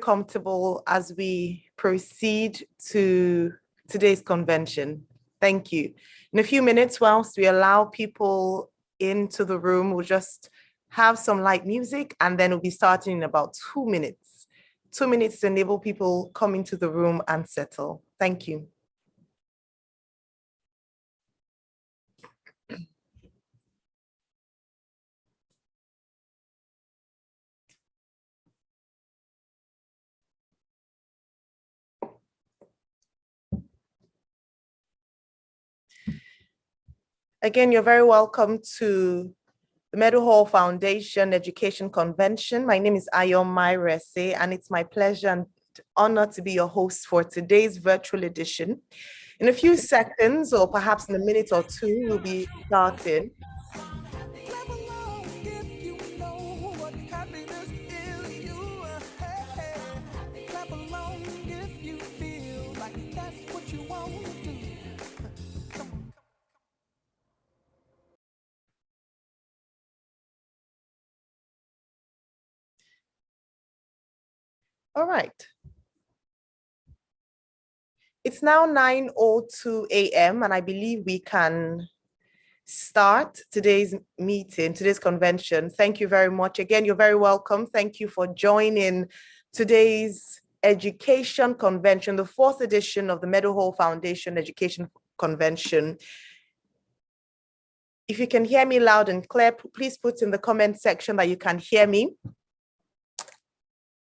Comfortable as we proceed to today's convention. Thank you. In a few minutes, whilst we allow people into the room, we'll just have some light music and then we'll be starting in about 2 minutes. 2 minutes to enable people come into the room and settle. Thank you. Again, you're very welcome to the Meadowhall Foundation Education Convention. My name is Ayom Mairese, and it's my pleasure and honor to be your host for today's virtual edition. In a few seconds, or perhaps in a minute or two, we'll be starting. All right. It's now 9:02 a.m. and I believe we can start today's meeting, today's convention. Thank you very much. Again, you're very welcome. Thank you for joining today's education convention, the 4th edition of the Meadowhall Foundation Education Convention. If you can hear me loud and clear, please put in the comment section that you can hear me.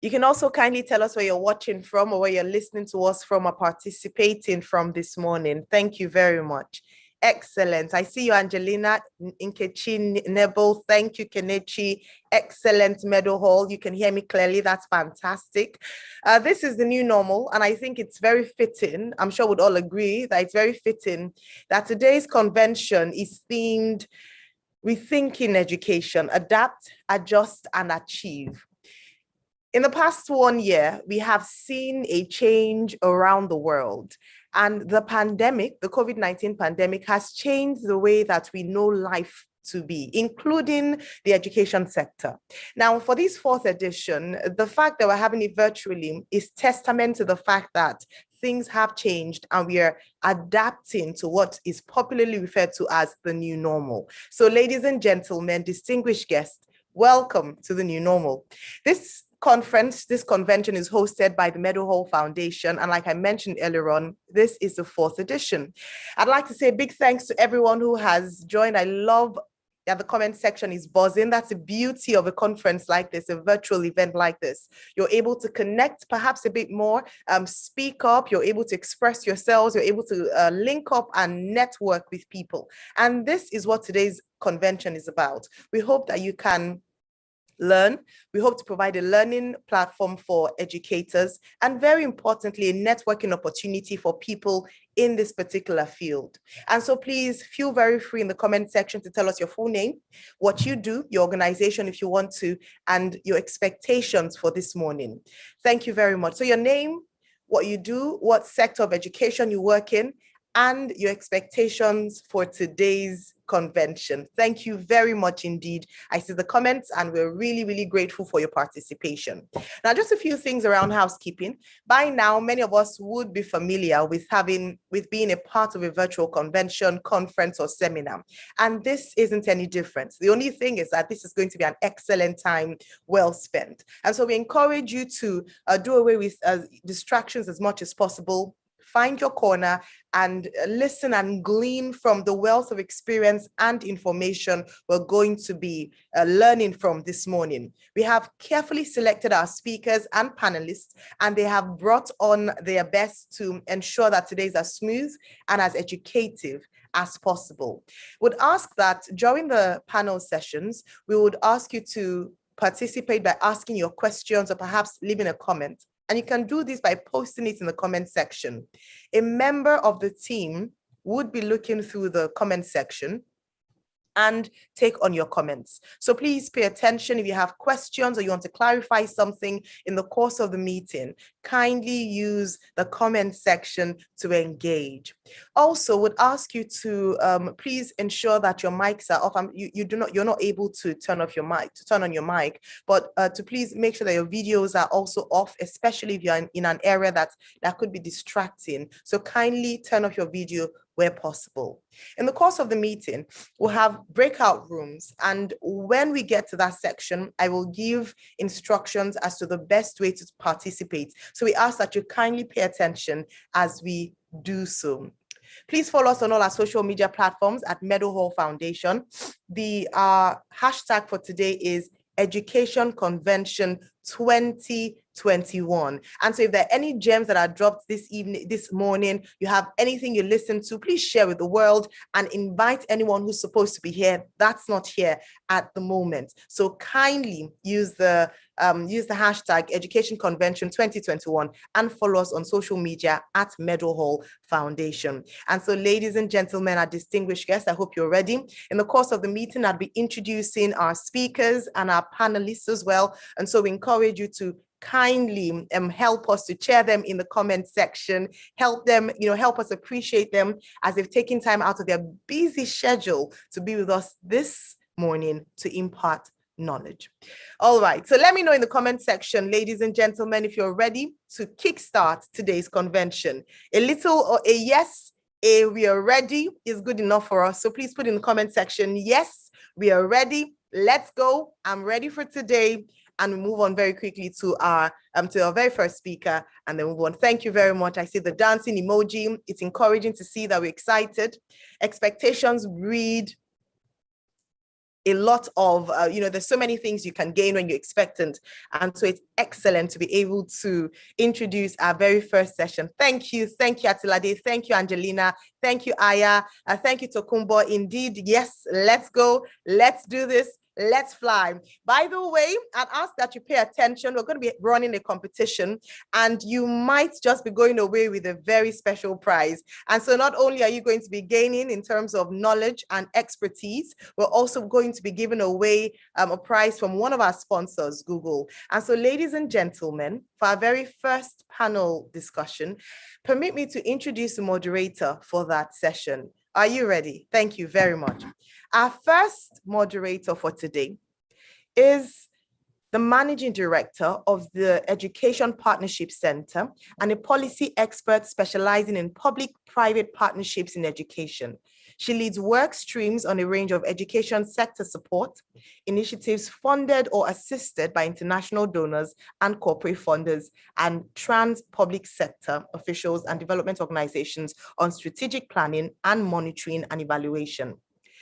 You can also kindly tell us where you're watching from or where you're listening to us from or participating from this morning. Thank you very much. Excellent. I see you, Angelina, Nkechi, Nebo. Thank you, Kenechi. Excellent, Meadowhall. You can hear me clearly. That's fantastic. This is the new normal, and I think it's very fitting. I'm sure we'd all agree that it's very fitting that today's convention is themed Rethinking Education, Adapt, Adjust, and Achieve. In the past 1 year, we have seen a change around the world. And the pandemic, the COVID-19 pandemic, has changed the way that we know life to be, including the education sector. Now, for this 4th edition, the fact that we're having it virtually is testament to the fact that things have changed and we are adapting to what is popularly referred to as the new normal. So, ladies and gentlemen, distinguished guests, welcome to the new normal. This convention is hosted by the Meadowhall Foundation. And like I mentioned earlier on, this is the 4th edition. I'd like to say a big thanks to everyone who has joined. I love that the comment section is buzzing. That's the beauty of a conference like this, a virtual event like this. You're able to connect perhaps a bit more, speak up, you're able to express yourselves, you're able to link up and network with people. And this is what today's convention is about. We hope that you can learn. We hope to provide a learning platform for educators and, very importantly, a networking opportunity for people in this particular field. And so please feel very free in the comment section to tell us your full name, what you do, your organization if you want to, and your expectations for this morning. Thank you very much. So your name, what you do, what sector of education you work in, and your expectations for today's convention. Thank you very much indeed. I see the comments and we're really, really grateful for your participation. Now, just a few things around housekeeping. By now, many of us would be familiar with being a part of a virtual convention, conference, or seminar. And this isn't any different. The only thing is that this is going to be an excellent time well spent. And so we encourage you to do away with distractions as much as possible. Find your corner and listen and glean from the wealth of experience and information we're going to be learning from this morning. We have carefully selected our speakers and panelists, and they have brought on their best to ensure that today's as smooth and as educative as possible. Would ask that during the panel sessions, we would ask you to participate by asking your questions or perhaps leaving a comment. And you can do this by posting it in the comment section. A member of the team would be looking through the comment section and take on your comments. So please pay attention. If you have questions or you want to clarify something in the course of the meeting, kindly use the comment section to engage. Also, would ask you to please ensure that your mics are off. You're not able to turn on your mic, but to please make sure that your videos are also off, especially if you're in an area that could be distracting. So kindly turn off your video where possible. In the course of the meeting, we'll have breakout rooms. And when we get to that section, I will give instructions as to the best way to participate. So we ask that you kindly pay attention as we do so. Please follow us on all our social media platforms at Meadowhall Foundation. The hashtag for today is Education Convention 2021. And so if there are any gems that are dropped this morning, you have anything you listen to, please share with the world and invite anyone who's supposed to be here that's not here at the moment. So kindly use the hashtag Education Convention 2021 and follow us on social media at Meadowhall Foundation. And so, ladies and gentlemen, our distinguished guests, I hope you're ready. In the course of the meeting, I'll be introducing our speakers and our panelists as well. And so we encourage you to kindly help us to share them in the comment section, help us appreciate them as they've taken time out of their busy schedule to be with us this morning to impart knowledge. All right, so let me know in the comment section, ladies and gentlemen, if you're ready to kickstart today's convention. A little or a yes, a we are ready is good enough for us. So please put in the comment section, yes, we are ready. Let's go. I'm ready for today. And we move on very quickly to our very first speaker, and then move on. Thank you very much. I see the dancing emoji. It's encouraging to see that we're excited. Expectations breed a lot of, there's so many things you can gain when you're expectant. And so it's excellent to be able to introduce our very first session. Thank you. Thank you, Atilade. Thank you, Angelina. Thank you, Aya. Thank you, Tokumbo. Indeed, yes, let's go. Let's do this. Let's fly. By the way, I'd ask that you pay attention. We're going to be running a competition, and you might just be going away with a very special prize. And so not only are you going to be gaining in terms of knowledge and expertise, we're also going to be giving away a prize from one of our sponsors, Google. And so, ladies and gentlemen, for our very first panel discussion, permit me to introduce the moderator for that session. Are you ready? Thank you very much. Our first moderator for today is the Managing Director of the Education Partnership Center and a policy expert specializing in public-private partnerships in education. She leads work streams on a range of education sector support, initiatives funded or assisted by international donors and corporate funders, and trans public sector officials and development organizations on strategic planning and monitoring and evaluation.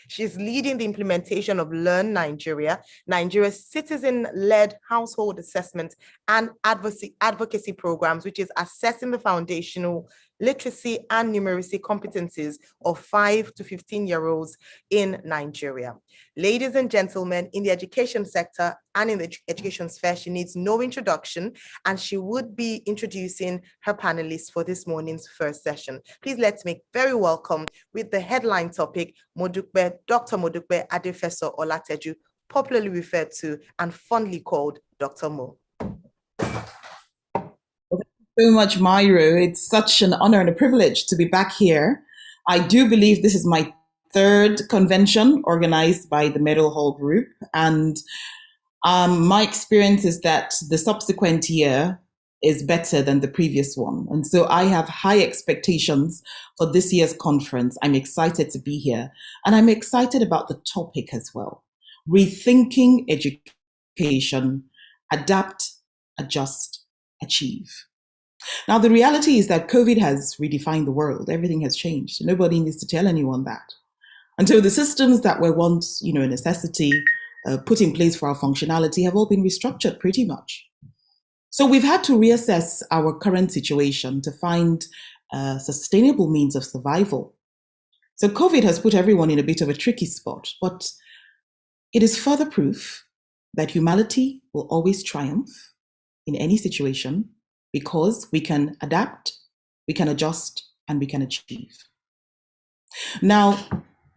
She's leading the implementation of Learn Nigeria, Nigeria's citizen-led household assessment and advocacy programs, which is assessing the foundational literacy and numeracy competencies of 5 to 15-year-olds in Nigeria. Ladies and gentlemen, in the education sector and in the education sphere, she needs no introduction, and she would be introducing her panelists for this morning's first session. Please let's make very welcome with the headline topic, Dr. Modukbe Adefeso Olateju, popularly referred to and fondly called Dr. Mo. So much, Myro. It's such an honor and a privilege to be back here. I do believe this is my third convention organized by the Meadowhall Group, and my experience is that the subsequent year is better than the previous one. And so I have high expectations for this year's conference. I'm excited to be here, and I'm excited about the topic as well. Rethinking education, adapt, adjust, achieve. Now, the reality is that COVID has redefined the world. Everything has changed. Nobody needs to tell anyone that. And so the systems that were once, a necessity put in place for our functionality have all been restructured pretty much. So we've had to reassess our current situation to find sustainable means of survival. So COVID has put everyone in a bit of a tricky spot, but it is further proof that humanity will always triumph in any situation, because we can adapt, we can adjust, and we can achieve. Now,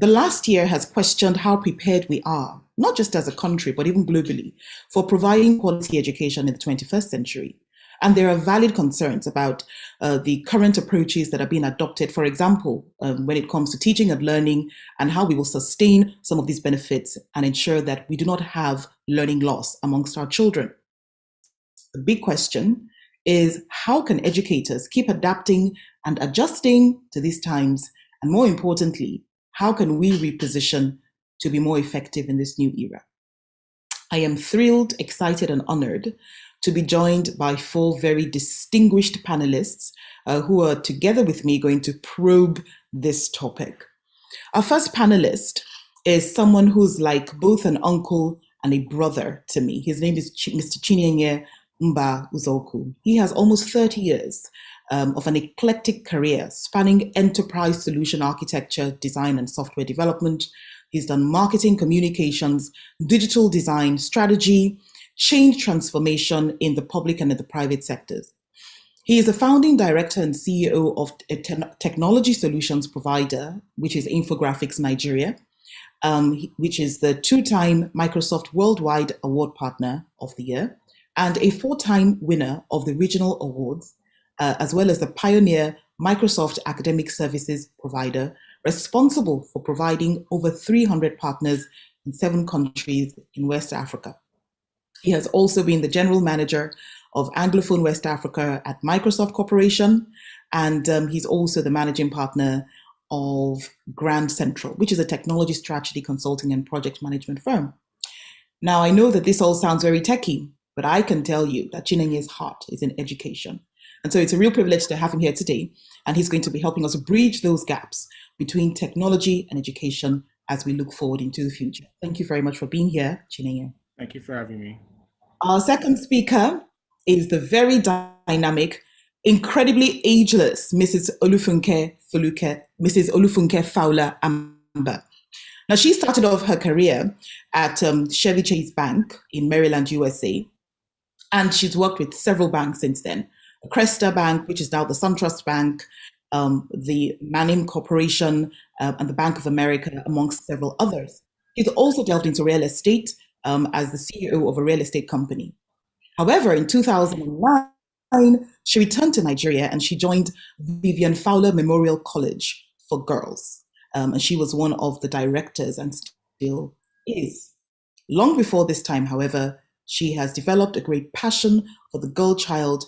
The last year has questioned how prepared we are, not just as a country, but even globally, for providing quality education in the 21st century. And there are valid concerns about the current approaches that are being adopted, for example, when it comes to teaching and learning, and how we will sustain some of these benefits and ensure that we do not have learning loss amongst our children. The big question is, how can educators keep adapting and adjusting to these times? And more importantly, how can we reposition to be more effective in this new era? I am thrilled, excited, and honored to be joined by 4 very distinguished panelists who are together with me going to probe this topic. Our first panelist is someone who's like both an uncle and a brother to me. His name is Mr. Chinenye Mba Uzoku. He has almost 30 years of an eclectic career spanning enterprise solution architecture, design, and software development. He's done marketing, communications, digital design, strategy, change transformation in the public and in the private sectors. He is the founding director and CEO of a technology solutions provider, which is Infographics Nigeria, which is the 2-time Microsoft Worldwide Award Partner of the Year, and a 4-time winner of the regional awards, as well as the pioneer Microsoft Academic Services Provider, responsible for providing over 300 partners in 7 countries in West Africa. He has also been the general manager of Anglophone West Africa at Microsoft Corporation, and he's also the managing partner of Grand Central, which is a technology strategy consulting and project management firm. Now, I know that this all sounds very techy, but I can tell you that Chinenye's heart is in education. And so it's a real privilege to have him here today, and he's going to be helping us bridge those gaps between technology and education as we look forward into the future. Thank you very much for being here, Chinenye. Thank you for having me. Our second speaker is the very dynamic, incredibly ageless Mrs. Olufunke Fowler Amba. Now, she started off her career at Chevy Chase Bank in Maryland, USA, and she's worked with several banks since then. Cresta Bank, which is now the SunTrust Bank, the Manning Corporation, and the Bank of America, amongst several others. She's also delved into real estate as the CEO of a real estate company. However, in 2009, she returned to Nigeria and she joined Vivian Fowler Memorial College for Girls. And she was one of the directors and still is. Long before this time, however, she has developed a great passion for the girl child,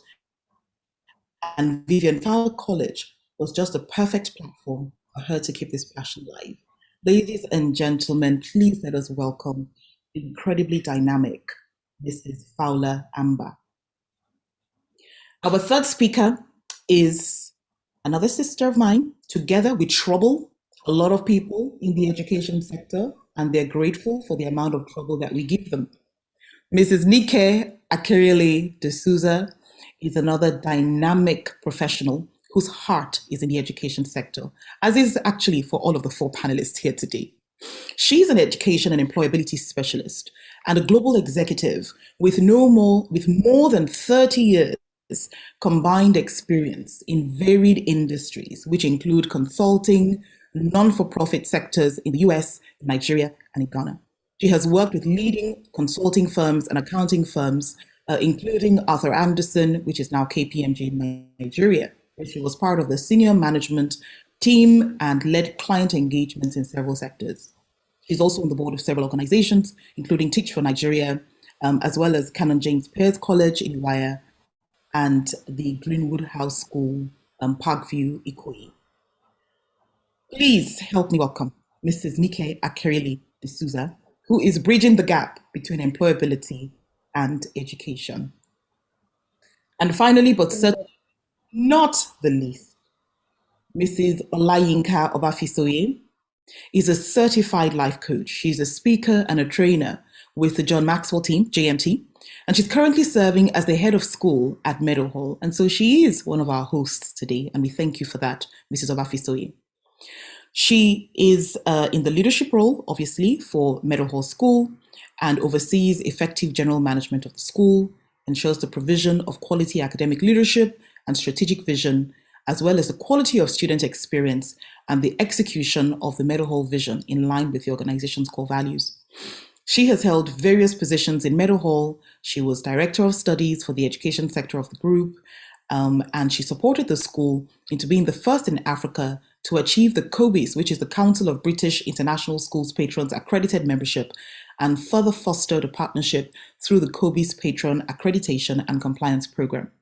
and Vivian Fowler College was just a perfect platform for her to keep this passion alive. Ladies and gentlemen, please let us welcome the incredibly dynamic Mrs. Fowler Amba. Our third speaker is another sister of mine. Together we trouble a lot of people in the education sector, and they're grateful for the amount of trouble that we give them. Mrs. Nike Akeriele de Souza is another dynamic professional whose heart is in the education sector, as is actually for all of the 4 panelists here today. She's an education and employability specialist and a global executive with more than 30 years combined experience in varied industries, which include consulting, non-for-profit sectors in the US, Nigeria, and in Ghana. She has worked with leading consulting firms and accounting firms, including Arthur Andersen, which is now KPMG in Nigeria, where she was part of the senior management team and led client engagements in several sectors. She's also on the board of several organizations, including Teach for Nigeria, as well as Canon James Peirce College in Iwaya and the Greenwood House School, Parkview, Ikoyi. Please help me welcome Mrs. Nike Akeriele de Souza, who is bridging the gap between employability and education. And finally, but certainly not the least, Mrs. Olayinka Obafisoye is a certified life coach. She's a speaker and a trainer with the John Maxwell team, JMT, and she's currently serving as the head of school at Meadowhall. And so she is one of our hosts today, and we thank you for that, Mrs. Obafisoye. She is in the leadership role, obviously, for Meadowhall School and oversees effective general management of the school, ensures the provision of quality academic leadership and strategic vision, as well as the quality of student experience and the execution of the Meadowhall vision in line with the organization's core values. She has held various positions in Meadowhall. She was Director of Studies for the education sector of the group, and she supported the school into being the first in Africa to achieve the COBIS, which is the Council of British International Schools Patrons accredited membership, and further fostered a partnership through the COBIS Patron Accreditation and Compliance Program.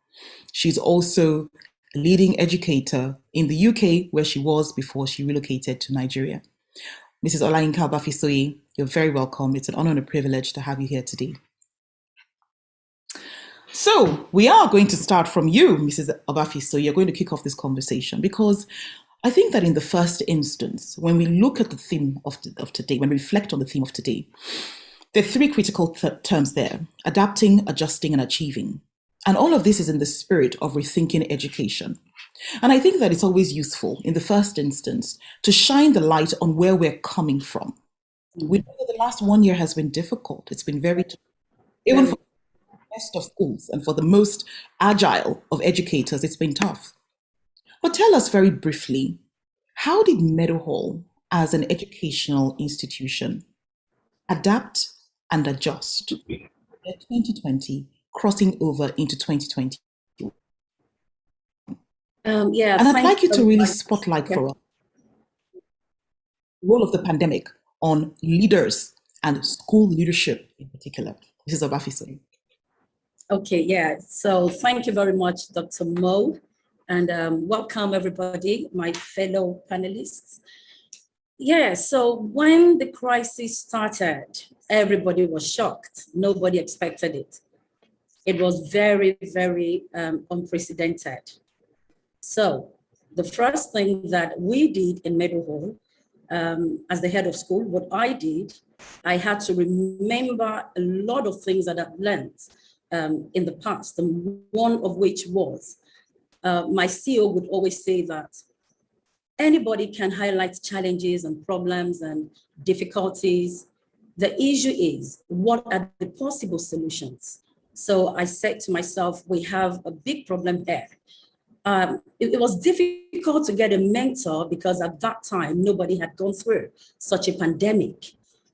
She's also a leading educator in the UK, where she was before she relocated to Nigeria. Mrs. Olayinka Obafisoye, you're very welcome. It's an honor and a privilege to have you here today. So we are going to start from you, Mrs. Obafisoye. You're going to kick off this conversation because I think that in the first instance, when we look at the theme of today, when we reflect on the theme of today, there are three critical terms there: adapting, adjusting, and achieving. And all of this is in the spirit of rethinking education. And I think that it's always useful in the first instance to shine the light on where we're coming from. We know that the last 1 year has been difficult. It's been very tough. Even for the best of schools and for the most agile of educators, it's been tough. But tell us very briefly, how did Meadowhall as an educational institution adapt and adjust in 2020, crossing over into 2020? And I'd like you to really spotlight for us the role of the pandemic on leaders and school leadership in particular. Mrs. Obafisoye. Okay, yeah. So thank you very much, Dr. Mo, and welcome everybody, my fellow panelists. Yeah, so when the crisis started, everybody was shocked. Nobody expected it. It was very, very unprecedented. So the first thing that we did in Meadowhall, as the head of school, what I did, I had to remember a lot of things that I've learned in the past, and one of which was, my CEO would always say that anybody can highlight challenges and problems and difficulties. The issue is, what are the possible solutions? So I said to myself, we have a big problem here. It was difficult to get a mentor because at that time, nobody had gone through such a pandemic.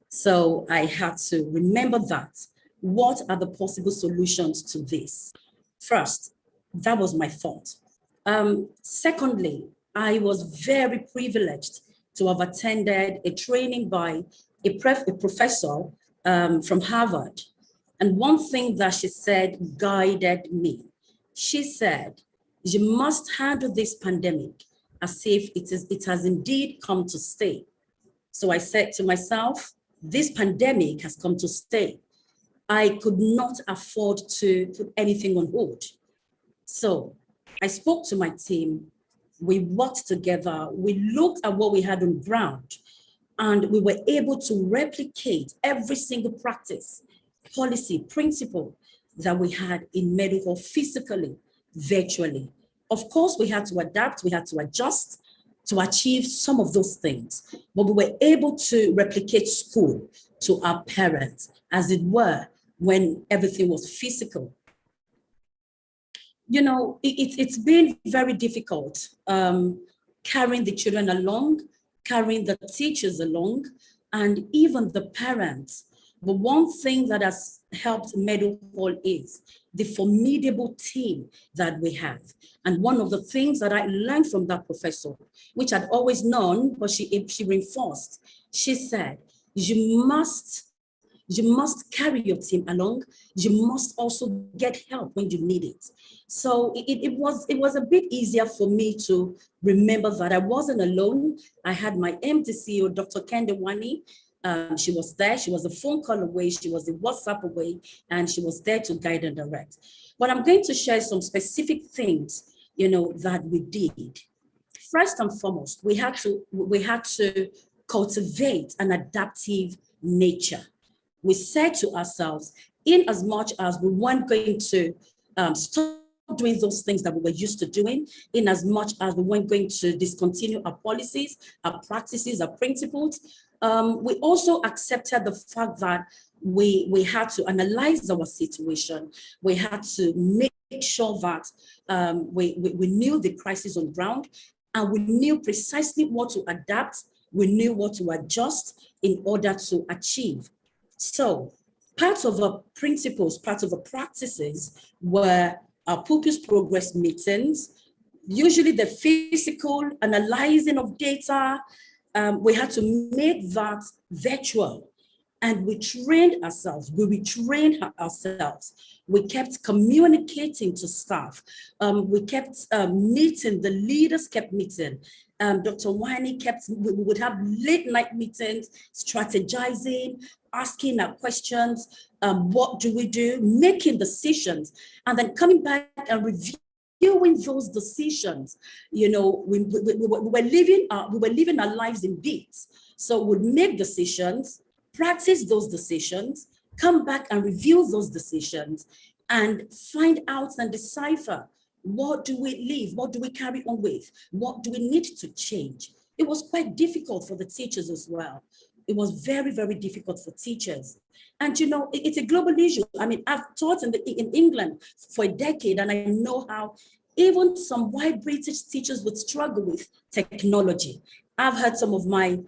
So I had to remember that. What are the possible solutions to this? First, that was my thought. Secondly, I was very privileged to have attended a training by a professor from Harvard. And one thing that she said guided me. She said, you must handle this pandemic as if it has indeed come to stay. So I said to myself, this pandemic has come to stay. I could not afford to put anything on hold. So I spoke to my team. We worked together. We looked at what we had on ground, and we were able to replicate every single practice, policy, principle that we had in Meadowhall physically, virtually. Of course, we had to adapt, we had to adjust to achieve some of those things, but we were able to replicate school to our parents, as it were, when everything was physical. You know, it's been very difficult carrying the children along, carrying the teachers along, and even the parents. But one thing that has helped Meadowhall is the formidable team that we have. And one of the things that I learned from that professor, which I'd always known, but she reinforced, she said, you must carry your team along. You must also get help when you need it. So it was a bit easier for me to remember that I wasn't alone. I had my MD CEO, Dr. Kendewani. She was there. She was a phone call away. She was a WhatsApp away, and she was there to guide and direct. But I'm going to share some specific things, you know, that we did. First and foremost, we had to cultivate an adaptive nature. We said to ourselves, in as much as we weren't going to stop doing those things that we were used to doing, in as much as we weren't going to discontinue our policies, our practices, our principles, we also accepted the fact that we had to analyze our situation. We had to make sure that we knew the crisis on ground, and we knew precisely what to adapt, we knew what to adjust in order to achieve. So part of our principles, part of our practices were our pupils progress meetings, usually the physical analyzing of data. We had to make that virtual. And we trained ourselves, we retrained ourselves. We kept communicating to staff. We kept meeting, the leaders kept meeting. Dr. Wani we would have late night meetings, strategizing, asking our questions, what do we do, making decisions, and then coming back and reviewing those decisions. You know, we were living our lives in beats. So we'd make decisions, practice those decisions, come back and review those decisions, and find out and decipher, what do we leave? What do we carry on with? What do we need to change? It was quite difficult for the teachers as well. It was very, very difficult for teachers. And you know, it's a global issue. I mean, I've taught in England for a decade, and I know how even some white British teachers would struggle with technology. I've heard some of my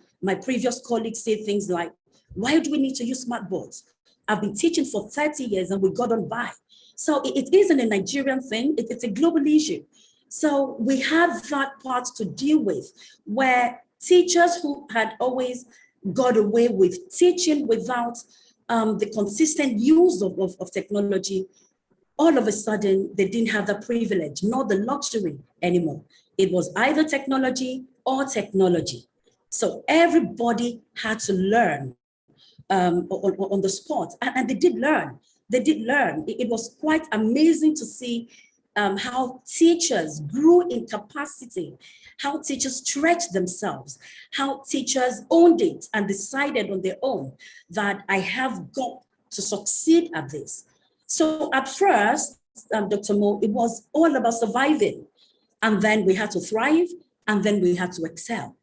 previous colleagues say things like, why do we need to use smart boards? I've been teaching for 30 years and we got on by. So it isn't a Nigerian thing, it's a global issue. So we have that part to deal with, where teachers who had always got away with teaching without the consistent use of technology, all of a sudden they didn't have the privilege, nor the luxury anymore. It was either technology or technology. So everybody had to learn on the spot, and they did learn. They did learn. It was quite amazing to see how teachers grew in capacity, how teachers stretched themselves, how teachers owned it and decided on their own that I have got to succeed at this. So at first, Dr. Mo, it was all about surviving, and then we had to thrive, and then we had to excel.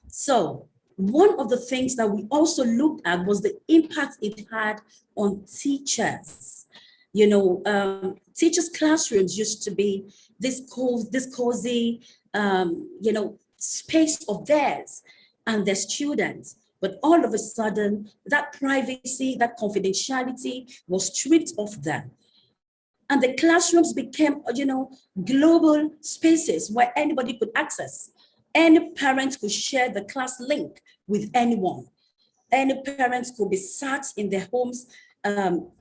So one of the things that we also looked at was the impact it had on teachers. You know, teachers' classrooms used to be this cozy, you know, space of theirs and their students. But all of a sudden, that privacy, that confidentiality was stripped of them. And the classrooms became, you know, global spaces where anybody could access. Any parent could share the class link with anyone. Any parents could be sat in their homes,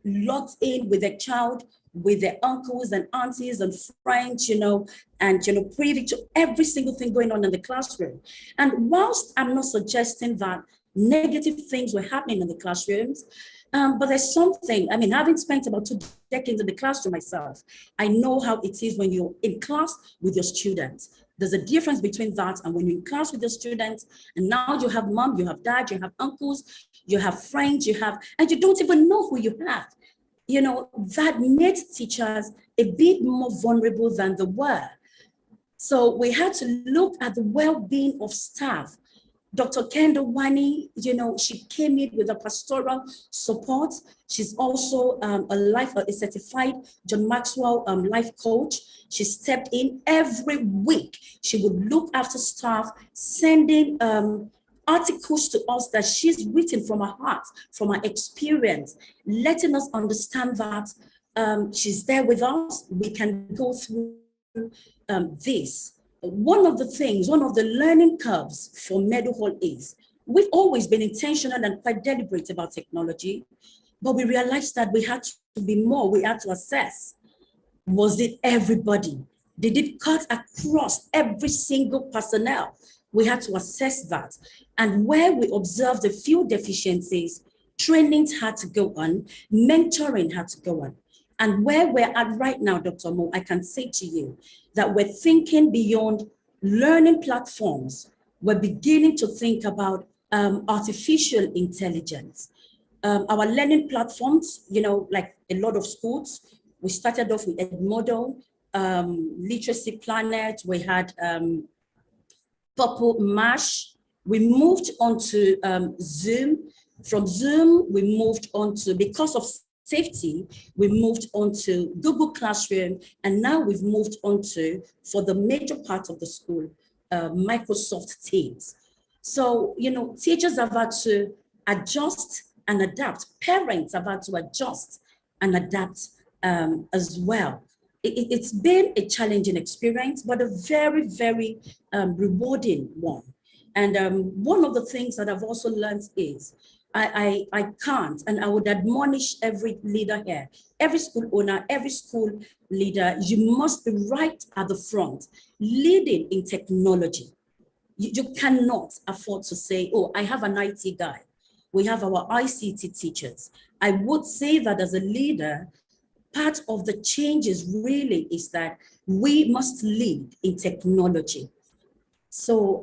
logged in with their child, with their uncles and aunties and friends, you know, and, you know, privy to every single thing going on in the classroom. And whilst I'm not suggesting that negative things were happening in the classrooms, but there's something, I mean, having spent about 2 decades in the classroom myself, I know how it is when you're in class with your students. There's a difference between that and when you're in class with your students, and now you have mom, you have dad, you have uncles, you have friends, and you don't even know who you have. You know, that made teachers a bit more vulnerable than they were. So we had to look at the well-being of staff. Dr. Kendo Wani, you know, she came in with a pastoral support. She's also a certified John Maxwell life coach. She stepped in every week. She would look after staff, sending articles to us that she's written from her heart, from her experience, letting us understand that she's there with us. We can go through this. One of the learning curves for Meadowhall is, we've always been intentional and quite deliberate about technology, but we realized that we had to be more, we had to assess. Was it everybody? Did it cut across every single personnel? We had to assess that. And where we observed a few deficiencies, trainings had to go on, mentoring had to go on. And where we're at right now, Dr. Mo, I can say to you that we're thinking beyond learning platforms. We're beginning to think about artificial intelligence. Our learning platforms, you know, like a lot of schools, we started off with Edmodo, Literacy Planet, we had Purple Mash. We moved on to Zoom. From Zoom, we moved on to, because of safety, we moved on to Google Classroom, and now we've moved on to, for the major part of the school, Microsoft Teams. So, teachers have had to adjust and adapt. Parents have had to adjust and adapt as well. It's been a challenging experience, but a very, very rewarding one. And one of the things that I've also learned is I can't, and I would admonish every leader here, every school owner, every school leader, you must be right at the front, leading in technology. You cannot afford to say, oh, I have an IT guy. We have our ICT teachers. I would say that as a leader, part of the changes really is that we must lead in technology. So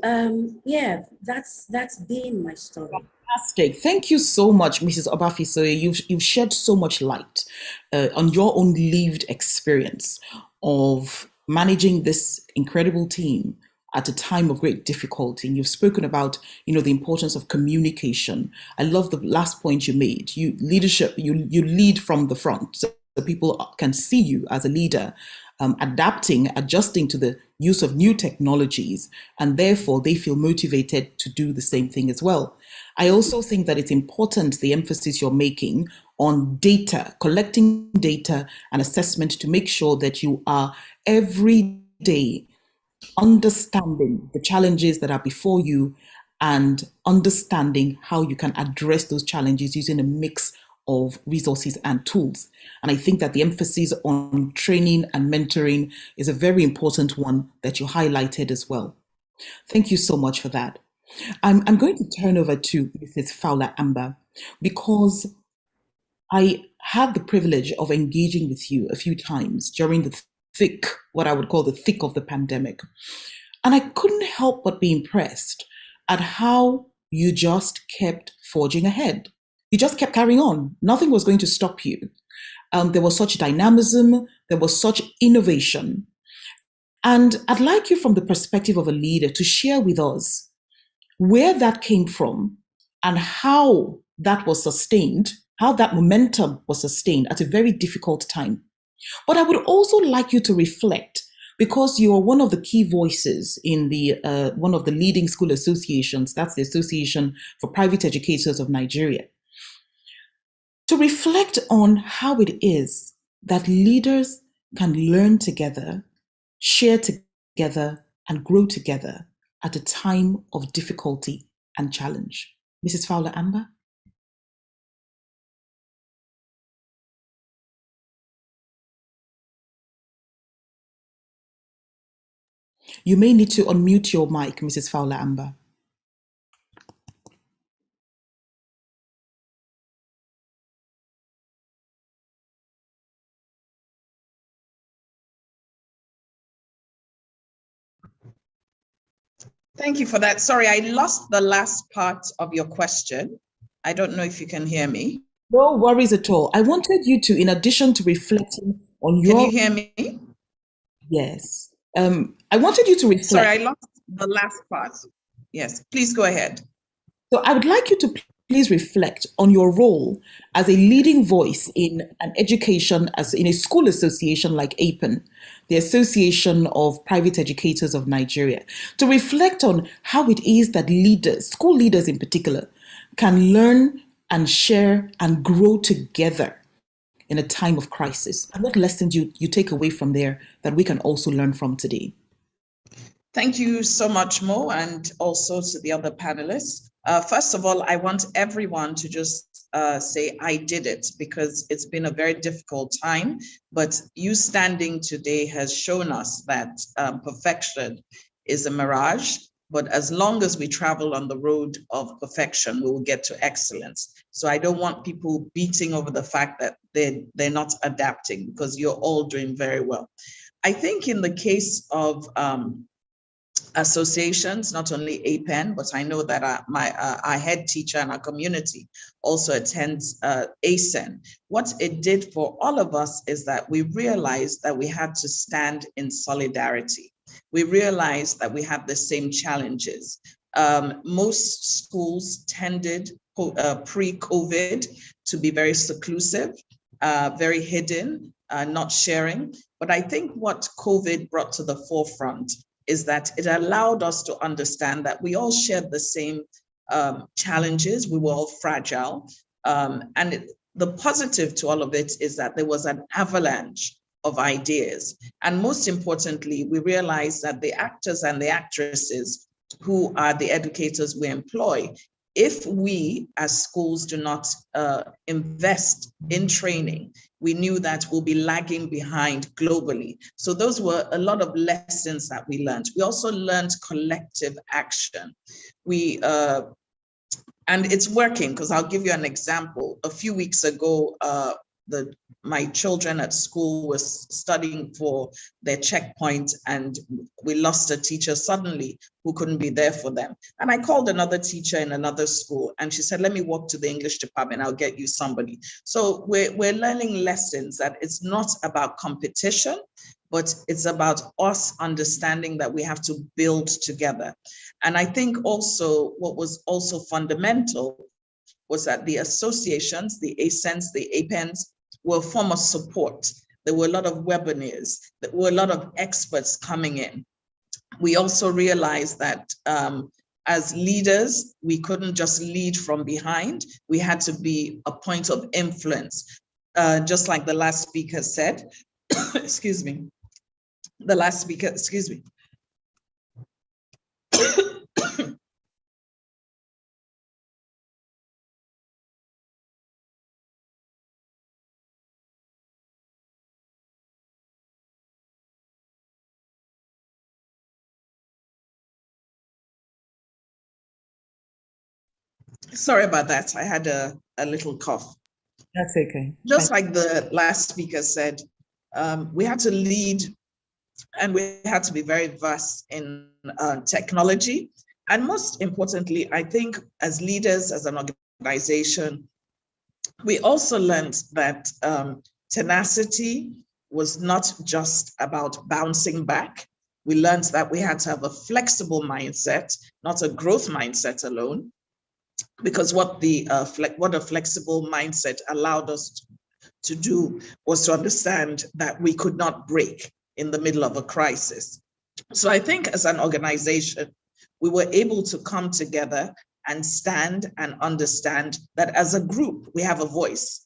yeah, that's been my story. Fantastic. Thank you so much, Mrs. Obafisoye. You've shed so much light on your own lived experience of managing this incredible team at a time of great difficulty. And you've spoken about, the importance of communication. I love the last point you made. You lead from the front, so people can see you as a leader, adjusting to the use of new technologies, and therefore they feel motivated to do the same thing as well. I also think that it's important, the emphasis you're making on data, collecting data and assessment to make sure that you are every day understanding the challenges that are before you and understanding how you can address those challenges using a mix of resources and tools. And I think that the emphasis on training and mentoring is a very important one that you highlighted as well. Thank you so much for that. I'm going to turn over to Mrs. Fowler Amber because I had the privilege of engaging with you a few times during the what I would call the thick of the pandemic. And I couldn't help but be impressed at how you just kept forging ahead. You just kept carrying on. Nothing was going to stop you. There was such dynamism, there was such innovation. And I'd like you, from the perspective of a leader, to share with us where that came from and how that was sustained, how that momentum was sustained at a very difficult time. But I would also like you to reflect, because you are one of the key voices in the one of the leading school associations, that's the Association for Private Educators of Nigeria, to reflect on how it is that leaders can learn together, share together, and grow together at a time of difficulty and challenge. Mrs. Fowler Amber? You may need to unmute your mic, Mrs. Fowler Amber. Thank you for that. Sorry, I lost the last part of your question. I don't know if you can hear me. No worries at all. I wanted you to, in addition to reflecting on your... Can you hear me? Yes. I wanted you to reflect... Sorry, I lost the last part. Yes, please go ahead. So I would like you to please reflect on your role as a leading voice in an education, as in a school association like APEN, the Association of Private Educators of Nigeria, to reflect on how it is that leaders, school leaders in particular, can learn and share and grow together in a time of crisis. And what lessons you take away from there that we can also learn from today? Thank you so much, Mo, and also to the other panelists. First of all, I want everyone to just say, I did it, because it's been a very difficult time, but you standing today has shown us that perfection is a mirage, but as long as we travel on the road of perfection, we will get to excellence. So I don't want people beating over the fact that they're not adapting, because you're all doing very well. I think in the case of associations, not only APEN, but I know that our head teacher in our community also attends ASEN. What it did for all of us is that we realized that we had to stand in solidarity. We realized that we have the same challenges. Most schools tended pre-COVID to be very seclusive, very hidden, not sharing. But I think what COVID brought to the forefront is that it allowed us to understand that we all shared the same challenges. We were all fragile. The positive to all of it is that there was an avalanche of ideas. And most importantly, we realized that the actors and the actresses who are the educators we employ, if we as schools do not invest in training, we knew that we'll be lagging behind globally. So those were a lot of lessons that we learned. We also learned collective action. And it's working, because I'll give you an example. A few weeks ago, my children at school was studying for their checkpoint, and we lost a teacher suddenly who couldn't be there for them. And I called another teacher in another school, and she said, let me walk to the English department, I'll get you somebody. So we're learning lessons that it's not about competition, but it's about us understanding that we have to build together. And I think also what was also fundamental was that the associations, the ASENS, the APENs, were a form of support. There were a lot of webinars, there were a lot of experts coming in. We also realized that as leaders, we couldn't just lead from behind. We had to be a point of influence. Just like the last speaker said, excuse me, Sorry about that. I had a little cough. That's okay. Just like the last speaker said, we had to lead, and we had to be very versed in technology. And most importantly, I think as leaders, as an organization, we also learned that tenacity was not just about bouncing back. We learned that we had to have a flexible mindset, not a growth mindset alone, because what a flexible mindset allowed us to do was to understand that we could not break in the middle of a crisis. So I think as an organization, we were able to come together and stand and understand that as a group, we have a voice.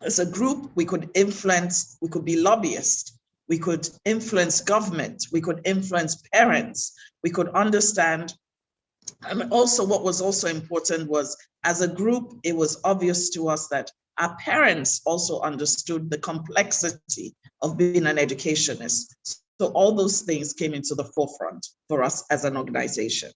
As a group, we could influence, we could be lobbyists, we could influence government, we could influence parents, we could understand. And also what was also important was, as a group, it was obvious to us that our parents also understood the complexity of being an educationist. So all those things came into the forefront for us as an organization.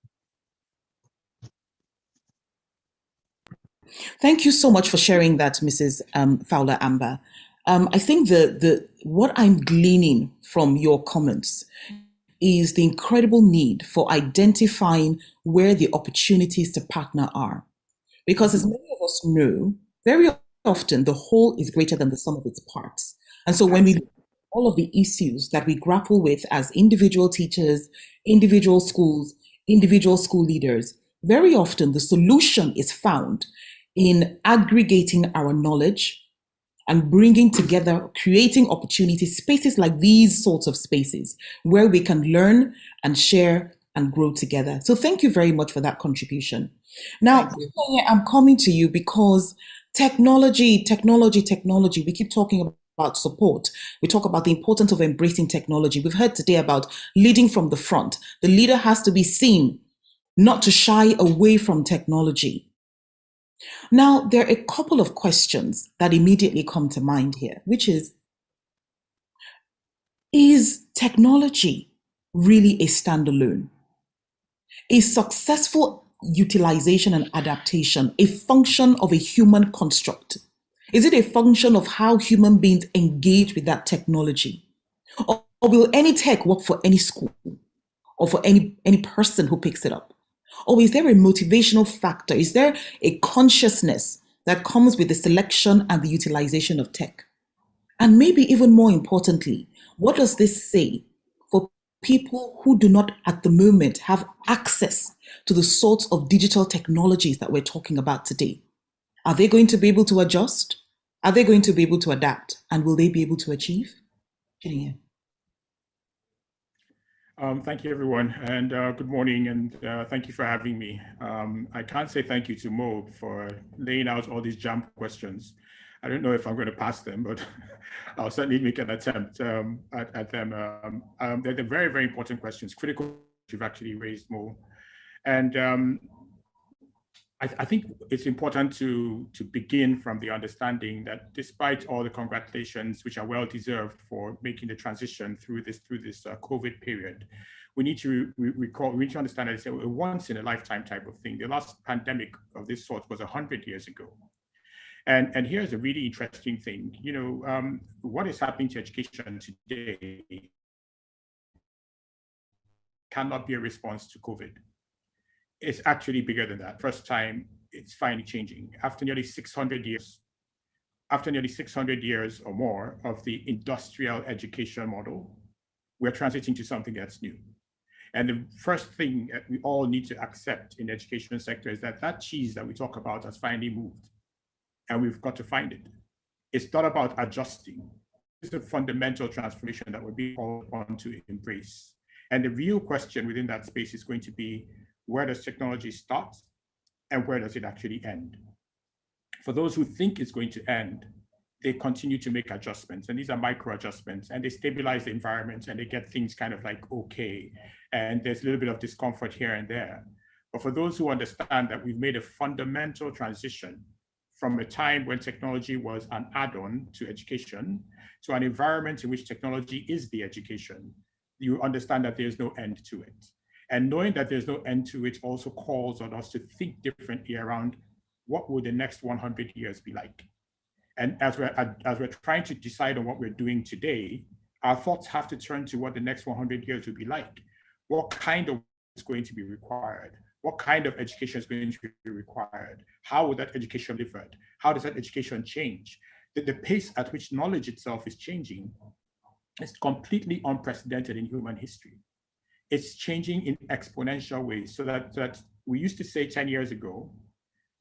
Thank you so much for sharing that, Mrs. Fowler Amber. I think what I'm gleaning from your comments is the incredible need for identifying where the opportunities to partner are. Because as many of us know, very often the whole is greater than the sum of its parts. And so when we look at all of the issues that we grapple with as individual teachers, individual schools, individual school leaders, very often the solution is found in aggregating our knowledge and bringing together, creating opportunities, spaces like these sorts of spaces where we can learn and share and grow together. So thank you very much for that contribution. Now, I'm coming to you because technology, we keep talking about support. We talk about the importance of embracing technology. We've heard today about leading from the front. The leader has to be seen, not to shy away from technology. Now, there are a couple of questions that immediately come to mind here, which is technology really a standalone? Is successful utilization and adaptation a function of a human construct? Is it a function of how human beings engage with that technology? Or will any tech work for any school or for any person who picks it up? Or is there a motivational factor? Is there a consciousness that comes with the selection and the utilization of tech? And maybe even more importantly, what does this say for people who do not at the moment have access to the sorts of digital technologies that we're talking about today? Are they going to be able to adjust? Are they going to be able to adapt? And will they be able to achieve? Thank you, everyone, and good morning, and thank you for having me. I can't say thank you to Mo for laying out all these jam questions. I don't know if I'm going to pass them, but I'll certainly make an attempt at them. They're very, very important questions, critical you've actually raised, Mo. And I think it's important to begin from the understanding that despite all the congratulations, which are well deserved for making the transition through this COVID period, we need to we need to understand that it's a once in a lifetime type of thing. The last pandemic of this sort was 100 years ago. And here's a really interesting thing. You know, what is happening to education today cannot be a response to COVID. It's actually bigger than that. First time it's finally changing. After nearly 600 years or more of the industrial education model, we're transiting to something that's new. And the first thing that we all need to accept in the education sector is that that cheese that we talk about has finally moved, and we've got to find it. It's not about adjusting. It's a fundamental transformation that we're being called upon to embrace. And the real question within that space is going to be, where does technology start and where does it actually end? For those who think it's going to end, they continue to make adjustments, and these are micro adjustments, and they stabilize the environment and they get things kind of like okay, and there's a little bit of discomfort here and there. But for those who understand that we've made a fundamental transition from a time when technology was an add-on to education to an environment in which technology is the education, you understand that there's no end to it. And knowing that there's no end to it also calls on us to think differently around what will the next 100 years be like. And as we're trying to decide on what we're doing today, our thoughts have to turn to what the next 100 years will be like. What kind of is going to be required? What kind of education is going to be required? How will that education be delivered? How does that education change? The pace at which knowledge itself is changing is completely unprecedented in human history. It's changing in exponential ways, so that we used to say 10 years ago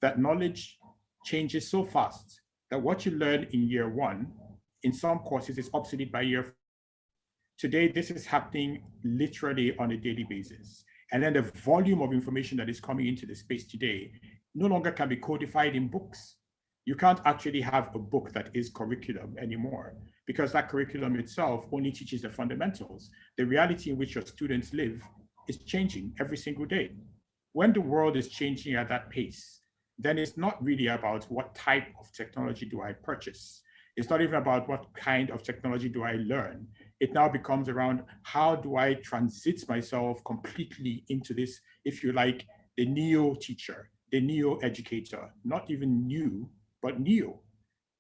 that knowledge changes so fast that what you learn in year one, in some courses, is obsolete by year 4. Today, this is happening literally on a daily basis. And then the volume of information that is coming into the space today no longer can be codified in books. You can't actually have a book that is curriculum anymore, because that curriculum itself only teaches the fundamentals. The reality in which your students live is changing every single day. When the world is changing at that pace, then it's not really about what type of technology do I purchase. It's not even about what kind of technology do I learn. It now becomes around, how do I transit myself completely into this, if you like, the neo teacher, the neo educator, not even new, but neo.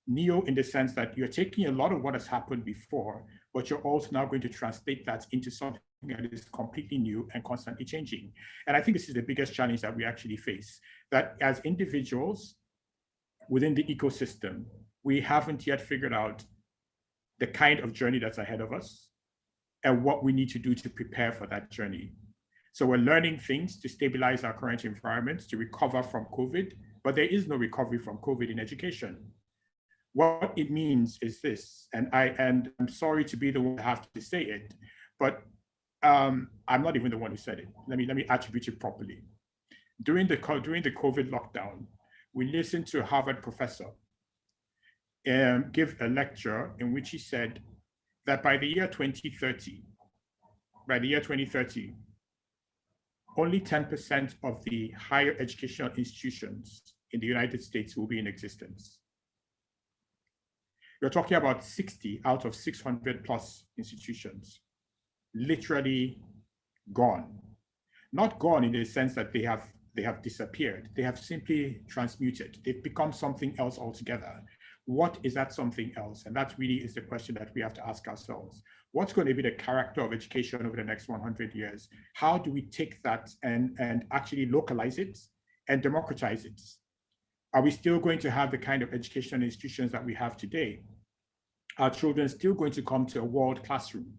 Neo in the sense that you're taking a lot of what has happened before, but you're also now going to translate that into something that is completely new and constantly changing. And I think this is the biggest challenge that we actually face, that as individuals within the ecosystem, we haven't yet figured out the kind of journey that's ahead of us and what we need to do to prepare for that journey. So we're learning things to stabilize our current environment, to recover from COVID, but there is no recovery from COVID in education. What it means is this, and I'm sorry to be the one to have to say it, but I'm not even the one who said it. Let me attribute it properly. During the COVID lockdown, we listened to a Harvard professor give a lecture in which he said that by the year 2030, only 10% of the higher educational institutions in the United States will be in existence. You're talking about 60 out of 600 plus institutions, literally gone. Not gone in the sense that they have disappeared. They have simply transmuted. They've become something else altogether. What is that something else? And that really is the question that we have to ask ourselves. What's going to be the character of education over the next 100 years? How do we take that and actually localize it and democratize it? Are we still going to have the kind of educational institutions that we have today? Are children still going to come to a world classroom?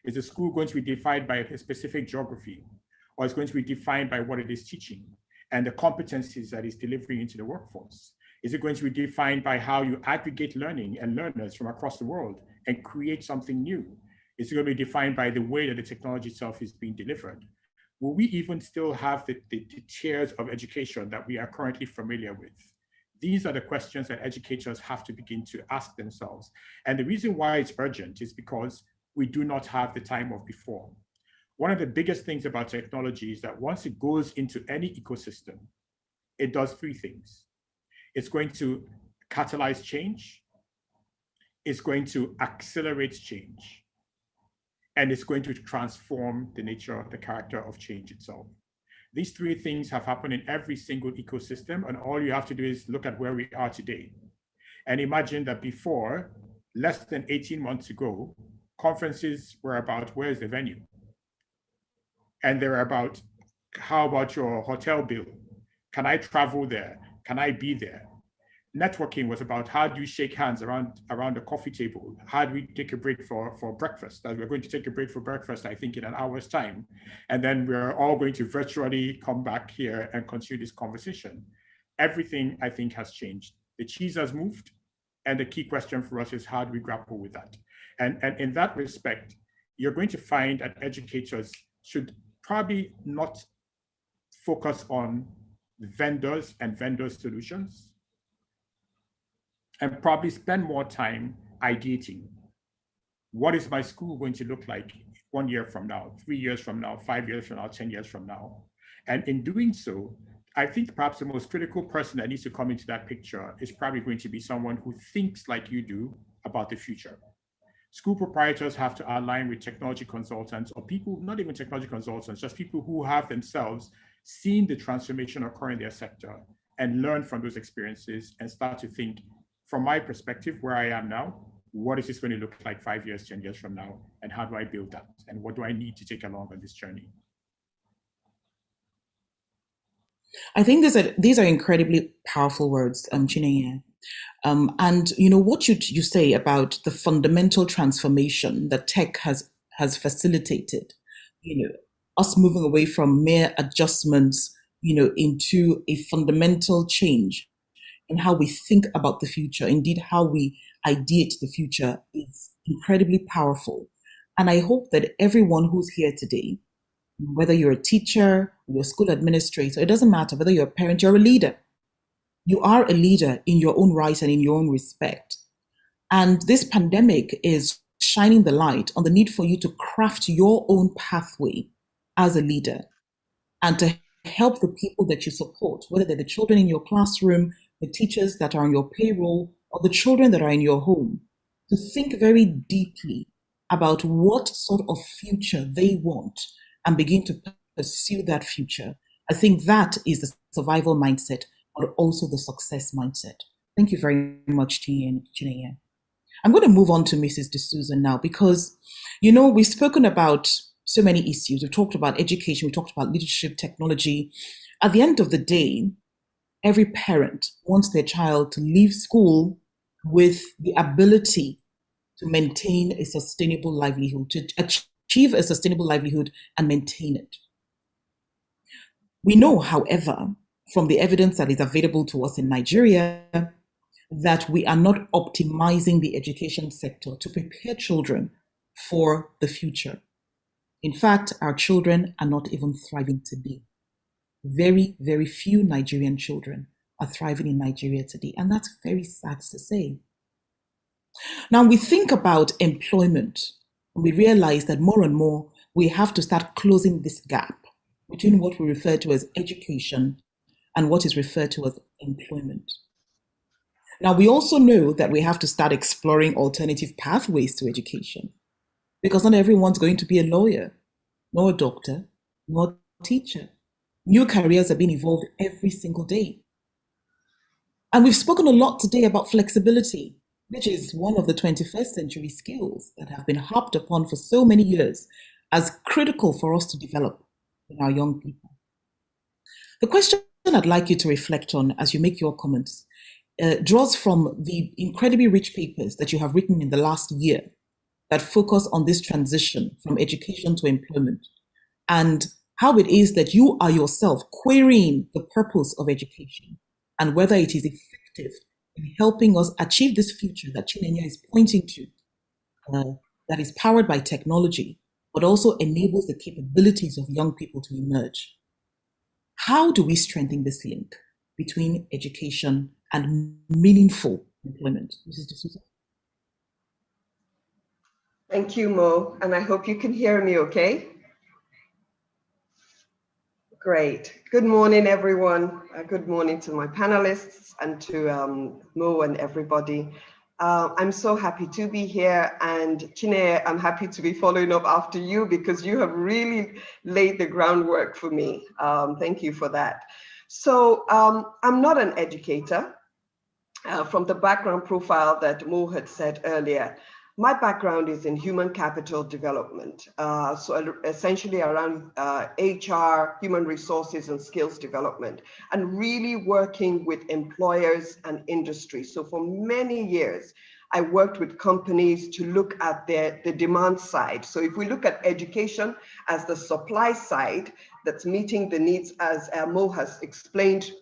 Is the school going to be defined by a specific geography, or is it going to be defined by what it is teaching and the competencies that it's delivering into the workforce? Is it going to be defined by how you aggregate learning and learners from across the world and create something new? It's going to be defined by the way that the technology itself is being delivered. Will we even still have the tiers of education that we are currently familiar with? These are the questions that educators have to begin to ask themselves. And the reason why it's urgent is because we do not have the time of before. One of the biggest things about technology is that once it goes into any ecosystem, it does three things. It's going to catalyze change, it's going to accelerate change, and it's going to transform the nature, the character of change itself. These three things have happened in every single ecosystem, and all you have to do is look at where we are today. And imagine that before, less than 18 months ago, conferences were about where's the venue? And they're about, how about your hotel bill? Can I travel there? Can I be there? Networking was about how do you shake hands around the coffee table? How do we take a break for breakfast? That we're going to take a break for breakfast, I think, in an hour's time. And then we're all going to virtually come back here and continue this conversation. Everything, I think, has changed. The cheese has moved. And the key question for us is how do we grapple with that? And in that respect, you're going to find that educators should probably not focus on vendors and vendor solutions, and probably spend more time ideating. What is my school going to look like 1 year from now, 3 years from now, 5 years from now, 10 years from now? And in doing so, I think perhaps the most critical person that needs to come into that picture is probably going to be someone who thinks like you do about the future. School proprietors have to align with technology consultants, or people, not even technology consultants, just people who have themselves seen the transformation occur in their sector and learn from those experiences and start to think, from my perspective, where I am now, what is this going to look like 5 years, 10 years from now? And how do I build that? And what do I need to take along on this journey? I think these are incredibly powerful words, Chinenye. And what you say about the fundamental transformation that tech has facilitated, us moving away from mere adjustments, into a fundamental change in how we think about the future, indeed how we ideate the future, is incredibly powerful. And I hope that everyone who's here today, whether you're a teacher, you're a school administrator, it doesn't matter, whether you're a parent, you're a leader. You are a leader in your own right and in your own respect. And this pandemic is shining the light on the need for you to craft your own pathway as a leader and to help the people that you support, whether they're the children in your classroom, the teachers that are on your payroll, or the children that are in your home, to think very deeply about what sort of future they want and begin to pursue that future. I think that is the survival mindset, but also the success mindset. Thank you very much, Chinenye. I'm going to move on to Mrs. D'Souza now because, we've spoken about so many issues. We've talked about education, we talked about leadership, technology. At the end of the day, every parent wants their child to leave school with the ability to maintain a sustainable livelihood, to achieve a sustainable livelihood and maintain it. We know, however, from the evidence that is available to us in Nigeria, that we are not optimizing the education sector to prepare children for the future. In fact, our children are not even thriving today. Very, very few Nigerian children are thriving in Nigeria today, and that's very sad to say. Now, we think about employment, and we realize that more and more we have to start closing this gap between what we refer to as education and what is referred to as employment. Now, we also know that we have to start exploring alternative pathways to education, because not everyone's going to be a lawyer, nor a doctor, nor a teacher. New careers are being evolved every single day. And we've spoken a lot today about flexibility, which is one of the 21st century skills that have been harped upon for so many years as critical for us to develop in our young people. The question I'd like you to reflect on as you make your comments draws from the incredibly rich papers that you have written in the last year that focus on this transition from education to employment, and how it is that you are yourself querying the purpose of education and whether it is effective in helping us achieve this future that Chinenye is pointing to that is powered by technology, but also enables the capabilities of young people to emerge. How do we strengthen this link between education and meaningful employment? Mrs. D'Souza. Thank you, Mo, and I hope you can hear me okay. Great. Good morning, everyone. Good morning to my panelists and to Mo and everybody. I'm so happy to be here, and Chineye, I'm happy to be following up after you because you have really laid the groundwork for me. Thank you for that. So I'm not an educator. From the background profile that Mo had said earlier, my background is in human capital development, so essentially around HR, human resources and skills development, and really working with employers and industry. So for many years, I worked with companies to look at the demand side. So if we look at education as the supply side, that's meeting the needs, as Mo has explained,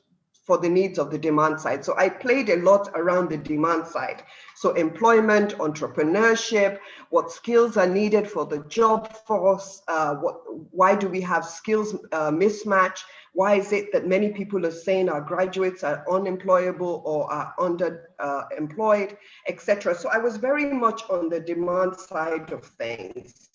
for the needs of the demand side. So I played a lot around the demand side. So employment, entrepreneurship, what skills are needed for the job force, why do we have skills mismatch? Why is it that many people are saying our graduates are unemployable or are underemployed, etc. So I was very much on the demand side of things.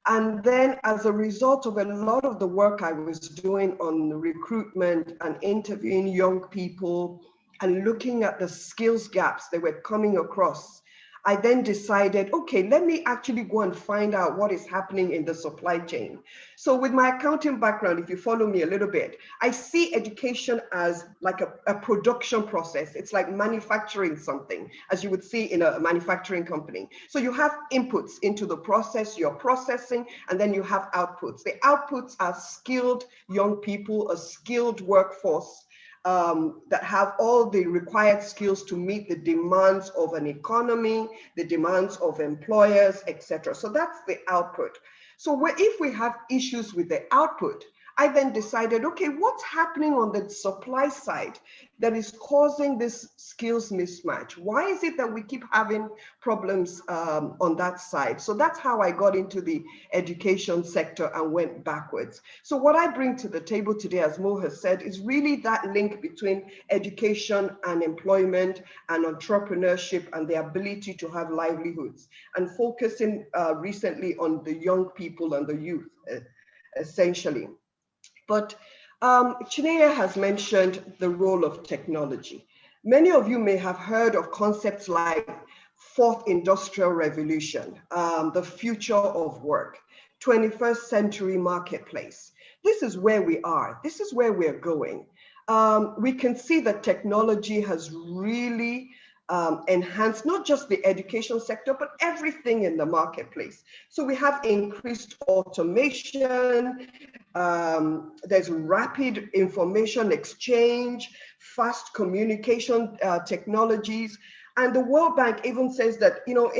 And then as a result of a lot of the work I was doing on recruitment and interviewing young people and looking at the skills gaps they were coming across, I then decided, okay, let me actually go and find out what is happening in the supply chain. So with my accounting background, if you follow me a little bit, I see education as like a production process. It's like manufacturing something, as you would see in a manufacturing company. So you have inputs into the process, you're processing, and then you have outputs. The outputs are skilled young people, a skilled workforce, that have all the required skills to meet the demands of an economy, the demands of employers, etc. So that's the output. So if we have issues with the output, I then decided, okay, what's happening on the supply side that is causing this skills mismatch? Why is it that we keep having problems on that side? So that's how I got into the education sector and went backwards. So what I bring to the table today, as Mo has said, is really that link between education and employment and entrepreneurship and the ability to have livelihoods, and focusing recently on the young people and the youth, essentially. But Chineye has mentioned the role of technology. Many of you may have heard of concepts like fourth industrial revolution, the future of work, 21st century marketplace. This is where we are. This is where we're going. We can see that technology has really enhance not just the education sector, but everything in the marketplace. So we have increased automation, there's rapid information exchange, fast communication technologies. And the World Bank even says that, you know,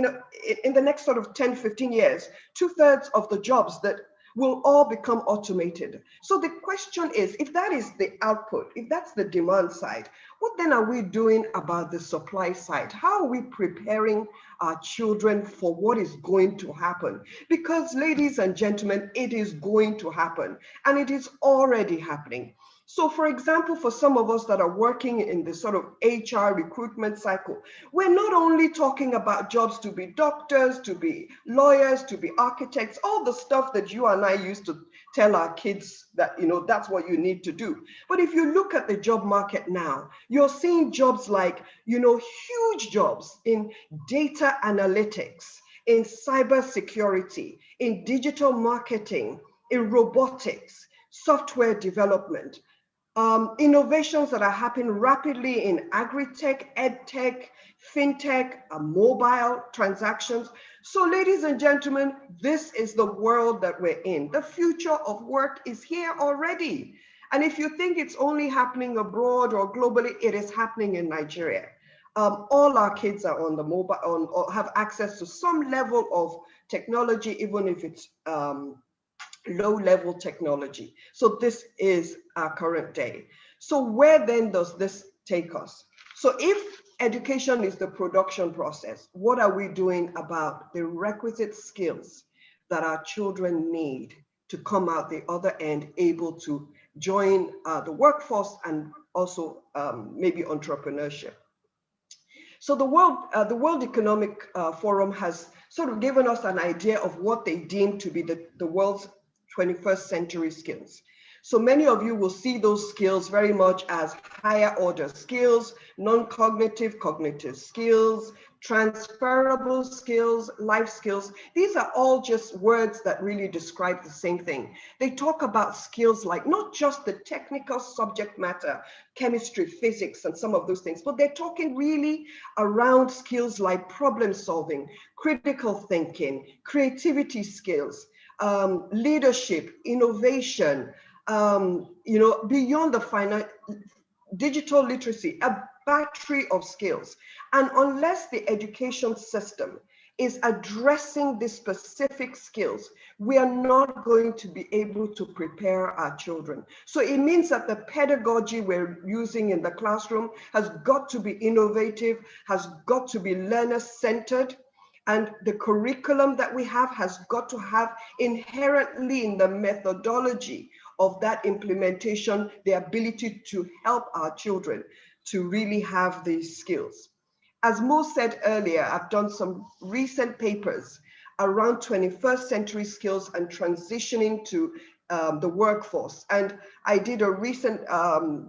in the next sort of 10, 15 years, 2/3 of the jobs that will all become automated. So the question is, if that is the output, if that's the demand side, what then are we doing about the supply side? How are we preparing our children for what is going to happen? Because, ladies and gentlemen, it is going to happen, and it is already happening. So for example, for some of us that are working in the sort of HR recruitment cycle, we're not only talking about jobs to be doctors, to be lawyers, to be architects, all the stuff that you and I used to tell our kids that, you know, that's what you need to do. But if you look at the job market now, you're seeing jobs like, you know, huge jobs in data analytics, in cybersecurity, in digital marketing, in robotics, software development. Innovations that are happening rapidly in agri-tech, ed-tech, fintech, mobile transactions. So ladies and gentlemen, this is the world that we're in. The future of work is here already. And if you think it's only happening abroad or globally, it is happening in Nigeria. All our kids are on the mobile, or have access to some level of technology, even if it's low-level technology. So this is our current day. So where then does this take us? So if education is the production process. What are we doing about the requisite skills that our children need to come out the other end able to join the workforce and also maybe entrepreneurship? So the World Economic Forum has sort of given us an idea of what they deem to be the world's 21st century skills. So many of you will see those skills very much as higher order skills, non-cognitive, cognitive skills, transferable skills, life skills. These are all just words that really describe the same thing. They talk about skills like not just the technical subject matter, chemistry, physics, and some of those things, but they're talking really around skills like problem solving, critical thinking, creativity skills, leadership, innovation, beyond the digital literacy, a battery of skills. And unless the education system is addressing the specific skills, we are not going to be able to prepare our children. So it means that the pedagogy we're using in the classroom has got to be innovative, has got to be learner-centered, and the curriculum that we have has got to have inherently in the methodology of that implementation, the ability to help our children to really have these skills. As Mo said earlier, I've done some recent papers around 21st century skills and transitioning to the workforce. And I did a recent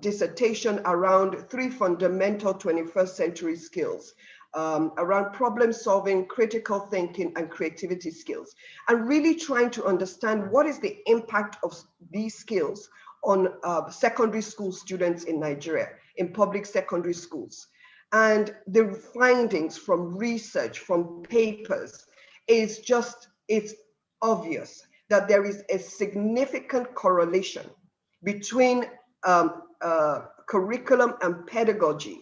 dissertation around 3 fundamental 21st century skills. Around problem solving, critical thinking, and creativity skills, and really trying to understand what is the impact of these skills on secondary school students in Nigeria, in public secondary schools. And the findings from research, from papers, it's obvious that there is a significant correlation between curriculum and pedagogy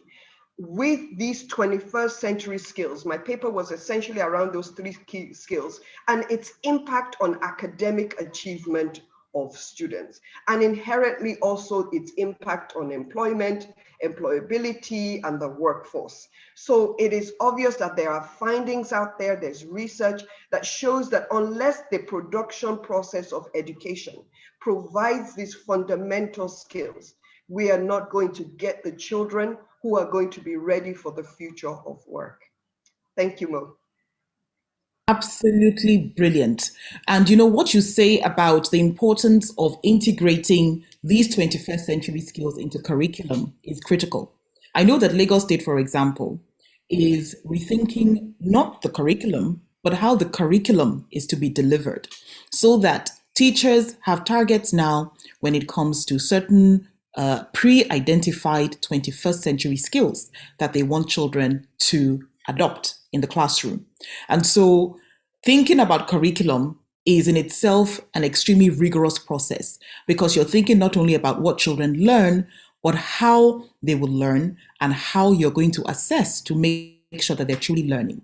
with these 21st century skills. My paper was essentially around those 3 key skills and its impact on academic achievement of students, and inherently also its impact on employment, employability, and the workforce. So it is obvious that there are findings out there, there's research that shows that unless the production process of education provides these fundamental skills, we are not going to get the children who are going to be ready for the future of work. Thank you, Mo. Absolutely brilliant. And you know what you say about the importance of integrating these 21st century skills into curriculum is critical. I know that Lagos State, for example, is rethinking not the curriculum, but how the curriculum is to be delivered so that teachers have targets now when it comes to certain pre-identified 21st century skills that they want children to adopt in the classroom. And so thinking about curriculum is in itself an extremely rigorous process because you're thinking not only about what children learn, but how they will learn and how you're going to assess to make sure that they're truly learning.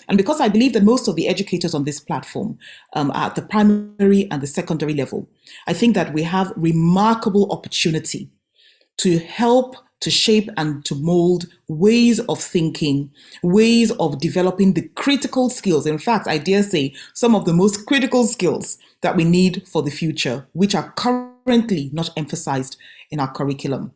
And because I believe that most of the educators on this platform are at the primary and the secondary level, I think that we have remarkable opportunity to help to shape and to mold ways of thinking, ways of developing the critical skills. In fact, I dare say some of the most critical skills that we need for the future, which are currently not emphasized in our curriculum.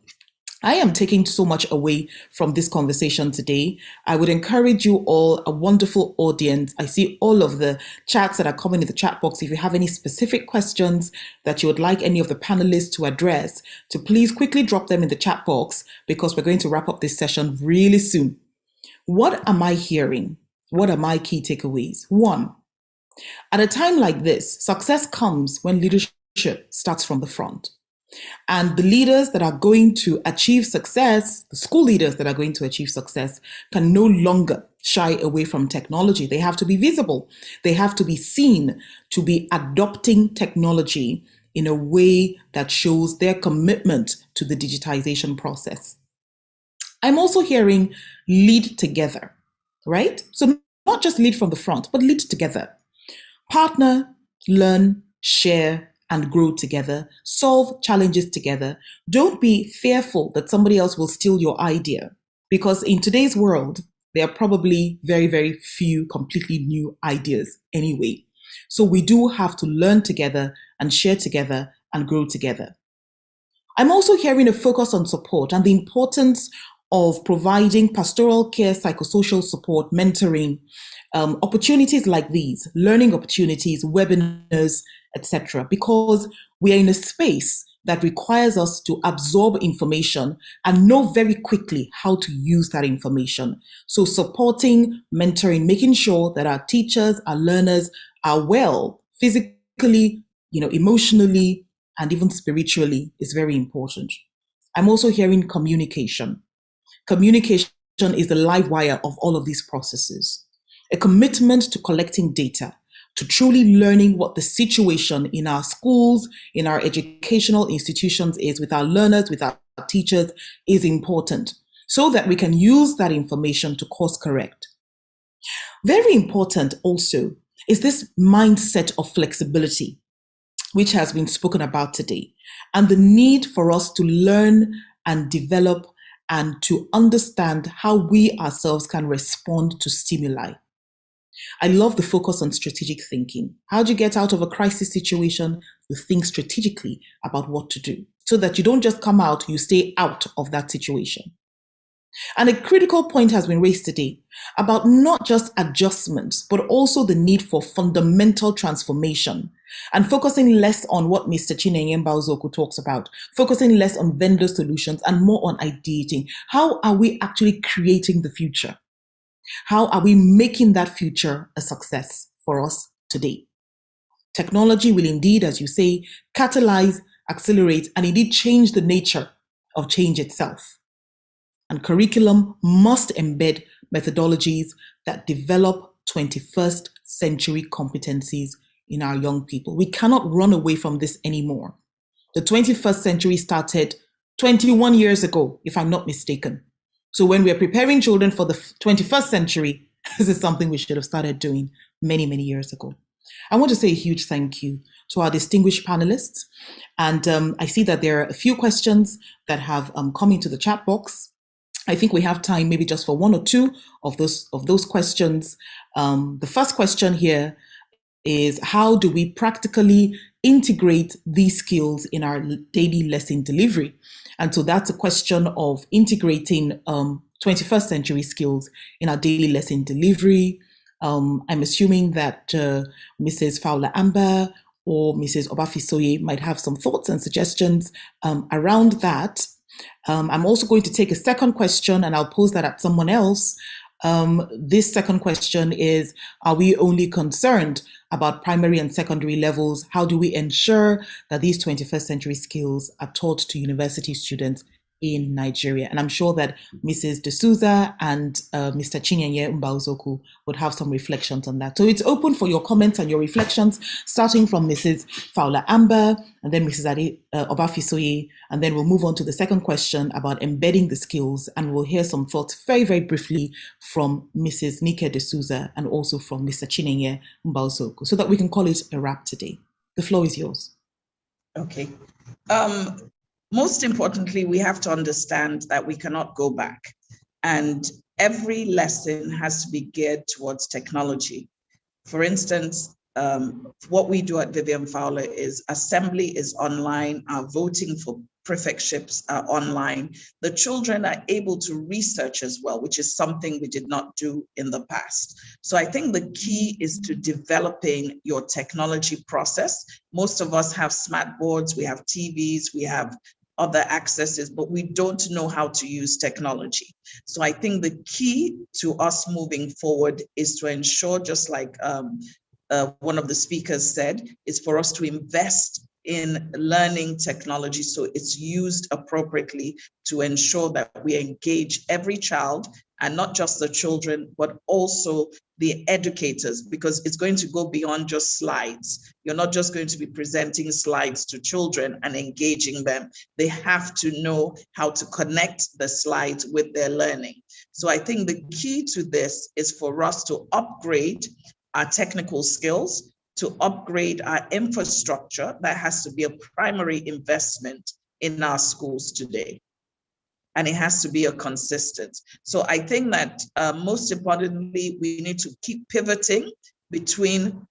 I am taking so much away from this conversation today. I would encourage you all, a wonderful audience. I see all of the chats that are coming in the chat box. If you have any specific questions that you would like any of the panelists to address, to please quickly drop them in the chat box because we're going to wrap up this session really soon. What am I hearing? What are my key takeaways? 1, at a time like this, success comes when leadership starts from the front. And the leaders that are going to achieve success, the school leaders that are going to achieve success, can no longer shy away from technology. They have to be visible. They have to be seen to be adopting technology in a way that shows their commitment to the digitization process. I'm also hearing lead together, right? So not just lead from the front, but lead together. Partner, learn, share, and grow together, solve challenges together. Don't be fearful that somebody else will steal your idea because in today's world, there are probably very, very few completely new ideas anyway. So we do have to learn together and share together and grow together. I'm also hearing a focus on support and the importance of providing pastoral care, psychosocial support, mentoring, opportunities like these, learning opportunities, webinars, etc., because we are in a space that requires us to absorb information and know very quickly how to use that information. So supporting, mentoring, making sure that our teachers, our learners are well physically, emotionally, and even spiritually is very important. I'm also hearing communication. Communication is the live wire of all of these processes. A commitment to collecting data, to truly learning what the situation in our schools, in our educational institutions is, with our learners, with our teachers, is important, so that we can use that information to course correct. Very important also is this mindset of flexibility, which has been spoken about today, and the need for us to learn and develop and to understand how we ourselves can respond to stimuli. I love the focus on strategic thinking. How do you get out of a crisis situation? You think strategically about what to do so that you don't just come out, you stay out of that situation. And a critical point has been raised today about not just adjustments, but also the need for fundamental transformation and focusing less on what Mr. Chinenye Mbaozoku talks about, focusing less on vendor solutions and more on ideating. How are we actually creating the future? How are we making that future a success for us today? Technology will indeed, as you say, catalyze, accelerate, and indeed change the nature of change itself. And curriculum must embed methodologies that develop 21st century competencies in our young people. We cannot run away from this anymore. The 21st century started 21 years ago, if I'm not mistaken. So when we're preparing children for the 21st century, this is something we should have started doing many, many years ago. I want to say a huge thank you to our distinguished panelists. And I see that there are a few questions that have come into the chat box. I think we have time maybe just for one or two of those questions. The first question here is, how do we practically integrate these skills in our daily lesson delivery? And so that's a question of integrating 21st century skills in our daily lesson delivery. I'm assuming that Mrs. Fowler Amber or Mrs. Obafisoye might have some thoughts and suggestions around that. I'm also going to take a second question and I'll pose that at someone else. This second question is, are we only concerned about primary and secondary levels? How do we ensure that these 21st century skills are taught to university students in Nigeria? And I'm sure that Mrs. D'Souza and Mr. Chinenye Mbaozoku would have some reflections on that. So it's open for your comments and your reflections, starting from Mrs. Fowler Amber, and then Mrs. Obafisoye, and then we'll move on to the second question about embedding the skills, and we'll hear some thoughts very, very briefly from Mrs. Nike D'Souza and also from Mr. Chinenye Mbaozoku, so that we can call it a wrap today. The floor is yours. Okay. Most importantly, we have to understand that we cannot go back, and every lesson has to be geared towards technology. For instance, what we do at Vivian Fowler is assembly is online, our voting for prefectships are online. The children are able to research as well, which is something we did not do in the past. So I think the key is to developing your technology process. Most of us have smart boards, we have TVs, we have other accesses, but we don't know how to use technology. So I think the key to us moving forward is to ensure, just like one of the speakers said, is for us to invest in learning technology so it's used appropriately to ensure that we engage every child, and not just the children, but also the educators, because it's going to go beyond just slides. You're not just going to be presenting slides to children and engaging them. They have to know how to connect the slides with their learning. So I think the key to this is for us to upgrade our technical skills, to upgrade our infrastructure. That has to be a primary investment in our schools today. and it has to be a consistent. So I think that most importantly, we need to keep pivoting between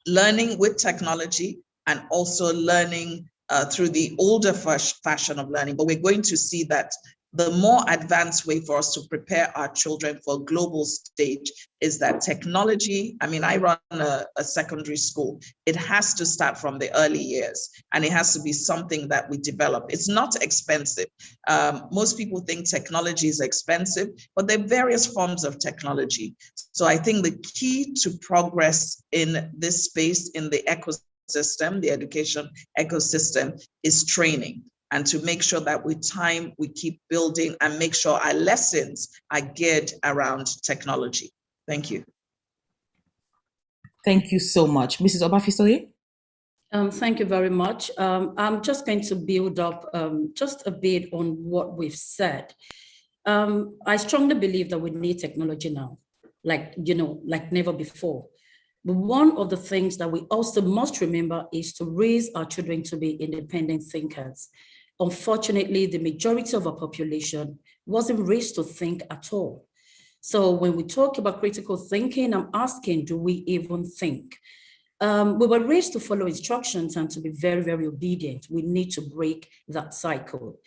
learning with technology and also learning through the older fashion of learning. But we're going to see that the more advanced way for us to prepare our children for a global stage is that technology. I mean, I run a secondary school. It has to start from the early years, and it has to be something that we develop. It's not expensive. Most people think technology is expensive, but there are various forms of technology. So I think the key to progress in this space, in the ecosystem, the education ecosystem, is training. And to make sure that with time, we keep building and make sure our lessons are geared around technology. Thank you. Thank you so much. Mrs. Obafisoye? Thank you very much. I'm just going to build up just a bit on what we've said. I strongly believe that we need technology now, like never before. But one of the things that we also must remember is to raise our children to be independent thinkers. Unfortunately, the majority of our population wasn't raised to think at all. So when we talk about critical thinking, I'm asking, do we even think? We were raised to follow instructions and to be very, very obedient. We need to break that cycle.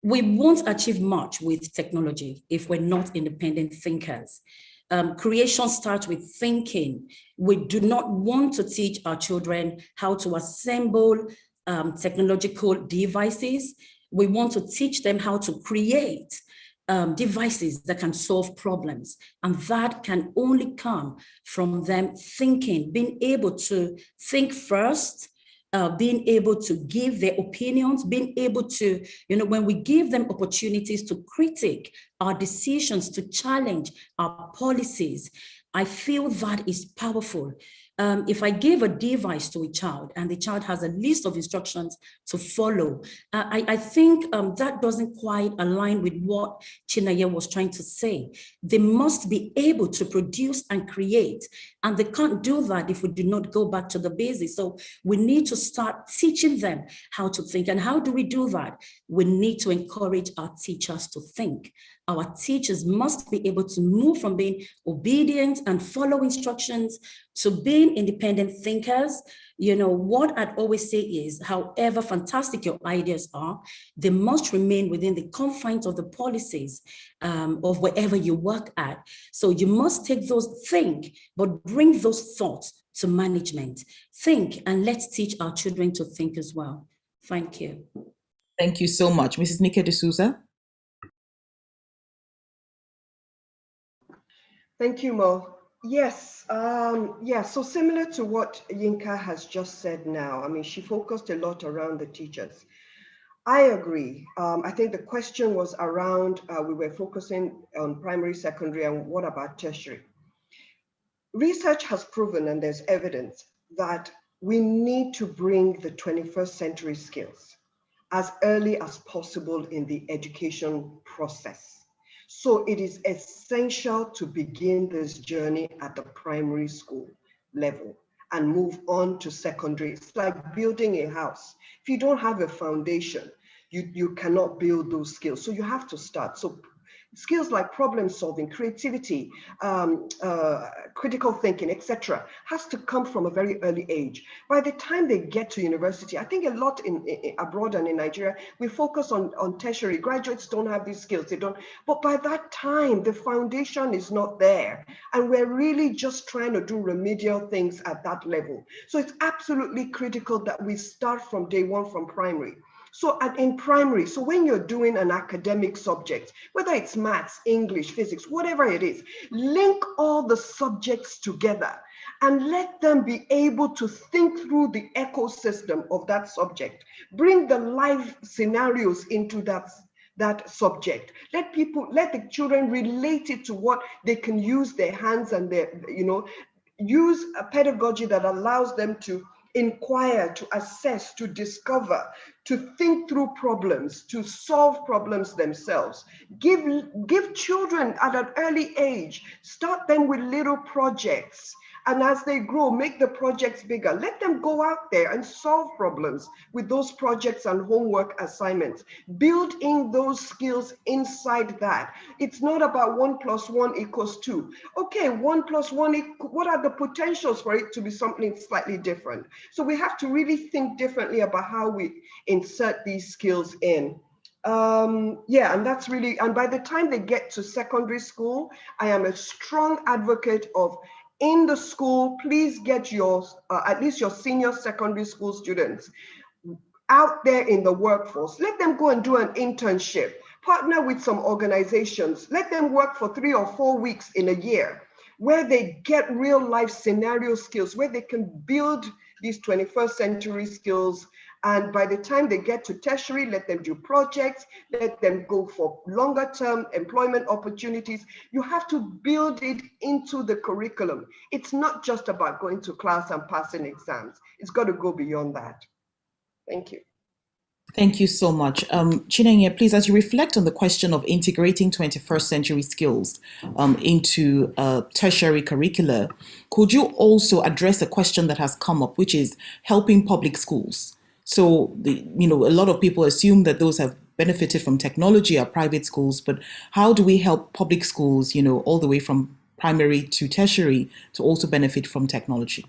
We won't achieve much with technology if we're not independent thinkers. Creation starts with thinking. We do not want to teach our children how to assemble technological devices. We want to teach them how to create devices that can solve problems. And that can only come from them thinking, being able to think first, being able to give their opinions, being able to, when we give them opportunities to critique our decisions, to challenge our policies, I feel that is powerful. If I give a device to a child and the child has a list of instructions to follow, I think that doesn't quite align with what Chineye was trying to say. They must be able to produce and create, and they can't do that if we do not go back to the basics. So we need to start teaching them how to think. And how do we do that? We need to encourage our teachers to think. Our teachers must be able to move from being obedient and follow instructions to being independent thinkers. What I'd always say is, however fantastic your ideas are, they must remain within the confines of the policies of wherever you work at. So you must take think, but bring those thoughts to management. Think, and let's teach our children to think as well. Thank you. Thank you so much. Mrs. Nika D'Souza? Thank you, Mo. Yes, so similar to what Yinka has just said now, I mean, she focused a lot around the teachers. I agree. I think the question was around, we were focusing on primary, secondary, and what about tertiary? Research has proven, and there's evidence, that we need to bring the 21st century skills as early as possible in the education process. So it is essential to begin this journey at the primary school level and move on to secondary. It's like building a house. If you don't have a foundation, you cannot build those skills. So you have to start. So skills like problem solving, creativity, critical thinking, etc., has to come from a very early age. By the time they get to university, I think a lot abroad and in Nigeria, we focus on tertiary. Graduates don't have these skills, they don't. But by that time, the foundation is not there. And we're really just trying to do remedial things at that level. So it's absolutely critical that we start from day one from primary. So in primary, so when you're doing an academic subject, whether it's maths, English, physics, whatever it is, link all the subjects together and let them be able to think through the ecosystem of that subject. Bring the life scenarios into that subject. Let the children relate it to what they can use their hands and use a pedagogy that allows them to inquire, to assess, to discover, to think through problems, to solve problems themselves. Give children at an early age, start them with little projects And as they grow, make the projects bigger. Let them go out there and solve problems with those projects and homework assignments. Build in those skills inside that. It's not about 1 + 1 = 2. Okay, 1 + 1, what are the potentials for it to be something slightly different? So we have to really think differently about how we insert these skills in. Yeah, and that's really, and by the time they get to secondary school, I am a strong advocate of, in the school, please get your, at least your senior secondary school students out there in the workforce. Let them go and do an internship, partner with some organizations, let them work for 3 or 4 weeks in a year, where they get real life scenario skills, where they can build these 21st century skills. And by the time they get to tertiary, let them do projects, let them go for longer term employment opportunities. You have to build it into the curriculum. It's not just about going to class and passing exams. It's got to go beyond that. Thank you. Thank you so much. Chinenye, please, as you reflect on the question of integrating 21st century skills into tertiary curricula, could you also address a question that has come up, which is helping public schools? So, a lot of people assume that those have benefited from technology are private schools, but how do we help public schools, all the way from primary to tertiary to also benefit from technology?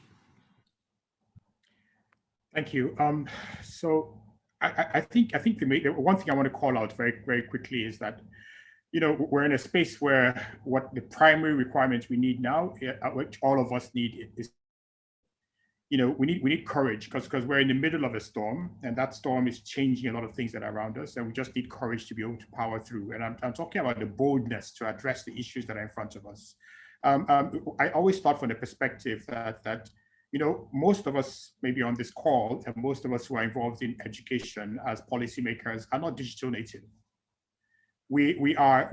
Thank you. So I think the one thing I want to call out very, very quickly is that, we're in a space where what the primary requirements we need now, which all of us need, is, we need courage, because we're in the middle of a storm, and that storm is changing a lot of things that are around us, and we just need courage to be able to power through. And I'm talking about the boldness to address the issues that are in front of us. I always thought from the perspective that most of us maybe on this call, and most of us who are involved in education as policymakers, are not digital native. We are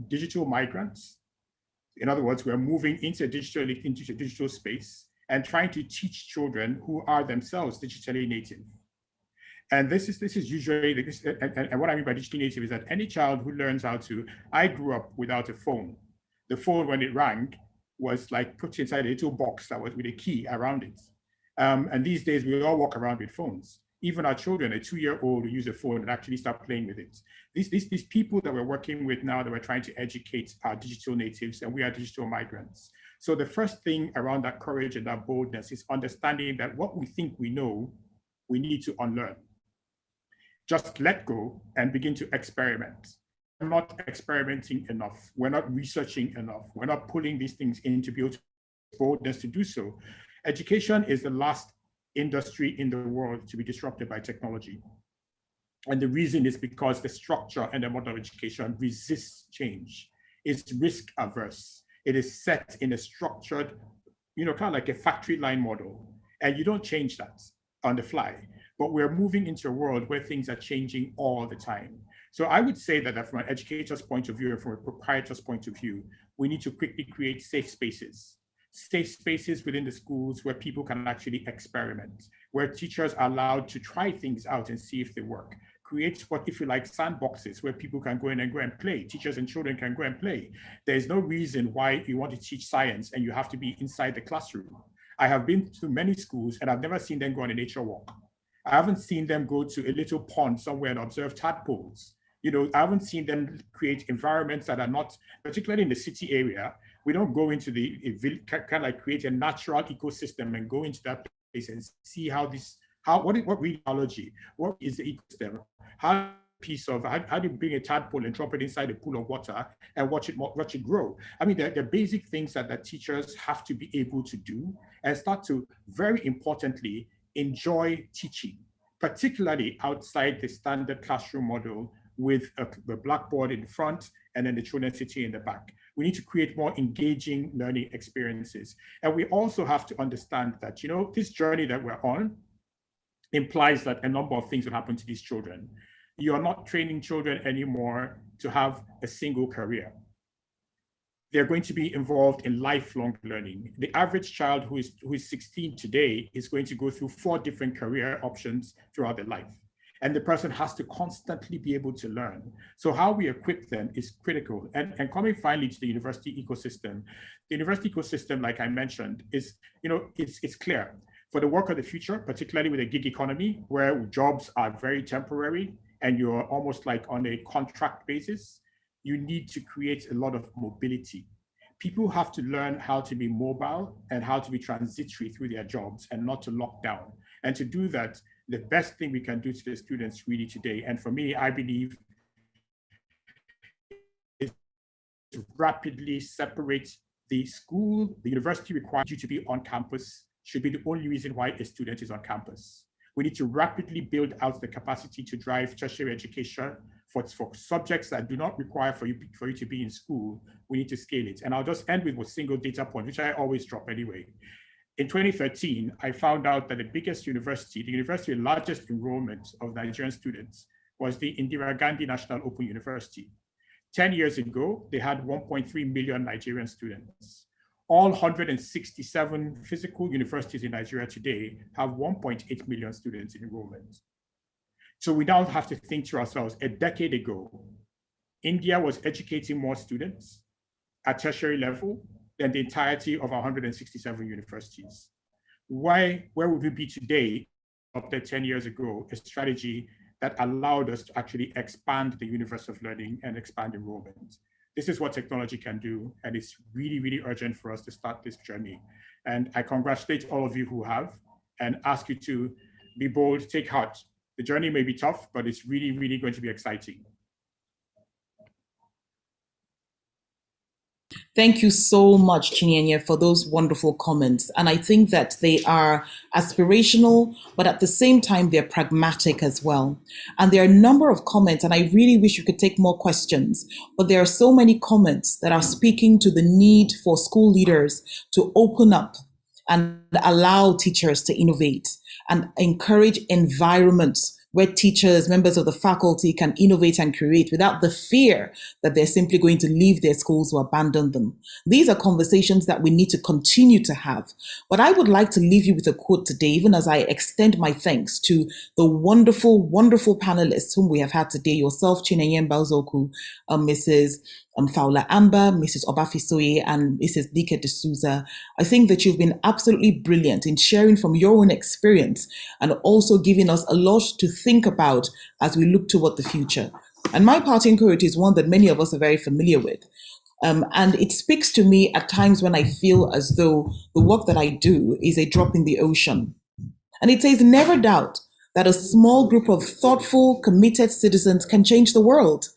digital migrants. In other words, we're moving into digital space and trying to teach children who are themselves digitally native. And this is usually, and what I mean by digitally native is that any child who learns how to, I grew up without a phone. The phone, when it rang, was like put inside a little box that was with a key around it. And these days we all walk around with phones. Even our children, a 2-year-old who use a phone and actually start playing with it. These people that we're working with now, that we're trying to educate, are digital natives, and we are digital migrants. So the first thing around that courage and that boldness is understanding that what we think we know, we need to unlearn. Just let go and begin to experiment. We're not experimenting enough. We're not researching enough. We're not pulling these things in to build boldness to do so. Education is the last industry in the world to be disrupted by technology. And the reason is because the structure and the model of education resists change. It's risk averse. It is set in a structured, kind of like a factory line model. And you don't change that on the fly. But we're moving into a world where things are changing all the time. So I would say that from an educator's point of view, and from a proprietor's point of view, we need to quickly create safe spaces within the schools where people can actually experiment, where teachers are allowed to try things out and see if they work. Create what, if you like, sandboxes where people can go in and go and play. Teachers and children can go and play. There's no reason why you want to teach science and you have to be inside the classroom. I have been to many schools and I've never seen them go on a nature walk. I haven't seen them go to a little pond somewhere and observe tadpoles. I haven't seen them create environments that are not, particularly in the city area. We don't go into kind of like create a natural ecosystem and go into that place and see what biology, what is the ecosystem? How do you bring a tadpole and drop it inside a pool of water and watch it grow? I mean, they're basic things that teachers have to be able to do and start to, very importantly, enjoy teaching, particularly outside the standard classroom model with the blackboard in front and then the children sitting in the back. We need to create more engaging learning experiences. And we also have to understand that, this journey that we're on implies that a number of things will happen to these children. You're not training children anymore to have a single career. They're going to be involved in lifelong learning. The average child who is 16 today is going to go through 4 different career options throughout their life. and the person has to constantly be able to learn. So how we equip them is critical. And coming finally to the university ecosystem, like I mentioned, is, it's clear. For the work of the future, particularly with the gig economy, where jobs are very temporary and you're almost like on a contract basis, you need to create a lot of mobility. People have to learn how to be mobile and how to be transitory through their jobs and not to lock down. And to do that, the best thing we can do to the students really today, and for me, I believe, is to rapidly separate the school. The university requires you to be on campus, should be the only reason why a student is on campus. We need to rapidly build out the capacity to drive tertiary education for subjects that do not require for you to be in school. We need to scale it. And I'll just end with a single data point, which I always drop anyway. In 2013, I found out that the biggest university, the university with largest enrollment of Nigerian students, was the Indira Gandhi National Open University. 10 years ago, they had 1.3 million Nigerian students. All 167 physical universities in Nigeria today have 1.8 million students in enrollment. So we now have to think to ourselves, a decade ago, India was educating more students at tertiary level than the entirety of our 167 universities. Where would we be today, up to 10 years ago, a strategy that allowed us to actually expand the universe of learning and expand enrollment? This is what technology can do, and it's really, really urgent for us to start this journey. And I congratulate all of you who have, and ask you to be bold, take heart. The journey may be tough, but it's really, really going to be exciting. Thank you so much, Chinenye, for those wonderful comments. And I think that they are aspirational, but at the same time, they're pragmatic as well. And there are a number of comments, and I really wish you could take more questions, but there are so many comments that are speaking to the need for school leaders to open up and allow teachers to innovate and encourage environments where teachers, members of the faculty can innovate and create without the fear that they're simply going to leave their schools or abandon them. These are conversations that we need to continue to have. But I would like to leave you with a quote today, even as I extend my thanks to the wonderful, wonderful panelists whom we have had today, yourself, Chinenye Mbazoku, Mrs. Fowler Amber, Mrs. Obafisoye, and Mrs. Dike D'Souza. I think that you've been absolutely brilliant in sharing from your own experience and also giving us a lot to think about as we look toward the future. And my parting quote is one that many of us are very familiar with. And it speaks to me at times when I feel as though the work that I do is a drop in the ocean. And it says, never doubt that a small group of thoughtful, committed citizens can change the world.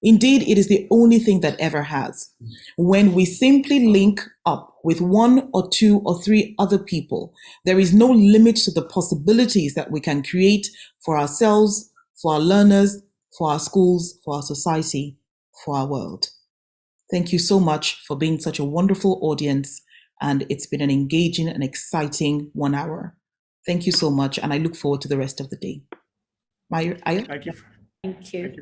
Indeed, it is the only thing that ever has. When we simply link up with one or two or three other people, there is no limit to the possibilities that we can create for ourselves, for our learners, for our schools, for our society, for our world. Thank you so much for being such a wonderful audience, and it's been an engaging and exciting 1 hour. Thank you so much, and I look forward to the rest of the day. Maya? Thank you. Thank you.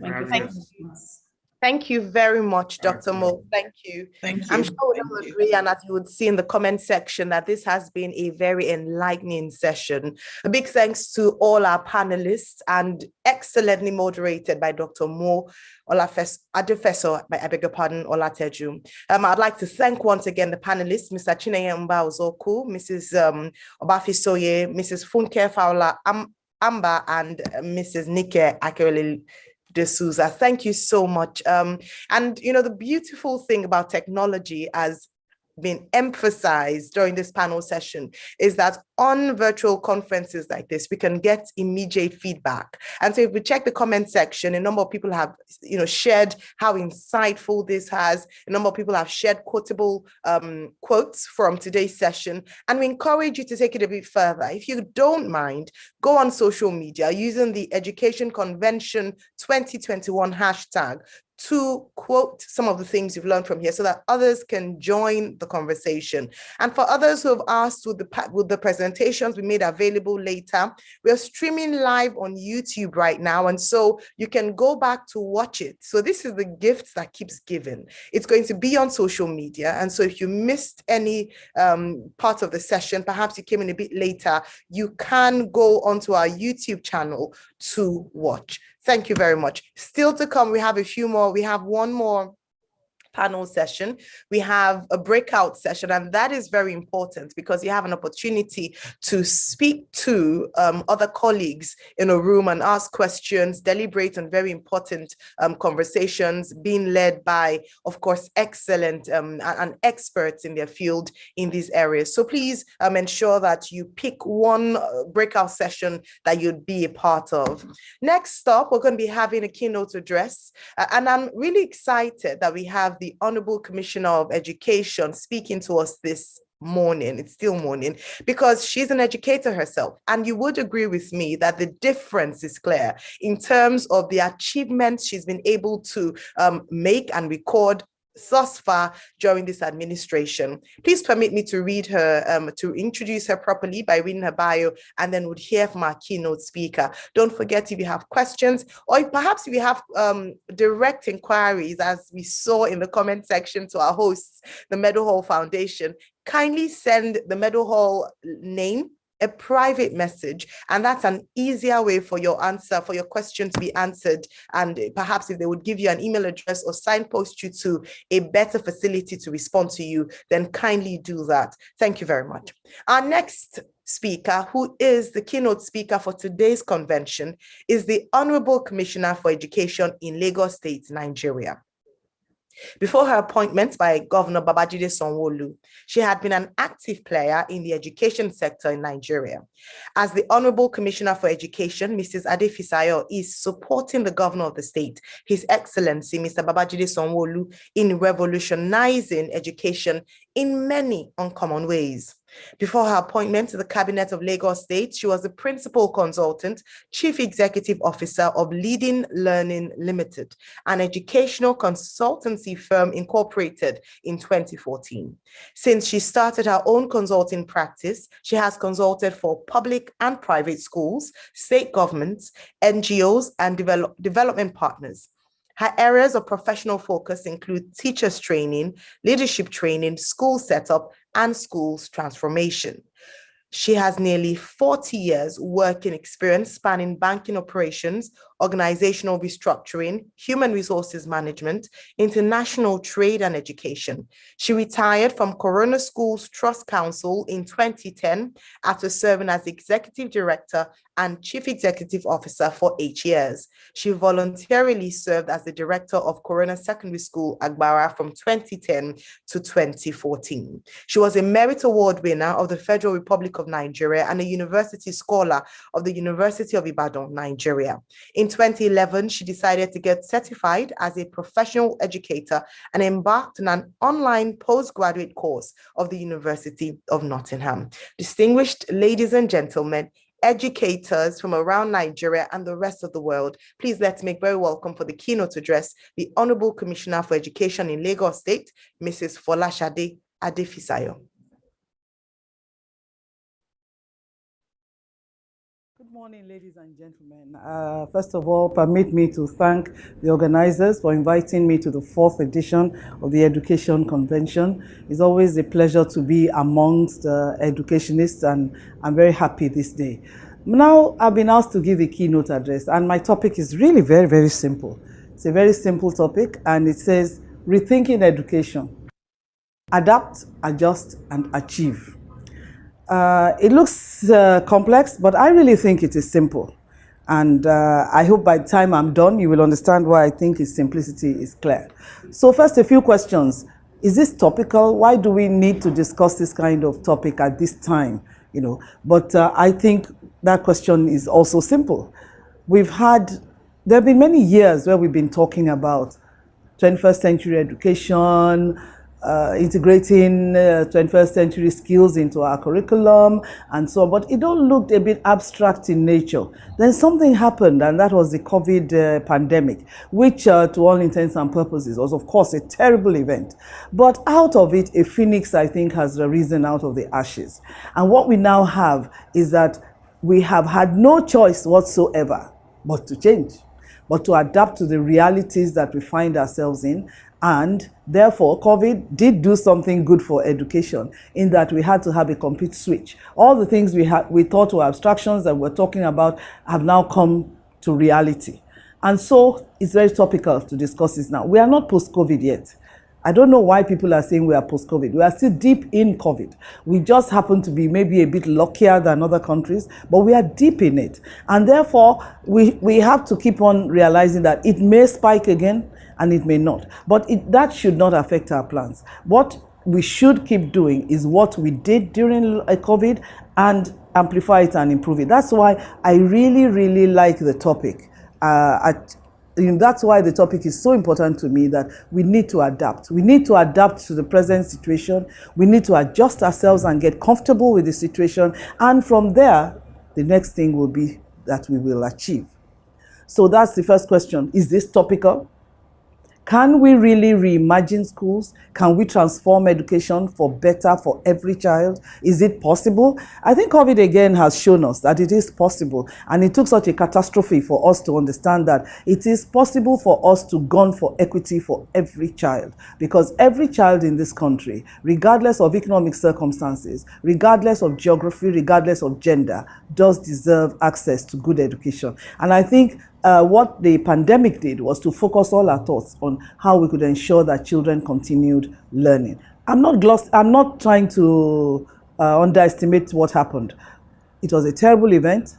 Thank you very much, Dr. Mo. Thank you. Thank you. I'm sure we all agree, and as you would see in the comment section, that this has been a very enlightening session. A big thanks to all our panelists and excellently moderated by Dr. Mo Adefeso, I beg your pardon, Olateju. I'd like to thank once again the panelists, Mr. Chinenye Mbazoku, Mrs. Obafisoye, Mrs. Funke Fowler Amber, and Mrs. Nike Akerele D'Souza. Thank you so much. And you know, the beautiful thing about technology as been emphasized during this panel session is that on virtual conferences like this, we can get immediate feedback. And so if we check the comment section, a number of people have, shared how insightful this has. A number of people have shared quotable quotes from today's session. And we encourage you to take it a bit further. If you don't mind, go on social media using the Education Convention 2021 hashtag to quote some of the things you've learned from here so that others can join the conversation. And for others who have asked with the presentations we made available later, we are streaming live on YouTube right now. And so you can go back to watch it. So this is the gift that keeps giving. It's going to be on social media. And so if you missed any part of the session, perhaps you came in a bit later, you can go on onto our YouTube channel to watch. Thank you very much. Still to come, we have a few more. We have one more panel session. We have a breakout session, and that is very important because you have an opportunity to speak to other colleagues in a room and ask questions, deliberate on very important conversations being led by, of course, excellent and experts in their field in these areas. So please ensure that you pick one breakout session that you'd be a part of. Next up, we're going to be having a keynote address, and I'm really excited that we have the Honorable Commissioner of Education speaking to us this morning. It's still morning because she's an educator herself. And you would agree with me that the difference is clear in terms of the achievements she's been able to make and record thus far during this administration. Please permit me to read her, to introduce her properly by reading her bio, and then we'll hear from our keynote speaker. Don't forget, if you have questions, or perhaps if you have direct inquiries, as we saw in the comment section to our hosts, the Meadowhall Foundation, kindly send the Meadowhall name, a private message, and that's an easier way for your question to be answered. And perhaps if they would give you an email address or signpost you to a better facility to respond to you, then kindly do that. Thank you very much. Our next speaker, who is the keynote speaker for today's convention, is the Honorable Commissioner for Education in Lagos State, Nigeria. Before her appointment by Governor Babajide Sanwo-Olu, she had been an active player in the education sector in Nigeria. As the Honorable Commissioner for Education, Mrs. Adefisayo is supporting the Governor of the state, His Excellency, Mr. Babajide Sanwo-Olu, in revolutionizing education in many uncommon ways. Before her appointment to the Cabinet of Lagos State, she was the Principal Consultant, Chief Executive Officer of Leading Learning Limited, an educational consultancy firm incorporated in 2014. Since she started her own consulting practice, she has consulted for public and private schools, state governments, NGOs, and development partners. Her areas of professional focus include teachers training, leadership training, school setup, and schools transformation. She has nearly 40 years working experience spanning banking operations, organizational restructuring, human resources management, international trade, and education. She retired from Corona Schools Trust Council in 2010 after serving as Executive Director and Chief Executive Officer for 8 years. She voluntarily served as the Director of Corona Secondary School, Agbara, from 2010 to 2014. She was a Merit Award winner of the Federal Republic of Nigeria and a University Scholar of the University of Ibadan, Nigeria. In 2011, she decided to get certified as a professional educator and embarked on an online postgraduate course of the University of Nottingham. Distinguished ladies and gentlemen, educators from around Nigeria and the rest of the world, please let's make very welcome for the keynote address, the Honorable Commissioner for Education in Lagos State, Mrs. Folashade Adefisayo. Good morning, ladies and gentlemen. First of all, permit me to thank the organizers for inviting me to the 4th edition of the Education Convention. It's always a pleasure to be amongst educationists, and I'm very happy this day. Now, I've been asked to give a keynote address, and my topic is really very, very simple. It's a very simple topic, and it says, Rethinking Education. Adapt, adjust, and achieve. It looks complex, but I really think it is simple. And I hope by the time I'm done, you will understand why I think its simplicity is clear. So first, a few questions. Is this topical? Why do we need to discuss this kind of topic at this time? But I think that question is also simple. There have been many years where we've been talking about 21st century education, integrating 21st century skills into our curriculum and so on, but it all looked a bit abstract in nature. Then something happened, and that was the COVID pandemic, which to all intents and purposes was of course a terrible event. But out of it, a phoenix, I think, has risen out of the ashes. And what we now have is that we have had no choice whatsoever but to change, but to adapt to the realities that we find ourselves in, And therefore, COVID did do something good for education in that we had to have a complete switch. All the things we thought were abstractions that we're talking about have now come to reality. And so it's very topical to discuss this now. We are not post-COVID yet. I don't know why people are saying we are post-COVID. We are still deep in COVID. We just happen to be maybe a bit luckier than other countries, but we are deep in it. And therefore, we have to keep on realizing that it may spike again and it may not. But that should not affect our plans. What we should keep doing is what we did during COVID and amplify it and improve it. That's why I really, really like the topic. That's why the topic is so important to me, that we need to adapt. We need to adapt to the present situation. We need to adjust ourselves and get comfortable with the situation. And from there, the next thing will be that we will achieve. So that's the first question. Is this topical? Can we really reimagine schools? Can we transform education for better for every child? Is it possible? I think COVID again has shown us that it is possible. And it took such a catastrophe for us to understand that it is possible for us to gun for equity for every child. Because every child in this country, regardless of economic circumstances, regardless of geography, regardless of gender, does deserve access to good education. And I think what the pandemic did was to focus all our thoughts on how we could ensure that children continued learning. I'm not trying to underestimate what happened. It was a terrible event.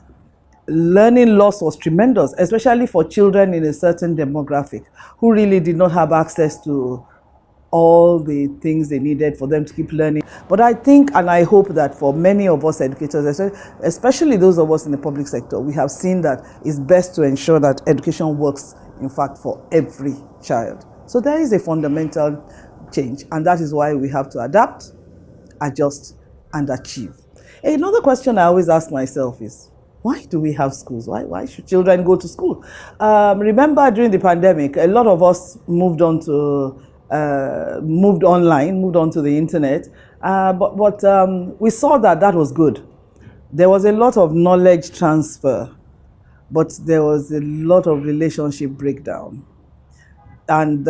Learning loss was tremendous, especially for children in a certain demographic who really did not have access to all the things they needed for them to keep learning. But I think and I hope that for many of us educators, especially those of us in the public sector, we have seen that it's best to ensure that education works, in fact, for every child. So there is a fundamental change, and that is why we have to adapt, adjust, and achieve. Another question I always ask myself is, why do we have schools? Why should children go to school? Remember during the pandemic, a lot of us moved online, moved onto the internet, but we saw that was good. There was a lot of knowledge transfer, but there was a lot of relationship breakdown. And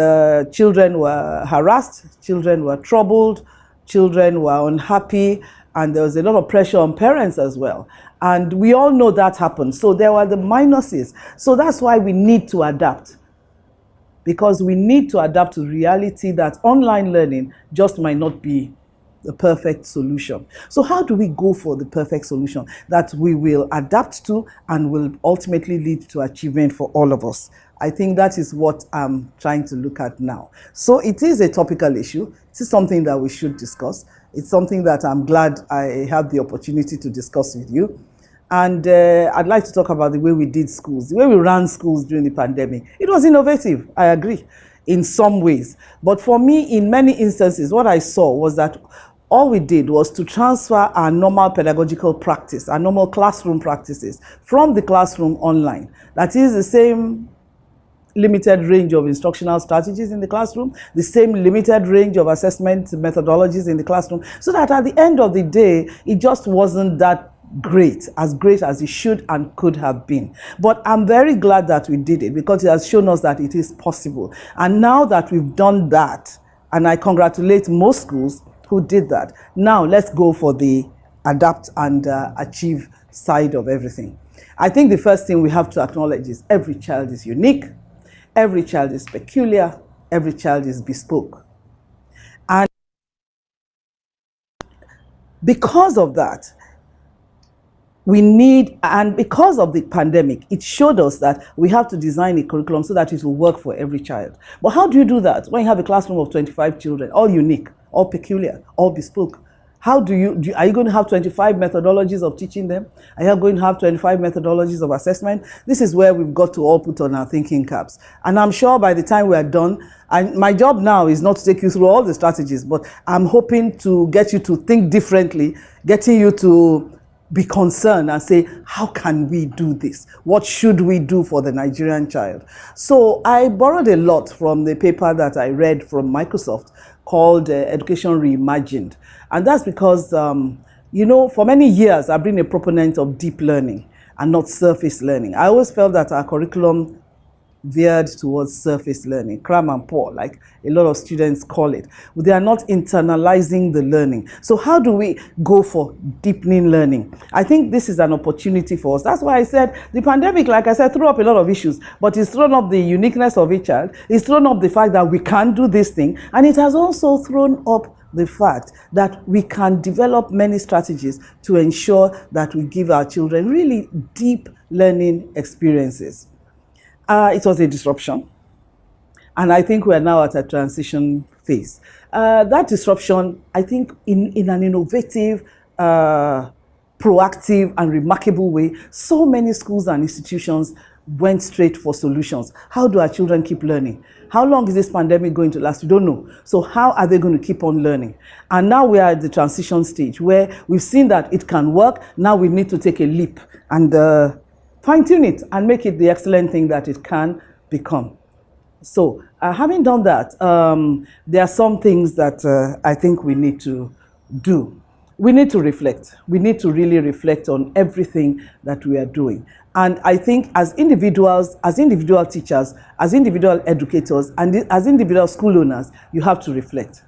children were harassed, children were troubled, children were unhappy, and there was a lot of pressure on parents as well. And we all know that happened. So there were the minuses. So that's why we need to adapt. Because we need to adapt to reality that online learning just might not be the perfect solution. So how do we go for the perfect solution that we will adapt to and will ultimately lead to achievement for all of us? I think that is what I'm trying to look at now. So it is a topical issue. It is something that we should discuss. It's something that I'm glad I have the opportunity to discuss with you. And I'd like to talk about the way we did schools, the way we ran schools during the pandemic. It was innovative, I agree, in some ways. But for me, in many instances, what I saw was that all we did was to transfer our normal pedagogical practice, our normal classroom practices from the classroom online. That is the same limited range of instructional strategies in the classroom, the same limited range of assessment methodologies in the classroom, so that at the end of the day, it just wasn't that great as it should and could have been. But I'm very glad that we did it, because it has shown us that it is possible. And now that we've done that, and I congratulate most schools who did that, now let's go for the adapt and achieve side of everything. I think the first thing we have to acknowledge is every child is unique, every child is peculiar, every child is bespoke. And because of that, and because of the pandemic, it showed us that we have to design a curriculum so that it will work for every child. But how do you do that when you have a classroom of 25 children, all unique, all peculiar, all bespoke? Are you going to have 25 methodologies of teaching them? Are you going to have 25 methodologies of assessment? This is where we've got to all put on our thinking caps. And I'm sure by the time we are done, my job now is not to take you through all the strategies, but I'm hoping to get you to think differently, getting you to be concerned and say, how can we do this? What should we do for the Nigerian child? So I borrowed a lot from the paper that I read from Microsoft called Education Reimagined. And that's because, for many years, I've been a proponent of deep learning and not surface learning. I always felt that our curriculum veered towards surface learning, cram and pour, like a lot of students call it. They are not internalizing the learning. So how do we go for deepening learning? I think this is an opportunity for us. That's why I said the pandemic, like I said, threw up a lot of issues, but it's thrown up the uniqueness of each child. It's thrown up the fact that we can do this thing. And it has also thrown up the fact that we can develop many strategies to ensure that we give our children really deep learning experiences. It was a disruption, and I think we're now at a transition phase. That disruption, I think, in an innovative, proactive, and remarkable way, so many schools and institutions went straight for solutions. How do our children keep learning? How long is this pandemic going to last? We don't know. So how are they going to keep on learning? And now we are at the transition stage where we've seen that it can work. Now we need to take a leap and fine-tune it and make it the excellent thing that it can become. So having done that, there are some things that I think we need to do. We need to reflect. We need to really reflect on everything that we are doing. And I think as individuals, as individual teachers, as individual educators, and as individual school owners, you have to reflect.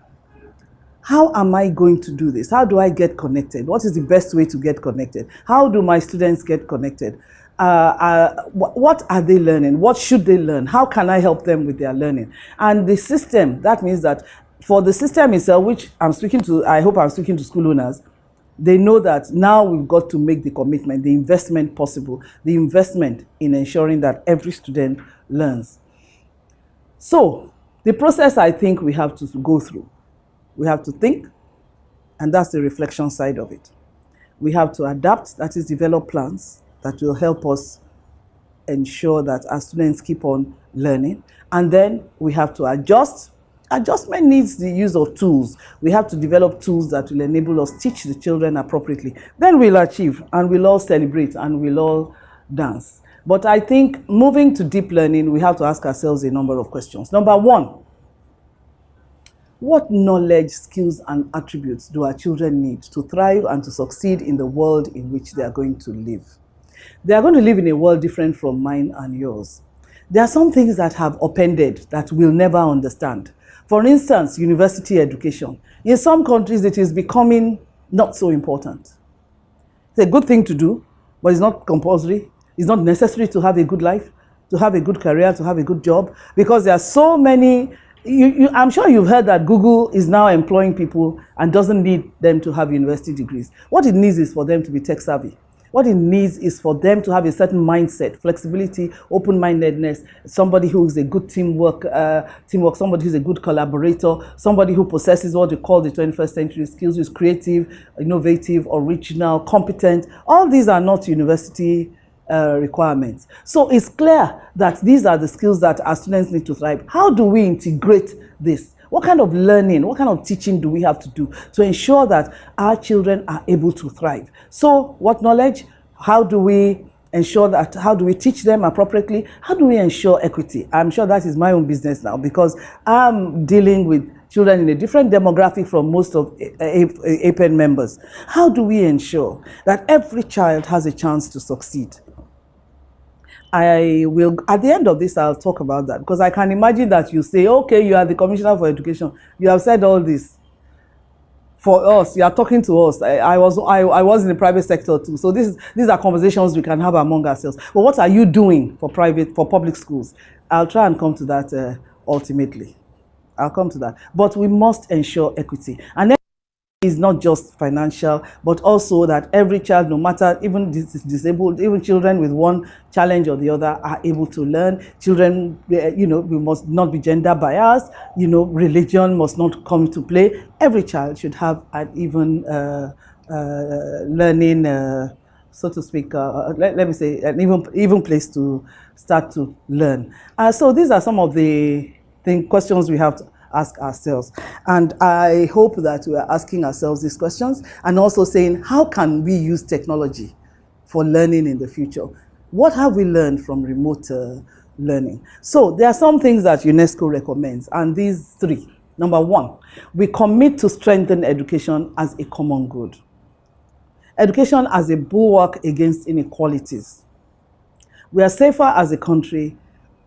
How am I going to do this? How do I get connected? What is the best way to get connected? How do my students get connected? What are they learning? What should they learn? How can I help them with their learning? And the system, that means that for the system itself, which I'm speaking to, I hope I'm speaking to school owners, they know that now we've got to make the commitment, the investment possible, the investment in ensuring that every student learns. So the process I think we have to go through. We have to think, and that's the reflection side of it. We have to adapt, that is develop plans that will help us ensure that our students keep on learning. And then we have to adjust. Adjustment needs the use of tools. We have to develop tools that will enable us teach the children appropriately. Then we'll achieve, and we'll all celebrate, and we'll all dance. But I think moving to deep learning, we have to ask ourselves a number of questions. Number one, what knowledge, skills, and attributes do our children need to thrive and to succeed in the world in which they are going to live? They are going to live in a world different from mine and yours. There are some things that have upended that we'll never understand. For instance, university education. In some countries, it is becoming not so important. It's a good thing to do, but it's not compulsory. It's not necessary to have a good life, to have a good career, to have a good job, because there are so many. I'm sure you've heard that Google is now employing people and doesn't need them to have university degrees. What it needs is for them to be tech savvy. What it needs is for them to have a certain mindset, flexibility, open-mindedness, somebody who is a good teamwork, somebody who's a good collaborator, somebody who possesses what we call the 21st century skills, who is creative, innovative, original, competent. All these are not university requirements. So it's clear that these are the skills that our students need to thrive. How do we integrate this? What kind of learning, what kind of teaching do we have to do to ensure that our children are able to thrive? So what knowledge? How do we ensure that, how do we teach them appropriately? How do we ensure equity? I'm sure that is my own business now, because I'm dealing with children in a different demographic from most of APEN members. How do we ensure that every child has a chance to succeed? I will, at the end of this, I'll talk about that, because I can imagine that you say, okay, you are the Commissioner for Education. You have said all this for us. You are talking to us. I was in the private sector too. So these are conversations we can have among ourselves. But what are you doing for public schools? I'll try and come to that ultimately. I'll come to that. But we must ensure equity. And is not just financial, but also that every child, no matter, even disabled, even children with one challenge or the other, are able to learn. Children, we must not be gender biased. Religion must not come into play. Every child should have an even learning, so to speak, let me say, an even place to start to learn. So these are some of the questions we have to ask ourselves. And I hope that we are asking ourselves these questions and also saying, how can we use technology for learning in the future? What have we learned from remote learning? So there are some things that UNESCO recommends, and these three. Number one, we commit to strengthen education as a common good. Education as a bulwark against inequalities. We are safer as a country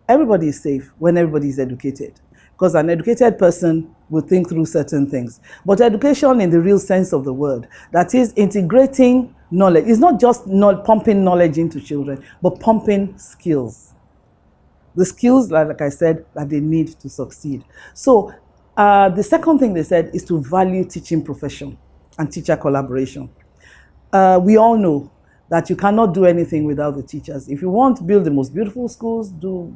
everybody is safe when everybody is educated, because an educated person will think through certain things. But education in the real sense of the word, that is integrating knowledge, is not just not pumping knowledge into children, but pumping skills. The skills, like I said, that they need to succeed. So the second thing they said is to value teaching profession and teacher collaboration. We all know that you cannot do anything without the teachers. If you want to build the most beautiful schools,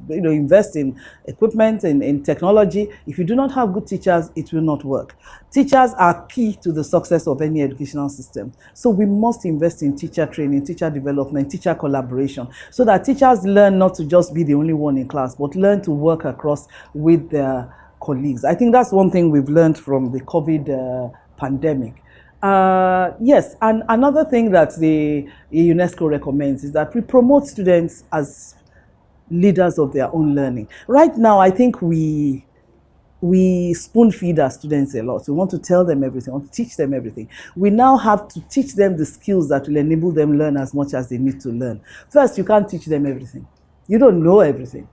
invest in equipment and in technology. If you do not have good teachers, it will not work. Teachers are key to the success of any educational system. So we must invest in teacher training, teacher development, teacher collaboration, so that teachers learn not to just be the only one in class, but learn to work across with their colleagues. I think that's one thing we've learned from the COVID pandemic. Yes, and another thing that the UNESCO recommends is that we promote students as leaders of their own learning. Right now, I think we spoon feed our students a lot. We want to tell them everything, we want to teach them everything. We now have to teach them the skills that will enable them learn as much as they need to learn. First, you can't teach them everything. You don't know everything.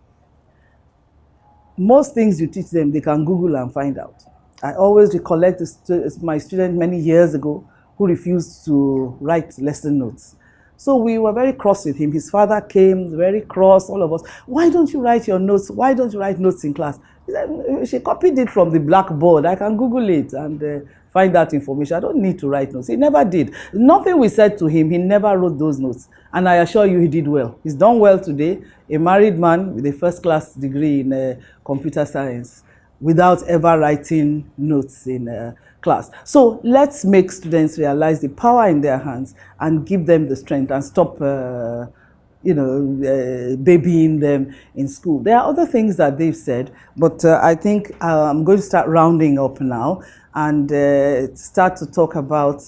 Most things you teach them, they can Google and find out. I always recollect my student many years ago who refused to write lesson notes. So we were very cross with him. His father came, very cross, all of us. Why don't you write your notes? Why don't you write notes in class? He said, she copied it from the blackboard. I can Google it and find that information. I don't need to write notes. He never did. Nothing we said to him, he never wrote those notes. And I assure you he did well. He's done well today, a married man with a first-class degree in computer science, without ever writing notes in class. So let's make students realize the power in their hands and give them the strength and stop babying them in school. There are other things that they've said, but I think I'm going to start rounding up now and start to talk about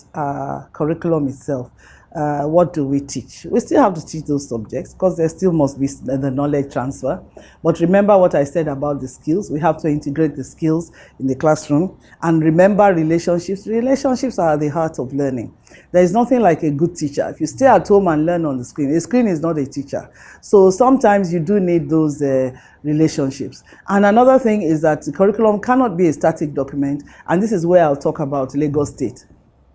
curriculum itself. What do we teach? We still have to teach those subjects because there still must be the knowledge transfer. But remember what I said about the skills. We have to integrate the skills in the classroom. And remember relationships. Relationships are at the heart of learning. There is nothing like a good teacher. If you stay at home and learn on the screen, a screen is not a teacher. So sometimes you do need those relationships. And another thing is that the curriculum cannot be a static document. And this is where I'll talk about Lagos State.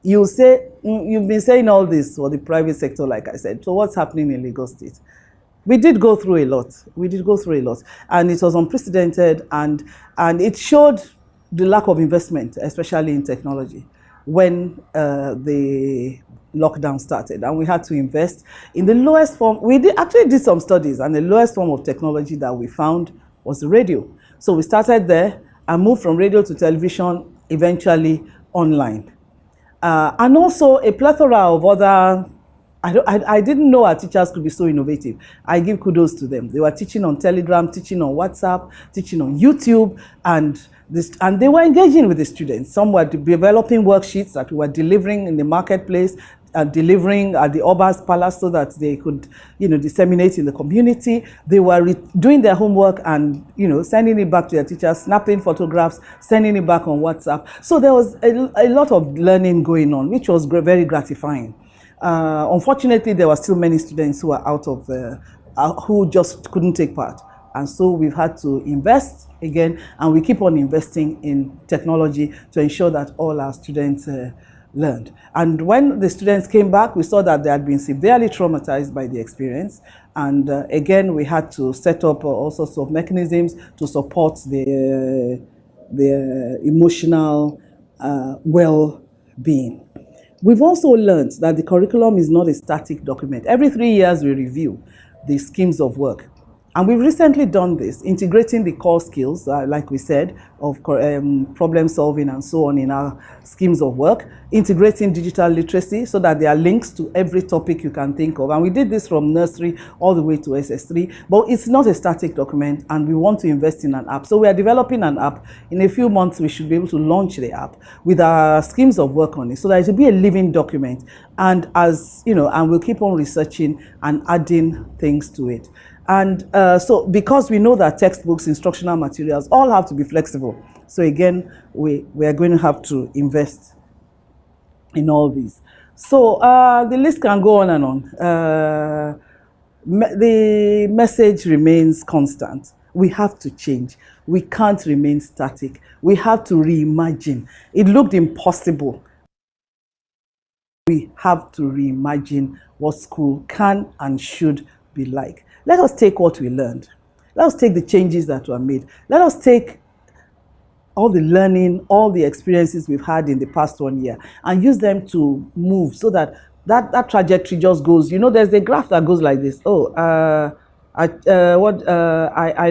You say, you've been saying all this for the private sector, like I said. So what's happening in Lagos State? We did go through a lot. We did go through a lot. And it was unprecedented. And it showed the lack of investment, especially in technology, when the lockdown started. And we had to invest in the lowest form. We actually did some studies. And the lowest form of technology that we found was the radio. So we started there and moved from radio to television, eventually online. And also a plethora of other, I didn't know our teachers could be so innovative. I give kudos to them. They were teaching on Telegram, teaching on WhatsApp, teaching on YouTube, and they were engaging with the students. Some were developing worksheets that we were delivering in the marketplace, delivering at the Oba's Palace so that they could, disseminate in the community. They were doing their homework and, sending it back to their teachers, snapping photographs, sending it back on WhatsApp. So there was a lot of learning going on, which was very gratifying. Unfortunately, there were still many students who were out of, who just couldn't take part. And so we've had to invest again, and we keep on investing in technology to ensure that all our students learned. And when the students came back, we saw that they had been severely traumatized by the experience. And again, we had to set up all sorts of mechanisms to support their emotional well-being. We've also learned that the curriculum is not a static document. Every 3 years, we review the schemes of work. And we've recently done this, integrating the core skills, like we said, of problem solving and so on in our schemes of work, integrating digital literacy so that there are links to every topic you can think of. And we did this from nursery all the way to SS3, but it's not a static document and we want to invest in an app. So we are developing an app. In a few months, we should be able to launch the app with our schemes of work on it so that it will be a living document. And and we'll keep on researching and adding things to it. And so because we know that textbooks, instructional materials, all have to be flexible. So again, we are going to have to invest in all these. So the list can go on and on. The message remains constant. We have to change. We can't remain static. We have to reimagine. It looked impossible. We have to reimagine what school can and should be like. Let us take what we learned. Let us take the changes that were made. Let us take all the learning, all the experiences we've had in the past 1 year and use them to move so that that trajectory just goes. You know, there's a graph that goes like this. I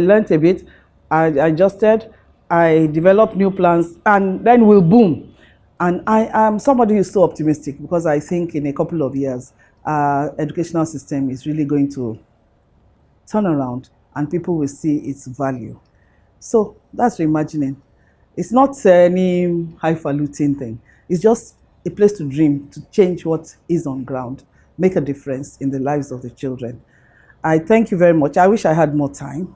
learned a bit, I adjusted, I developed new plans, and then we'll boom. And I am somebody who's so optimistic because I think in a couple of years, educational system is really going to turn around and people will see its value. So that's reimagining. It's not any highfalutin thing. It's just a place to dream, to change what is on ground, make a difference in the lives of the children. I thank you very much. I wish I had more time,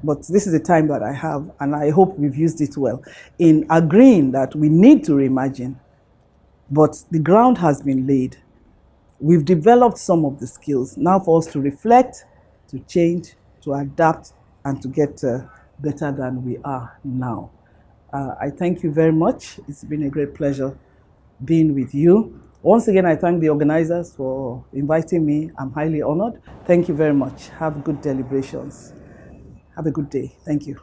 but this is the time that I have, and I hope we've used it well in agreeing that we need to reimagine, but the ground has been laid. We've developed some of the skills. Now for us to reflect, to change, to adapt, and to get better than we are now. I thank you very much. It's been a great pleasure being with you. Once again, I thank the organizers for inviting me. I'm highly honored. Thank you very much. Have good deliberations. Have a good day. Thank you.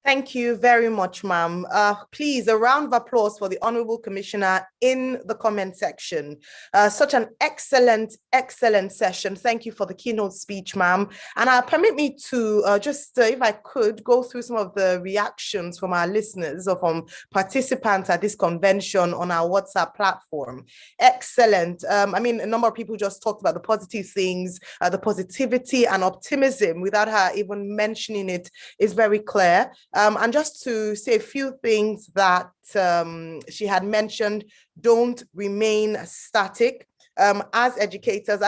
Thank you very much, ma'am. Please, a round of applause for the Honorable Commissioner in the comment section. Such an excellent, excellent session. Thank you for the keynote speech, ma'am. And permit me to if I could, go through some of the reactions from our listeners or from participants at this convention on our WhatsApp platform. Excellent. I mean, a number of people just talked about the positive things, the positivity and optimism without her even mentioning it is very clear. And just to say a few things that she had mentioned, don't remain static. As educators,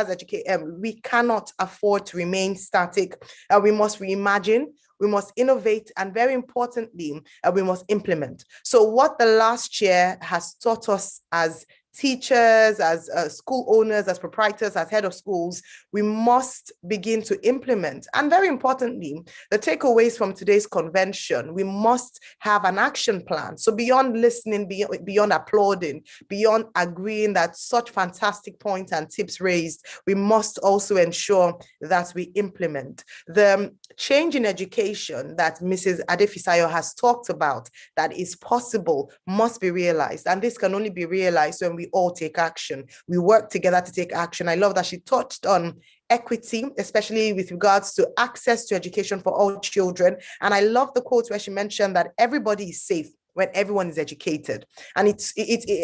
we cannot afford to remain static. We must reimagine, we must innovate, and very importantly, we must implement. So what the last year has taught us as teachers, as school owners, as proprietors, as head of schools, we must begin to implement. And very importantly, the takeaways from today's convention, we must have an action plan. So beyond listening, beyond applauding, beyond agreeing that such fantastic points and tips raised, we must also ensure that we implement. The change in education that Mrs. Adefisayo has talked about that is possible must be realized. And this can only be realized when we all take action. We work together to take action. I love that she touched on equity, especially with regards to access to education for all children. And I love the quote where she mentioned that everybody is safe when everyone is educated. And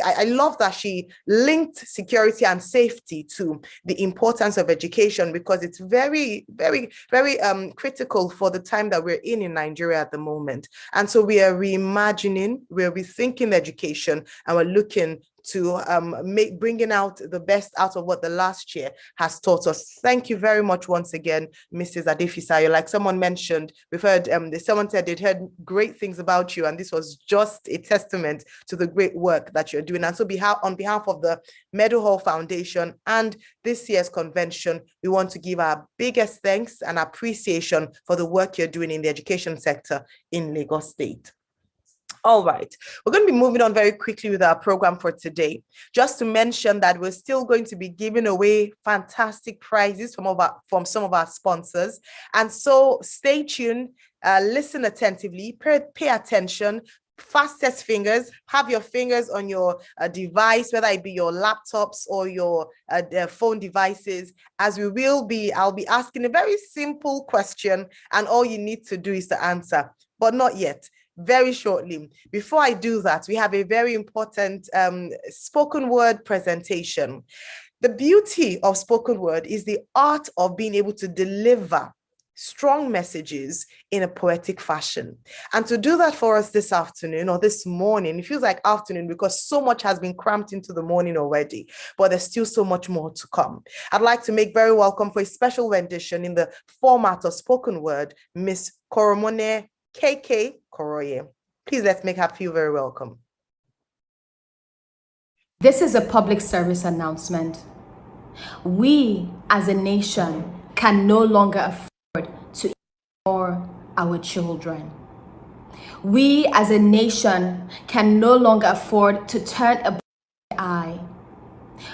I love that she linked security and safety to the importance of education, because it's very, very, very critical for the time that we're in Nigeria at the moment. And so we are reimagining, we're rethinking education, and we're looking to bringing out the best out of what the last year has taught us. Thank you very much once again, Mrs. Adefisayo. Like someone mentioned, we've heard, someone said they'd heard great things about you, and this was just a testament to the great work that you're doing. And so on behalf of the Meadowhall Foundation and this year's convention, we want to give our biggest thanks and appreciation for the work you're doing in the education sector in Lagos State. All right, we're going to be moving on very quickly with our program for today. Just to mention that we're still going to be giving away fantastic prizes from some of our sponsors. And so stay tuned, listen attentively, pay attention. Fastest fingers, have your fingers on your device, whether it be your laptops or your phone devices, as I'll be asking a very simple question, and all you need to do is to answer, but not yet. Very shortly. Before I do that, we have a very important spoken word presentation. The beauty of spoken word is the art of being able to deliver strong messages in a poetic fashion. And to do that for us this afternoon or this morning, it feels like afternoon because so much has been cramped into the morning already, but there's still so much more to come. I'd like to make very welcome for a special rendition in the format of spoken word, Miss Koromone KK Koroye. Please let's make her feel very welcome. This is a public service announcement. We as a nation can no longer afford to ignore our children. We as a nation can no longer afford to turn a blind eye.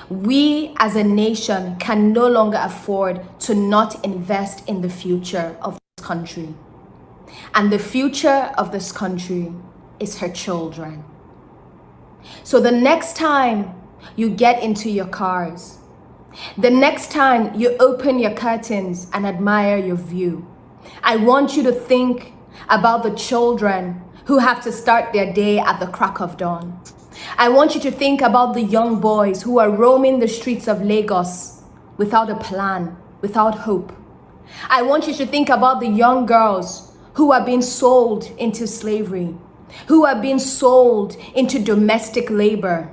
We as a nation can no longer afford to not invest in the future of this country. And the future of this country is her children. So the next time you get into your cars, the next time you open your curtains and admire your view, I want you to think about the children who have to start their day at the crack of dawn. I want you to think about the young boys who are roaming the streets of Lagos without a plan, without hope. I want you to think about the young girls who are being sold into slavery, who are being sold into domestic labor,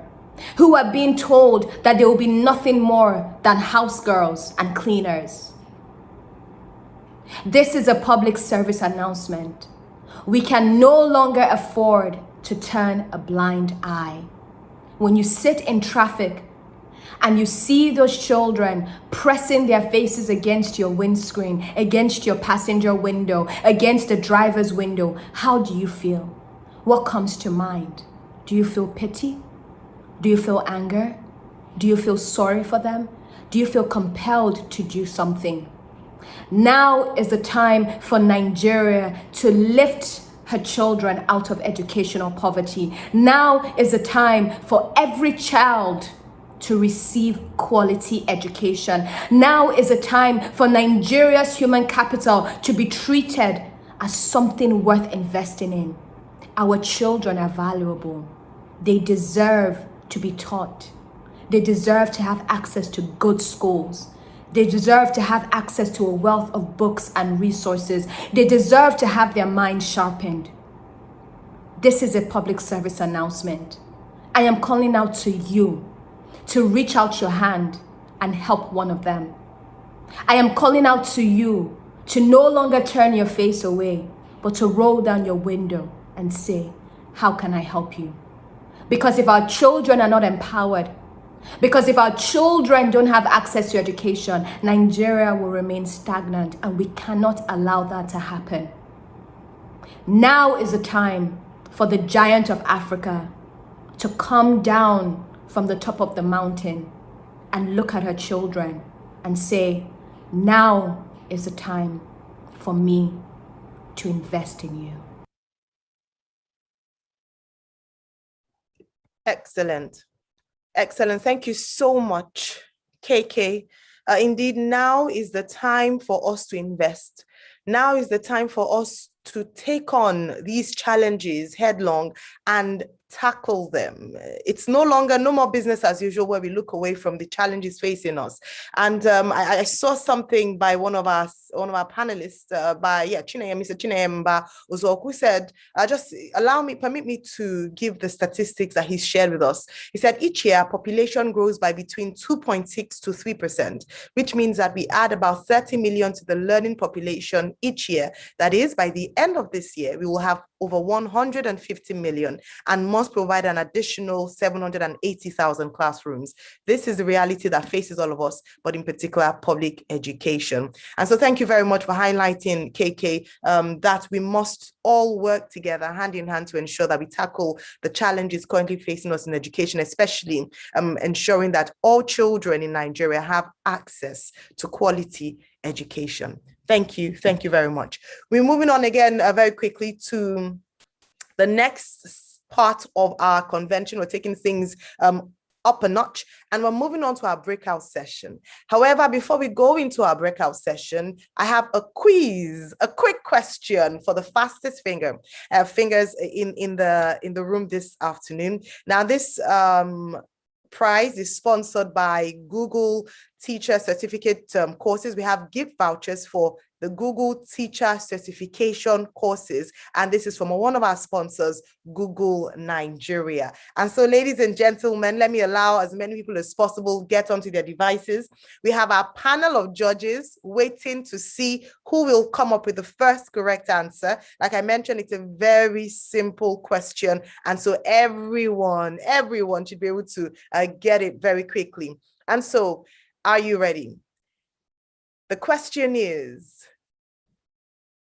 who are being told that there will be nothing more than house girls and cleaners. This is a public service announcement. We can no longer afford to turn a blind eye. When you sit in traffic and you see those children pressing their faces against your windscreen, against your passenger window, against the driver's window, how do you feel? What comes to mind? Do you feel pity? Do you feel anger? Do you feel sorry for them? Do you feel compelled to do something? Now is the time for Nigeria to lift her children out of educational poverty. Now is the time for every child to receive quality education. Now is the time for Nigeria's human capital to be treated as something worth investing in. Our children are valuable. They deserve to be taught. They deserve to have access to good schools. They deserve to have access to a wealth of books and resources. They deserve to have their minds sharpened. This is a public service announcement. I am calling out to you to reach out your hand and help one of them. I am calling out to you to no longer turn your face away, but to roll down your window and say, how can I help you? Because if our children are not empowered, because if our children don't have access to education, Nigeria will remain stagnant, and we cannot allow that to happen. Now is the time for the giant of Africa to come down from the top of the mountain and look at her children and say, now is the time for me to invest in you. Excellent. Excellent. Thank you so much, KK. Indeed, now is the time for us to invest. Now is the time for us to take on these challenges headlong and tackle them. It's no more business as usual where we look away from the challenges facing us. And I saw something by one of our panelists, Mr. Chineyemba Uzoku, who said, just permit me to give the statistics that he shared with us. He said each year population grows by between 2.6 to 3%, which means that we add about 30 million to the learning population each year. That is, by the end of this year, we will have over 150 million and must provide an additional 780,000 classrooms. This is the reality that faces all of us, but in particular, public education. And so thank you very much for highlighting, KK, that we must all work together hand in hand to ensure that we tackle the challenges currently facing us in education, especially ensuring that all children in Nigeria have access to quality education. Thank you. Thank you very much. We're moving on again very quickly to the next part of our convention. We're taking things up a notch, and we're moving on to our breakout session. However, before we go into our breakout session, I have a quiz, a quick question for the fastest fingers in the room this afternoon. Now, this prize is sponsored by Google Teacher Certificate courses. We have gift vouchers for the Google Teacher Certification courses, and this is from one of our sponsors, Google Nigeria. And so, ladies and gentlemen, let me allow as many people as possible get onto their devices. We have our panel of judges waiting to see who will come up with the first correct answer. Like I mentioned, it's a very simple question, and so everyone should be able to get it very quickly. And so, are you ready? The question is,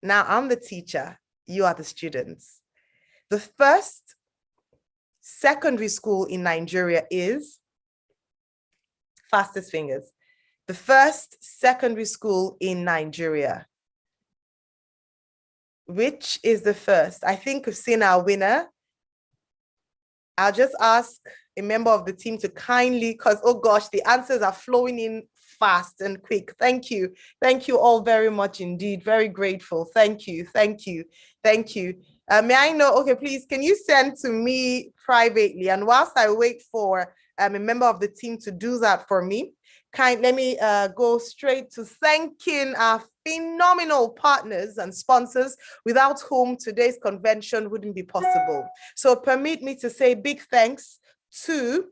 now I'm the teacher, you are the students. The first secondary school in Nigeria is, fastest fingers. The first secondary school in Nigeria. Which is the first? I think we've seen our winner. I'll just ask a member of the team to kindly, because, oh gosh, the answers are flowing in fast and quick. Thank you. Thank you all very much indeed. Very grateful. Thank you. Thank you. Thank you. May I know, okay, please, can you send to me privately? And whilst I wait for a member of the team to do that for me, let me go straight to thanking our phenomenal partners and sponsors without whom today's convention wouldn't be possible. So permit me to say big thanks to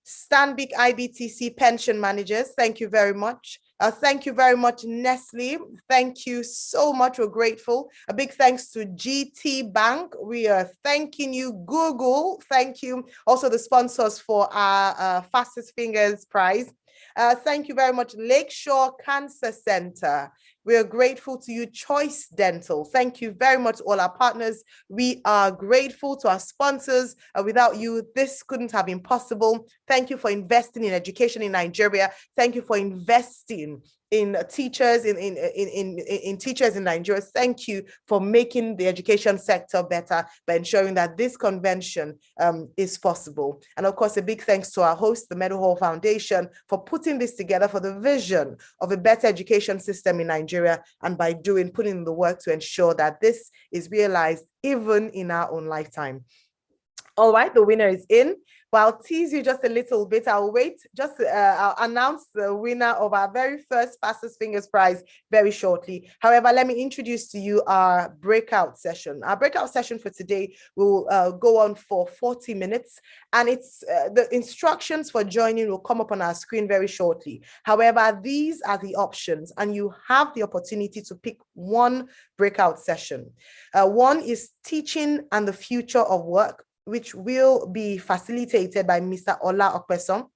Stanbic IBTC pension managers. Thank you very much. Thank you very much, Nestle. Thank you so much. We're grateful. A big thanks to GT Bank. We are thanking you, Google. Thank you. Also the sponsors for our Fastest Fingers prize. Thank you very much, Lakeshore Cancer Center. We are grateful to you, Choice Dental. Thank you very much, all our partners. We are grateful to our sponsors. Without you, this couldn't have been possible. Thank you for investing in education in Nigeria. Thank you for investing in teachers in teachers in Nigeria. Thank you for making the education sector better by ensuring that this convention is possible. And of course, a big thanks to our host, the Meadowhall Foundation, for putting this together, for the vision of a better education system in Nigeria, and by putting in the work to ensure that this is realized even in our own lifetime. All right, the winner is in. Well, I'll tease you just a little bit. I'll wait. I'll announce the winner of our very first Fastest Fingers prize very shortly. However, let me introduce to you our breakout session. Our breakout session for today will go on for 40 minutes, and it's the instructions for joining will come up on our screen very shortly. However, these are the options, and you have the opportunity to pick one breakout session. One is Teaching and the Future of Work, which will be facilitated by Mr. Ola Okpeson.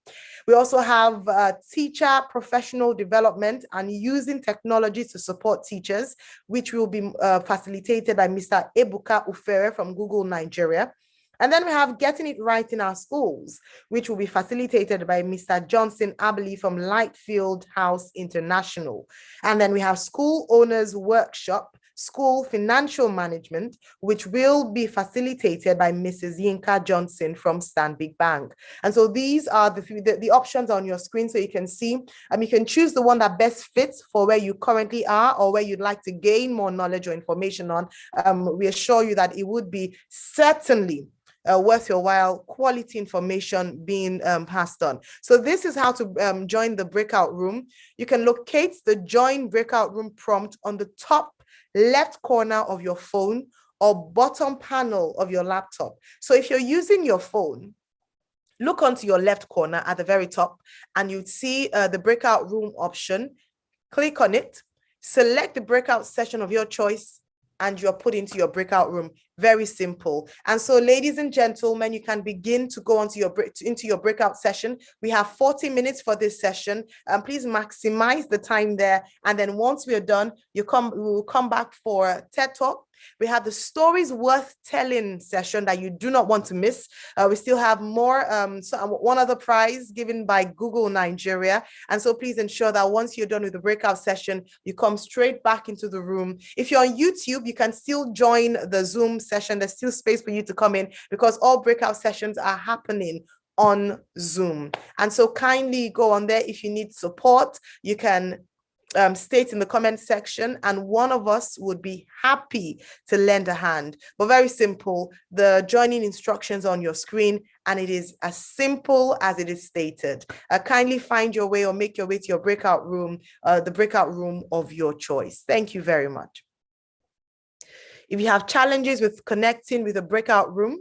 We also have Teacher Professional Development and Using Technology to Support Teachers, which will be facilitated by Mr. Ebuka Ufere from Google Nigeria. And then we have Getting It Right in Our Schools, which will be facilitated by Mr. Johnson Abley from Lightfield House International. And then we have School Owners Workshop, School Financial Management, which will be facilitated by Mrs. Yinka Johnson from Stanbic Bank. And so these are the options on your screen, so you can see. You can choose the one that best fits for where you currently are or where you'd like to gain more knowledge or information on. We assure you that it would be certainly worth your while, quality information being passed on. So this is how to join the breakout room. You can locate the Join Breakout Room prompt on the top left corner of your phone or bottom panel of your laptop. So if you're using your phone, look onto your left corner at the very top, and you'd see the breakout room option. Click on it, select the breakout session of your choice, and you're put into your breakout room. Very simple. And so, ladies and gentlemen, you can begin to go into your breakout session. We have 40 minutes for this session. Please maximize the time there. And then once we're done, we will come back for TED Talk. We have the Stories Worth Telling session that you do not want to miss. We still have more, one other prize given by Google Nigeria. And so please ensure that once you're done with the breakout session, you come straight back into the room. If you're on YouTube, you can still join the Zoom session. There's still space for you to come in because all breakout sessions are happening on Zoom. And so kindly go on there. If you need support, you can state in the comment section, and one of us would be happy to lend a hand. But very simple, the joining instructions on your screen, and it is as simple as it is stated. Kindly find your way or make your way to your breakout room, the breakout room of your choice. Thank you very much. If you have challenges with connecting with a breakout room,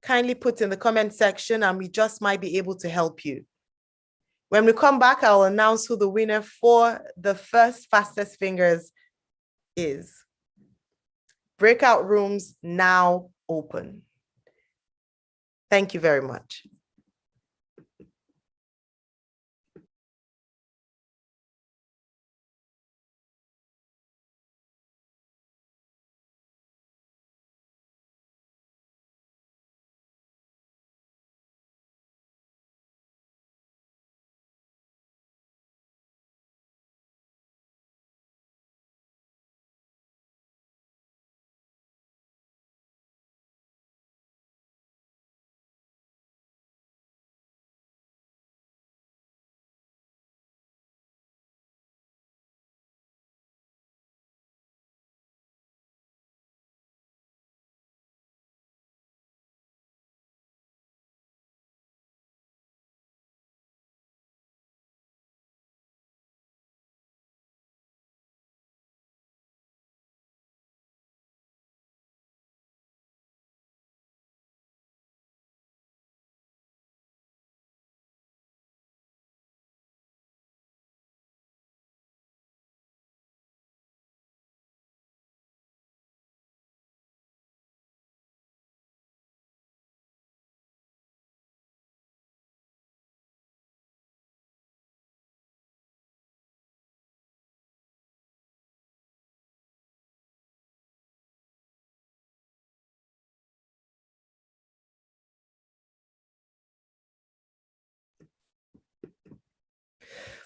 kindly put in the comment section and we just might be able to help you. When we come back, I'll announce who the winner for the first Fastest Fingers is. Breakout rooms now open. Thank you very much.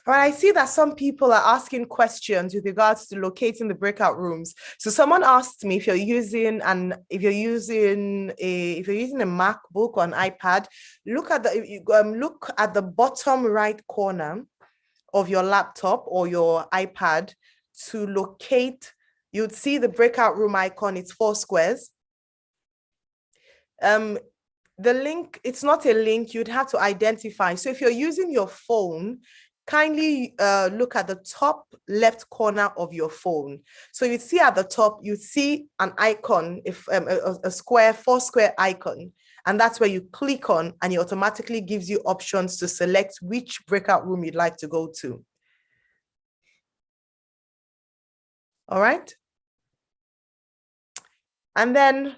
All right, I see that some people are asking questions with regards to locating the breakout rooms. So someone asked me if you're using a MacBook or an iPad, look at the bottom right corner of your laptop or your iPad to locate. You'd see the breakout room icon. It's 4 squares. The link, it's not a link, you'd have to identify. So if you're using your phone, kindly look at the top left corner of your phone. So you see at the top, you see an icon, if a square, 4 square icon, and that's where you click on, and it automatically gives you options to select which breakout room you'd like to go to. All right. And then,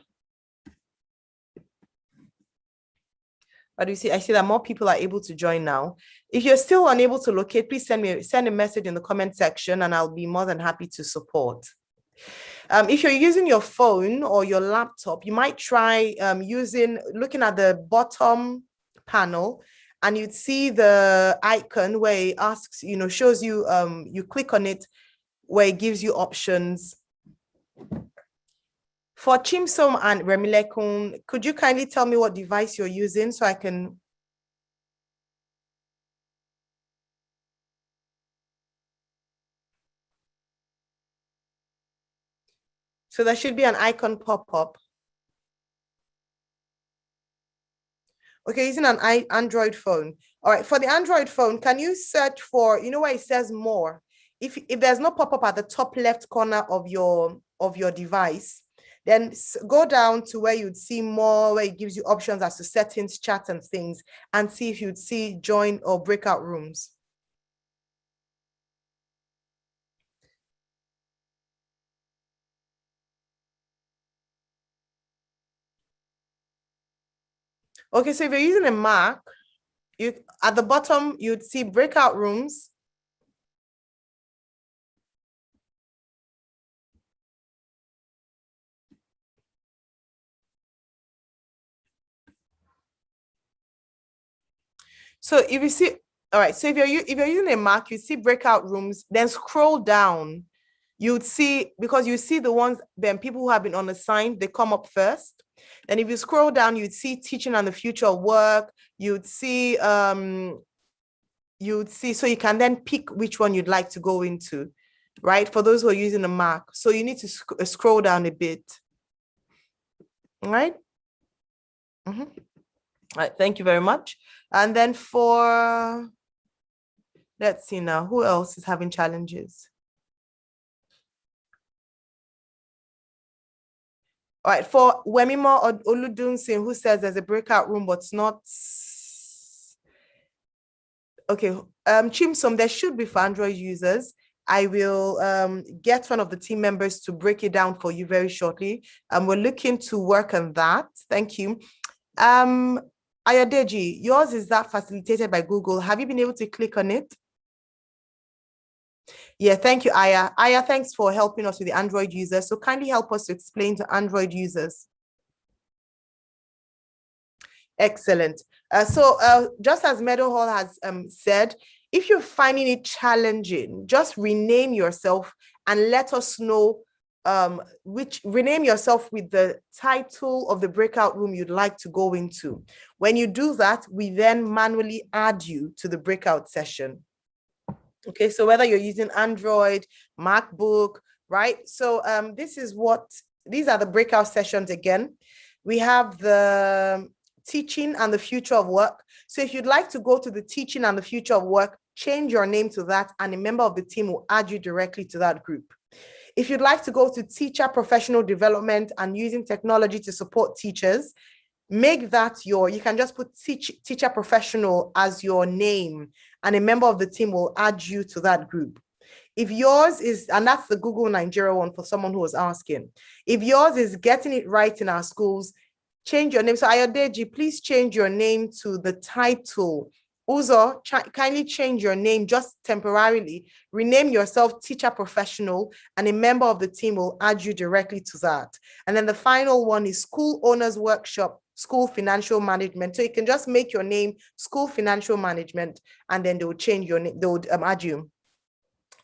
but you see, I see that more people are able to join now. If you're still unable to locate, please send a message in the comment section, and I'll be more than happy to support. If you're using your phone or your laptop, you might try looking at the bottom panel, and you'd see the icon where it asks, shows you, you click on it, where it gives you options. For Chimsom and Remilekun, could you kindly tell me what device you're using so I can... So there should be an icon pop up. Okay, using an Android phone. All right, for the Android phone, can you search for, where it says more? If there's no pop-up at the top left corner of your device, then go down to where you'd see more, where it gives you options as to settings, chat, and things, and see if you'd see join or breakout rooms. Okay, so if you're using a Mac, at the bottom, you'd see breakout rooms. So if you see, all right, so if you're using a Mac, you see breakout rooms, then scroll down. You'd see, because you see the ones, then people who have been unassigned, they come up first. And if you scroll down, you'd see teaching and the future of work. You'd see, so you can then pick which one you'd like to go into, right? For those who are using a Mac. So you need to scroll down a bit. All right. Mm-hmm. All right, thank you very much. And then let's see now, who else is having challenges? All right, for Wemimo or Oludunsin, who says there's a breakout room, but it's not. Okay, Chimsom, there should be for Android users. I will get one of the team members to break it down for you very shortly. We're looking to work on that. Thank you. Ayadeji, yours is that facilitated by Google. Have you been able to click on it? Yeah, thank you, Aya. Aya, thanks for helping us with the Android users. So kindly help us to explain to Android users. Excellent. Just as Meadowhall has said, if you're finding it challenging, just rename yourself and let us know rename yourself with the title of the breakout room you'd like to go into. When you do that, we then manually add you to the breakout session. Okay, so whether you're using Android, MacBook, right? So these are the breakout sessions again. We have the teaching and the future of work. So if you'd like to go to the teaching and the future of work, change your name to that, and a member of the team will add you directly to that group. If you'd like to go to teacher professional development and using technology to support teachers, make that you can just put teacher professional as your name, and a member of the team will add you to that group. If yours is, and that's the Google Nigeria one for someone who was asking, if yours is getting it right in our schools, change your name. So Ayodeji, please change your name to the title. Uzo, kindly change your name just temporarily. Rename yourself teacher professional, and a member of the team will add you directly to that. And then the final one is school owners workshop School Financial Management. So you can just make your name School Financial Management, and then they will change your name, they would add you.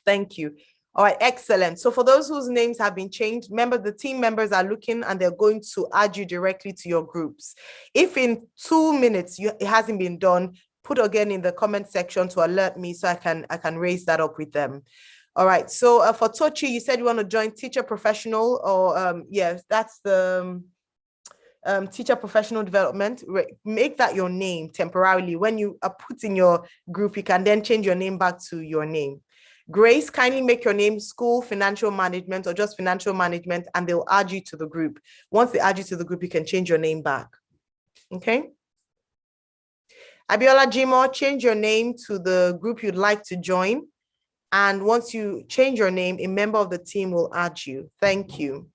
Thank you. All right, excellent. So for those whose names have been changed, remember the team members are looking and they're going to add you directly to your groups. If in 2 minutes it hasn't been done, put again in the comment section to alert me so I can raise that up with them. All right, so for Tochi, you said you want to join Teacher Professional, or yes, that's the Teacher Professional Development. Make that your name temporarily. When you are put in your group, you can then change your name back to your name. Grace, kindly make your name School Financial Management or just Financial Management, and they'll add you to the group. Once they add you to the group, you can change your name back. Okay. Abiola Jimo, change your name to the group you'd like to join. And once you change your name, a member of the team will add you. Thank you.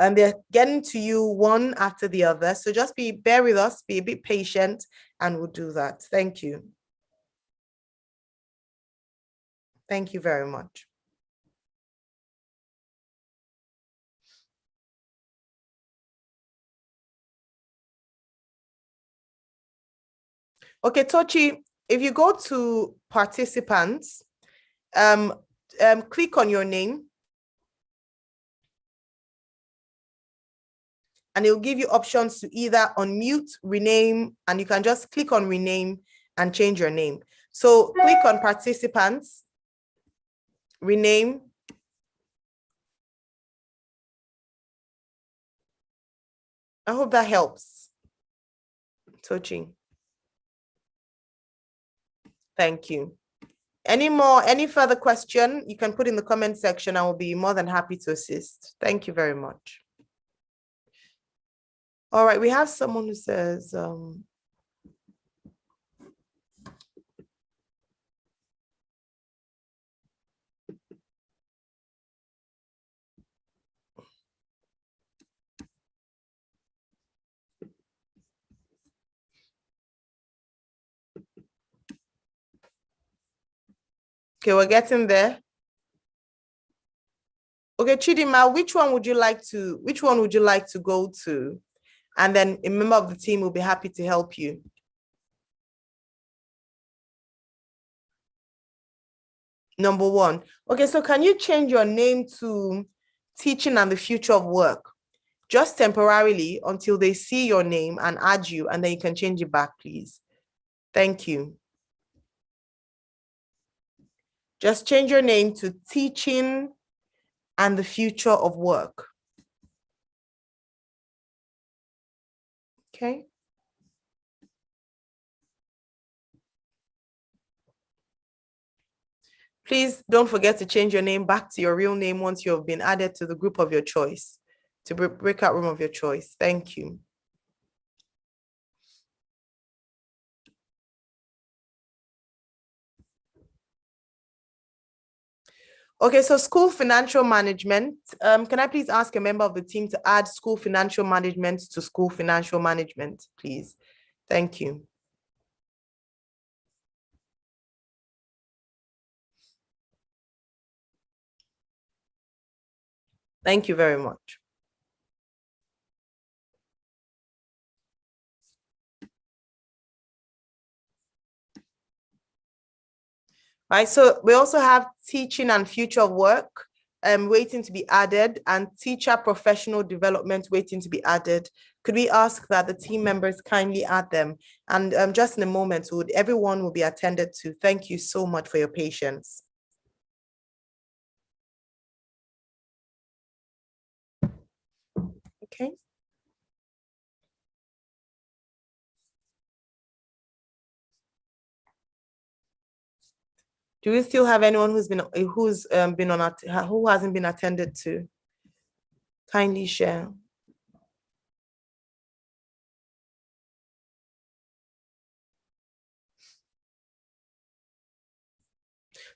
And they're getting to you one after the other. So just bear with us, be a bit patient, and we'll do that. Thank you. Thank you very much. Okay, Tochi, if you go to participants, click on your name, and it will give you options to either unmute, rename, and you can just click on rename and change your name. So click on participants, rename, I hope that helps, Tochi. Thank you. Any further question, you can put in the comment section. I will be more than happy to assist. Thank you very much. All right, we have someone who says, okay, we're getting there. Okay, Chidima, which one would you like to go to? And then a member of the team will be happy to help you. Number 1. Okay, so can you change your name to Teaching and the Future of Work? Just temporarily until they see your name and add you, and then you can change it back, please. Thank you. Just change your name to Teaching and the Future of Work. Okay. Please don't forget to change your name back to your real name once you have been added to the group of your choice, to breakout room of your choice. Thank you. Okay, so School Financial Management. Can I please ask a member of the team to add School Financial Management to School Financial Management, please? Thank you. Thank you very much. Right, so we also have Teaching and Future of Work waiting to be added, and Teacher Professional Development waiting to be added. Could we ask that the team members kindly add them? And just in a moment, everyone will be attended to. Thank you so much for your patience. Okay. Do we still have anyone who hasn't been attended to? Kindly share.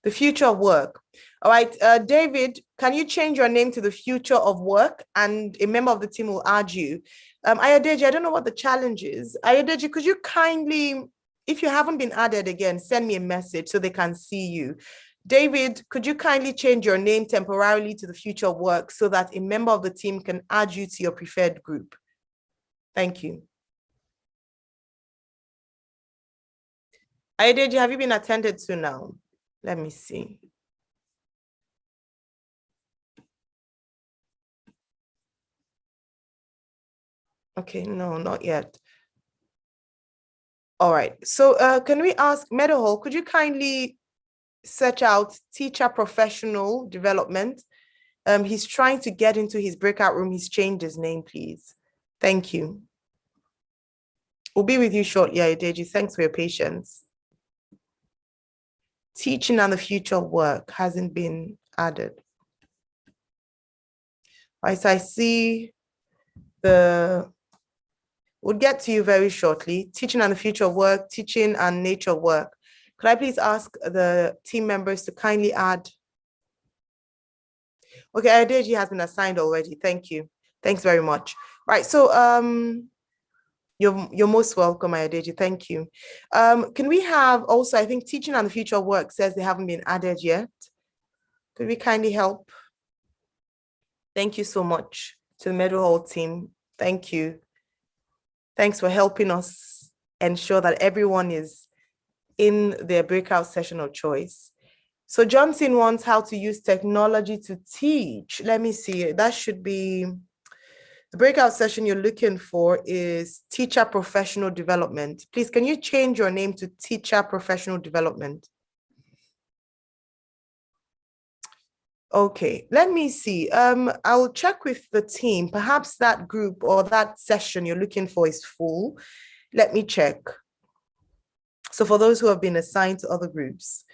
The Future of Work. All right, David, can you change your name to the Future of Work, and a member of the team will add you? Ayodeji, I don't know what the challenge is. Ayodeji, could you kindly, if you haven't been added again, send me a message so they can see you. David, could you kindly change your name temporarily to the Future of Work so that a member of the team can add you to your preferred group? Thank you. Adeji, have you been attended to now? Let me see. Okay, no, not yet. All right, so can we ask Meadowhall, could you kindly search out teacher professional development? He's trying to get into his breakout room. He's changed his name, please. Thank you. We'll be with you shortly, Adeji. Thanks for your patience. Teaching and the future of work hasn't been added. All right, so I see we'll get to you very shortly. Teaching and the future of work, teaching and nature of work. Could I please ask the team members to kindly add? Okay, Adeji has been assigned already. Thank you. Thanks very much. Right, so you're most welcome, Adeji. Thank you. Can we have also, I think teaching and the future of work says they haven't been added yet. Could we kindly help? Thank you so much to the Meadowhall team. Thank you. Thanks for helping us ensure that everyone is in their breakout session of choice. So Johnson wants how to use technology to teach. Let me see, that should be, the breakout session you're looking for is teacher professional development. Please, can you change your name to teacher professional development? Okay, let me see. I'll check with the team. Perhaps that group or that session you're looking for is full. Let me check. So for those who have been assigned to other groups.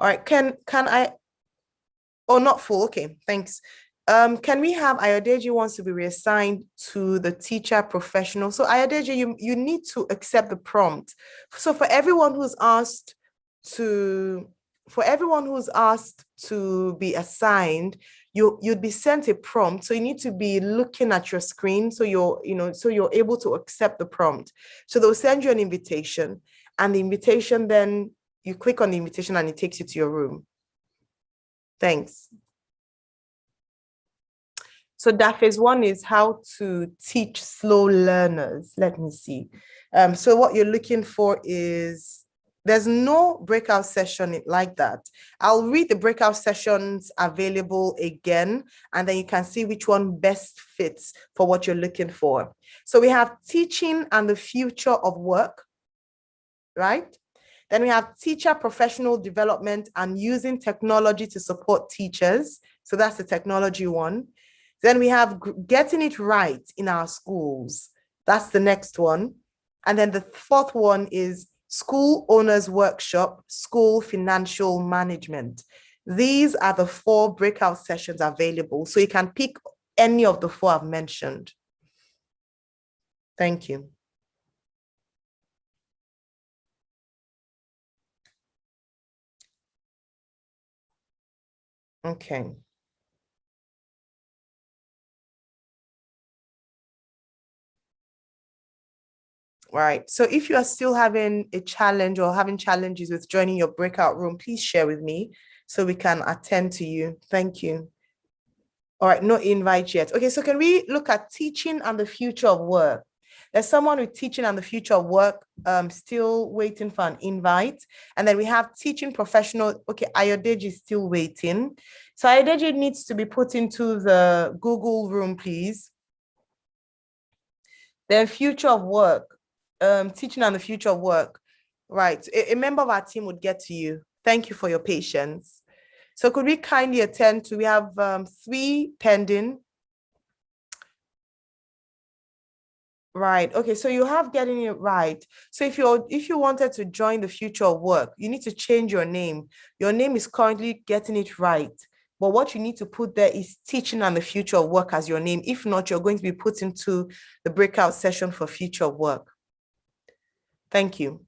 All right, can I, oh, not full, okay, thanks. Can we have Ayodeji wants to be reassigned to the teacher professional? So Ayodeji, you need to accept the prompt. So for everyone who's asked to be assigned, you'd be sent a prompt. So you need to be looking at your screen so you're able to accept the prompt. So they'll send you an invitation, and the invitation, then you click on the invitation and it takes you to your room. Thanks. So that phase one is how to teach slow learners. Let me see. So what you're looking for is, there's no breakout session like that. I'll read the breakout sessions available again, and then you can see which one best fits for what you're looking for. So we have teaching and the future of work, right? Then we have teacher professional development and using technology to support teachers. So that's the technology one. Then we have getting it right in our schools. That's the next one. And then the fourth one is school owners workshop, school financial management. These are the 4 breakout sessions available. So you can pick any of the 4 I've mentioned. Thank you. Okay. Right. So if you are still having a challenge or having challenges with joining your breakout room, please share with me so we can attend to you. Thank you. All right, no invite yet. Okay, so can we look at teaching and the future of work? There's someone with teaching and the future of work still waiting for an invite. And then we have teaching professional. Okay, Ayodeji is still waiting. So Ayodeji needs to be put into the Google room, please. Then future of work. Teaching and the future of work. Right, a member of our team would get to you. Thank you for your patience. So could we kindly attend to, we have 3 pending. Right, okay, so you have getting it right. So if you wanted to join the future of work, you need to change your name. Your name is currently getting it right. But what you need to put there is teaching and the future of work as your name. If not, you're going to be put into the breakout session for future of work. Thank you.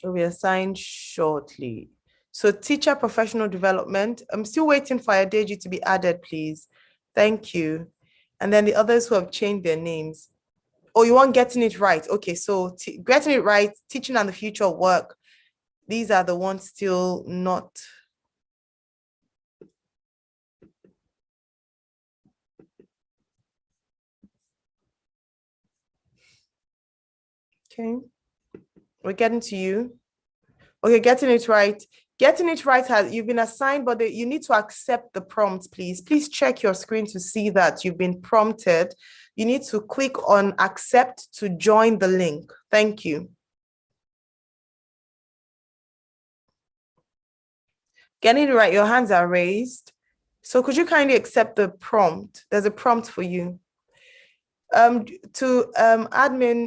Will be assigned shortly. So teacher professional development. I'm still waiting for Adeji to be added, please. Thank you. And then the others who have changed their names. Oh, you want getting it right. Okay, so getting it right, teaching and the future of work. These are the ones still not. Okay, we're getting to you. Okay, getting it right. Getting it right has you've been assigned, but you need to accept the prompt, please. Please check your screen to see that you've been prompted. You need to click on accept to join the link. Thank you. Getting it right, your hands are raised. So could you kindly accept the prompt? There's a prompt for you. Admin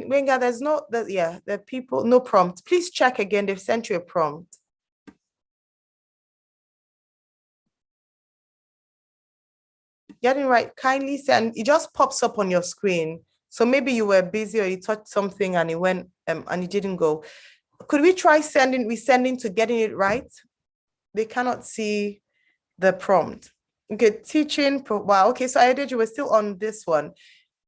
Wenga, there's no that yeah, the people, no prompt. Please check again. They've sent you a prompt. Getting right, kindly send. It just pops up on your screen. So maybe you were busy or you touched something and it went and it didn't go. Could we try resending to getting it right? They cannot see the prompt. Okay, teaching. Wow. Okay, so I did. You were still on this one.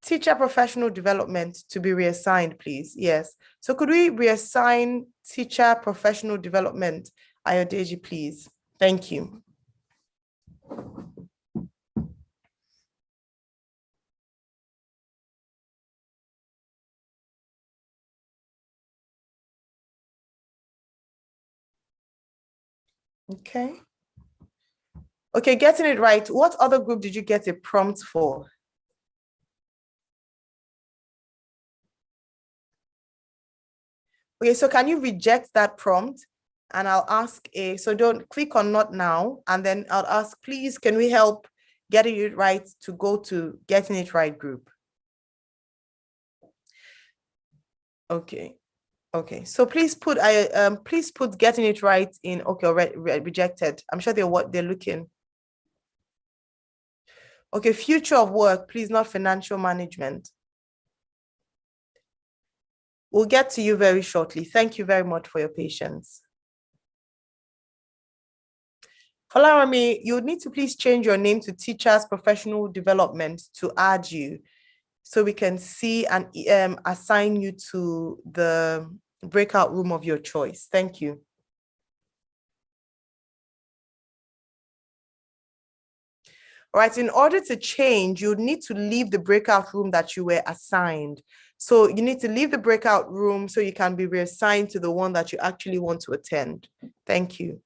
Teacher professional development to be reassigned, please. Yes. So could we reassign teacher professional development, Ayodeji, please? Thank you. Okay. Okay, getting it right. What other group did you get a prompt for? Okay, so can you reject that prompt? And I'll ask so don't click on not now. And then I'll ask, please, can we help getting it right to go to getting it right group? Okay. Okay, so please put getting it right in okay rejected. I'm sure they're looking. Okay, future of work, please, not financial management. We'll get to you very shortly. Thank you very much for your patience. Falarami, you need to please change your name to Teachers Professional Development to add you so we can see and assign you to the breakout room of your choice. Thank you. All right, in order to change, you need to leave the breakout room that you were assigned. So you need to leave the breakout room so you can be reassigned to the one that you actually want to attend. Thank you.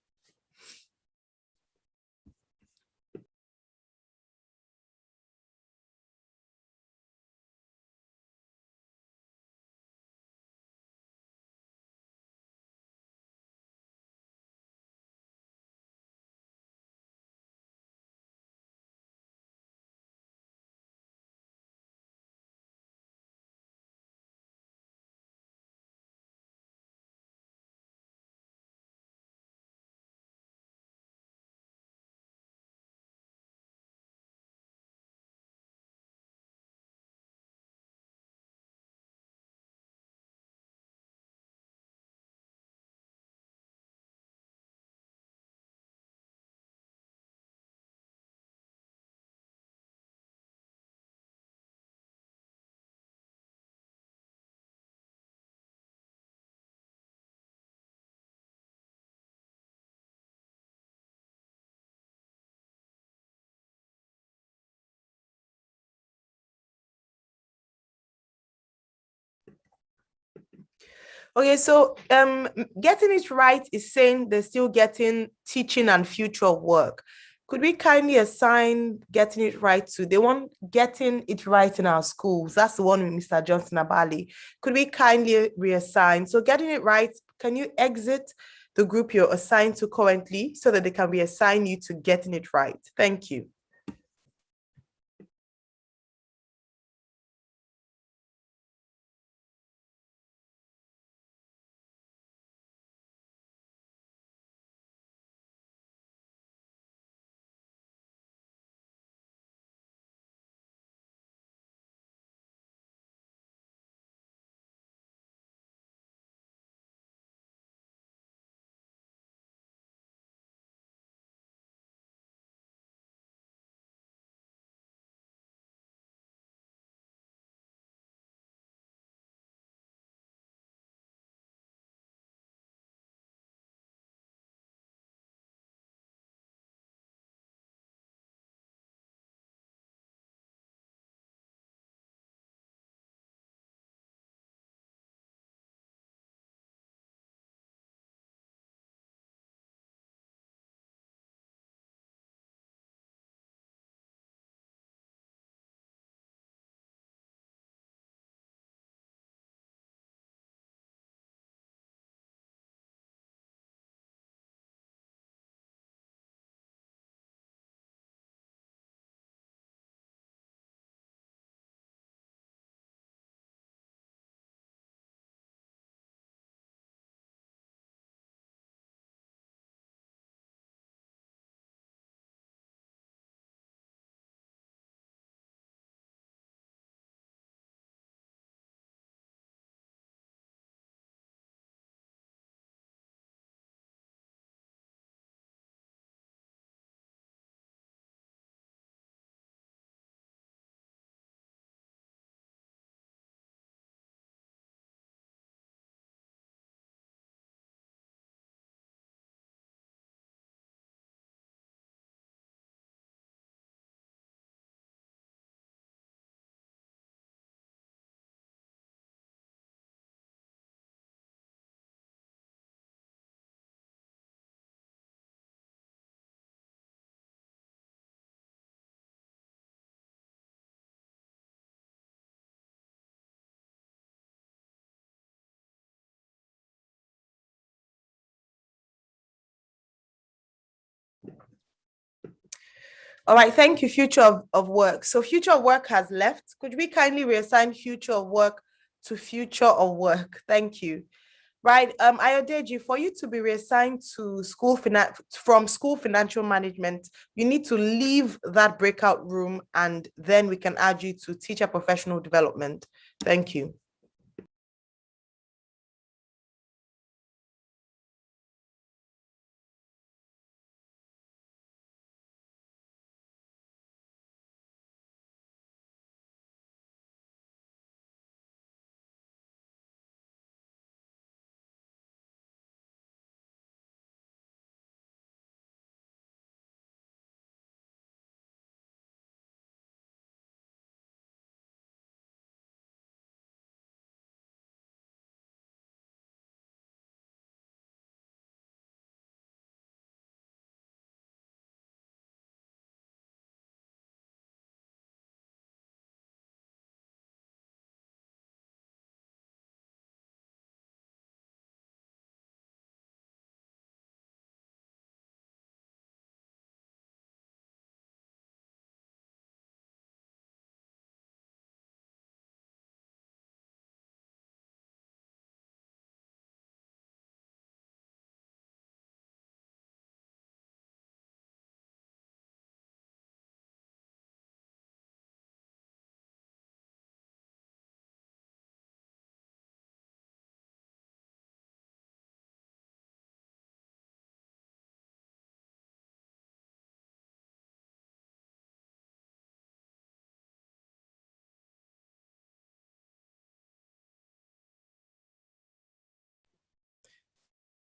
Okay, so getting it right is saying they're still getting teaching and future of work. Could we kindly assign getting it right to they want getting it right in our schools? That's the one with Mr. Johnson Abali. Could we kindly reassign? So getting it right, can you exit the group you're assigned to currently so that they can reassign you to getting it right? Thank you. All right, thank you, future of work. So future of work has left. Could we kindly reassign future of work to future of work? Thank you. Right, Ayodeji, for you to be reassigned to from school financial management, you need to leave that breakout room and then we can add you to teacher professional development. Thank you.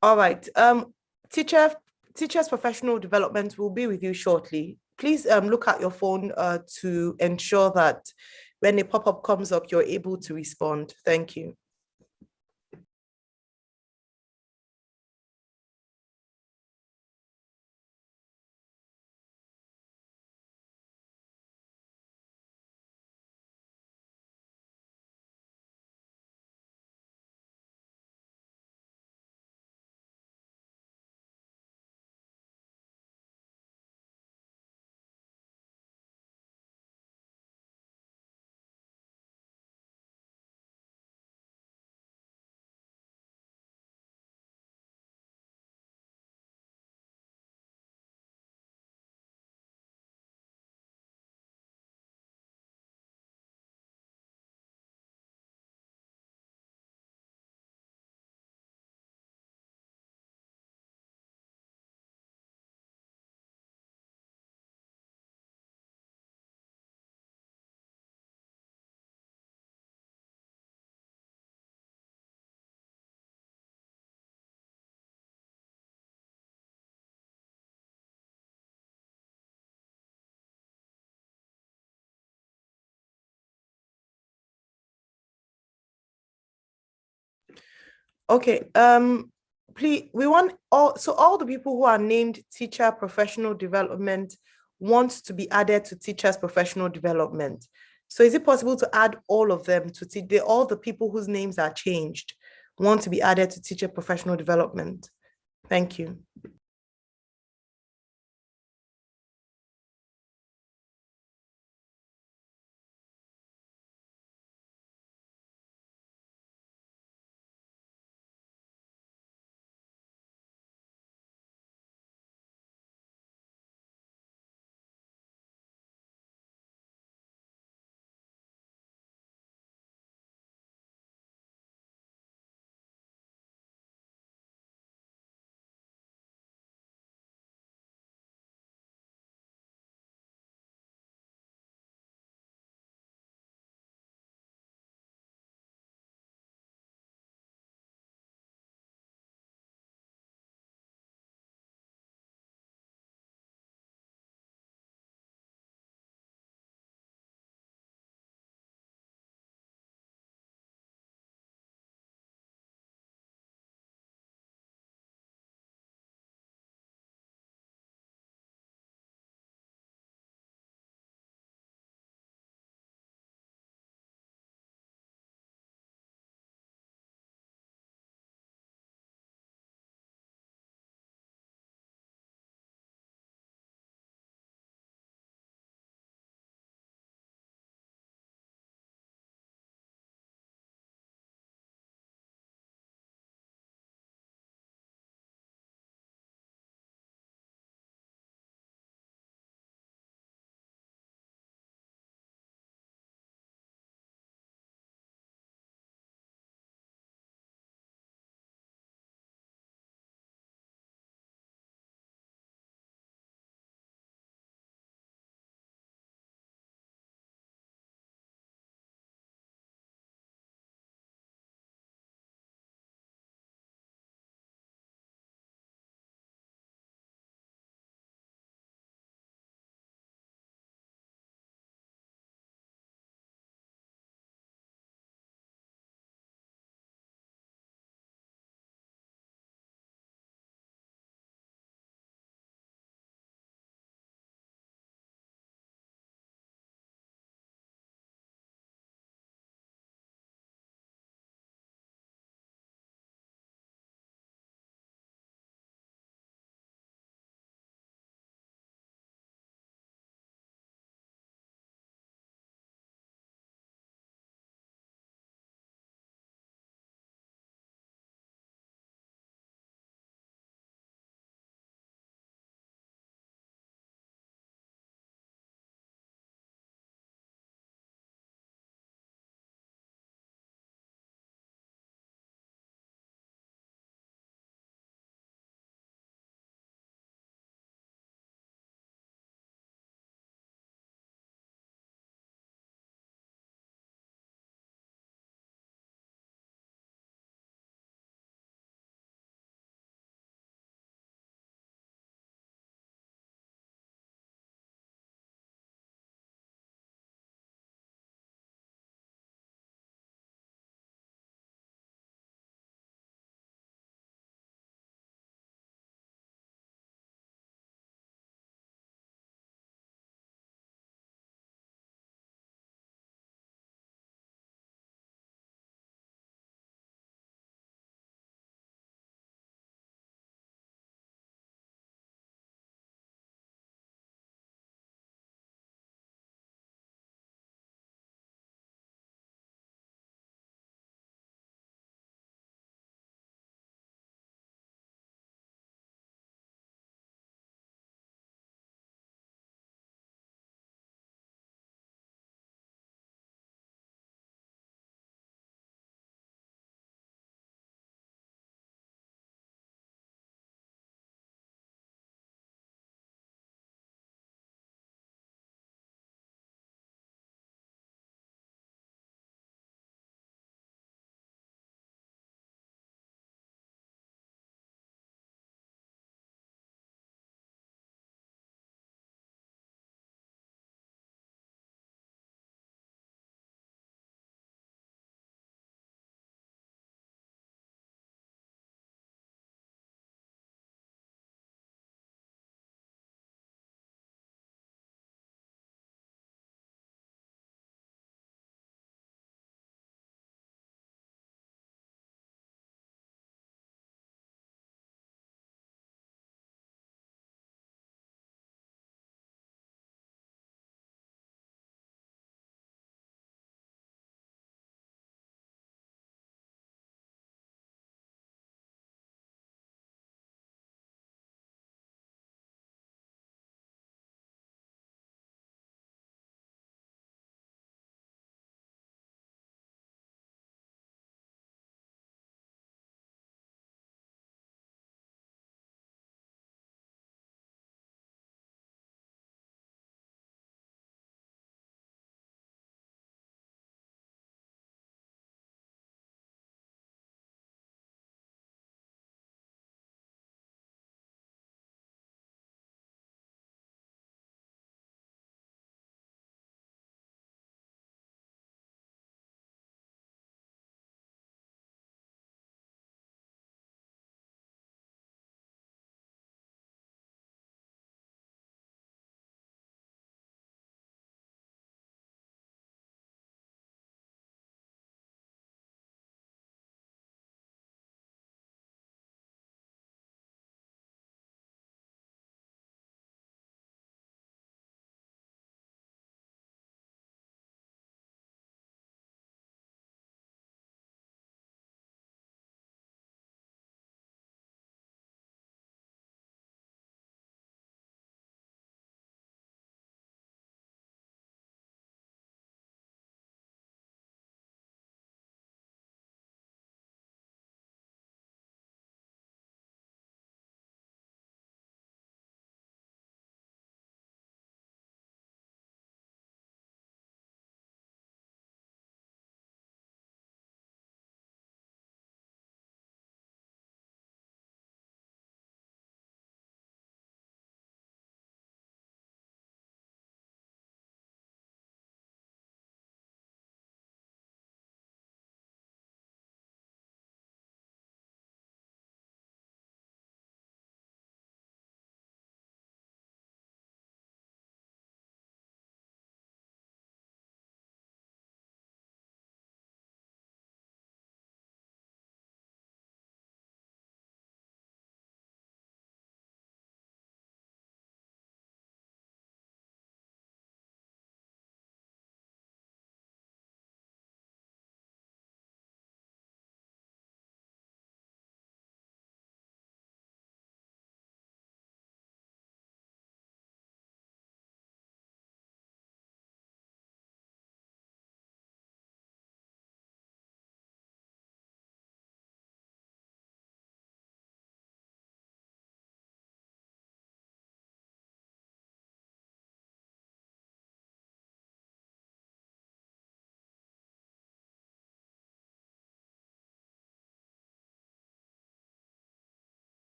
All right. Teachers professional development will be with you shortly. Please look at your phone to ensure that when a pop-up comes up, you're able to respond. Thank you. Okay, please, we want all the people who are named teacher professional development want to be added to teachers professional development. So is it possible to add all of them to all the people whose names are changed want to be added to teacher professional development? Thank you.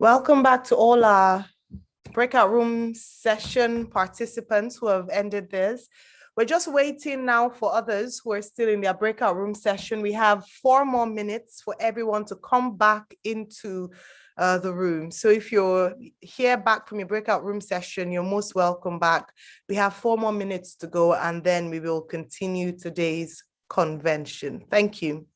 Welcome back to all our breakout room session participants who have ended this. We're just waiting now for others who are still in their breakout room session. We have 4 more minutes for everyone to come back into the room. So if you're here back from your breakout room session, you're most welcome back. We have 4 more minutes to go, and then we will continue today's convention. Thank you.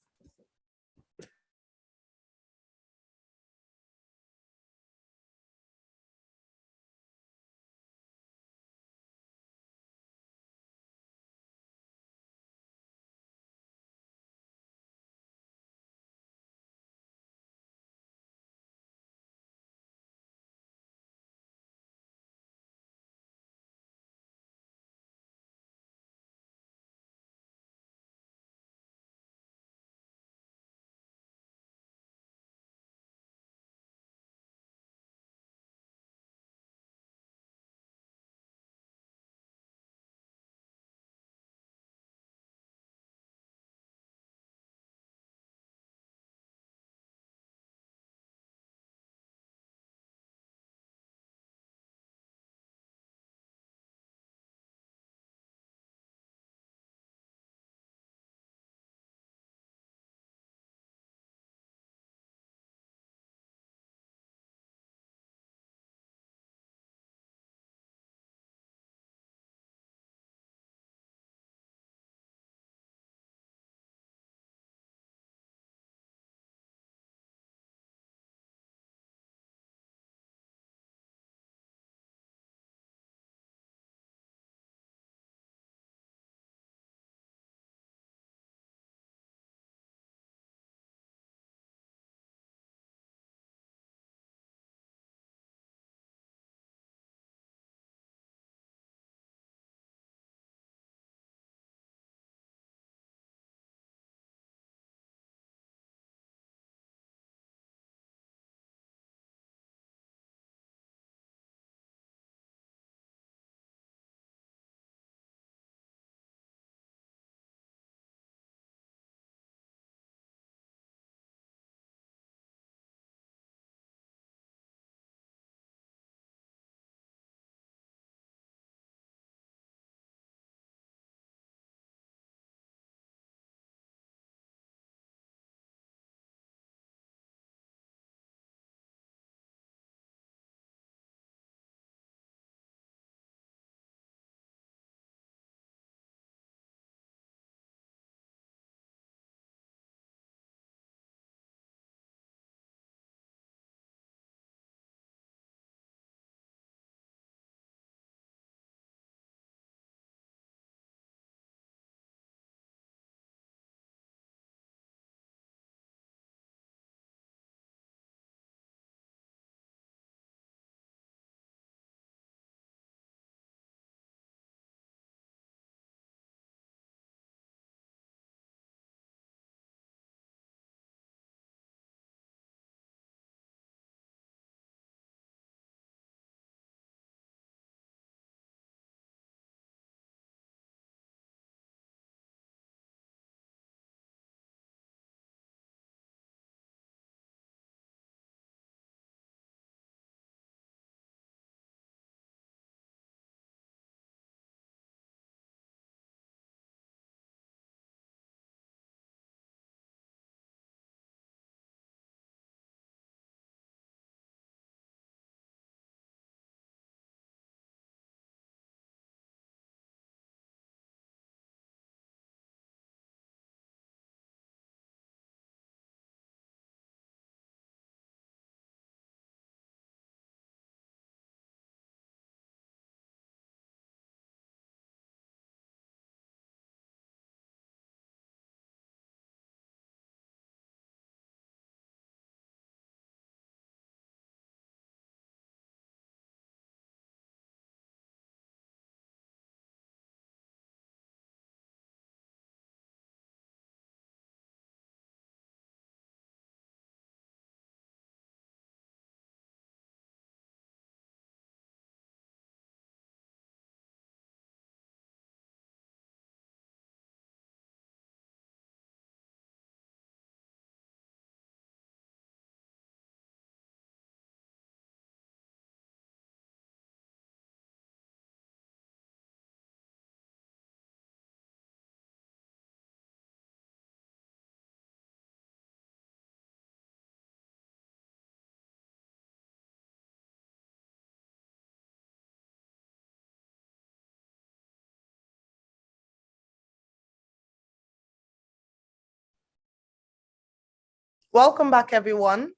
Welcome back, everyone.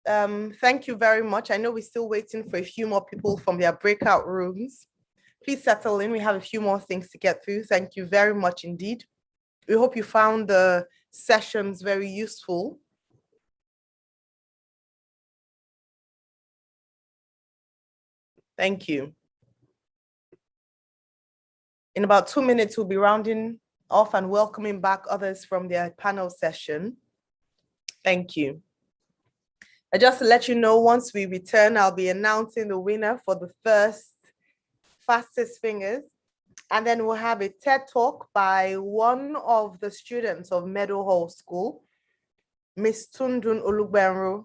Thank you very much. I know we're still waiting for a few more people from their breakout rooms. Please settle in. We have a few more things to get through. Thank you very much indeed. We hope you found the sessions very useful. Thank you. In about 2 minutes, we'll be rounding off and welcoming back others from their panel session. Thank you. Just to let you know, once we return, I'll be announcing the winner for the first fastest fingers. And then we'll have a TED Talk by one of the students of Meadowhall School, Miss Tundun Olugbenru,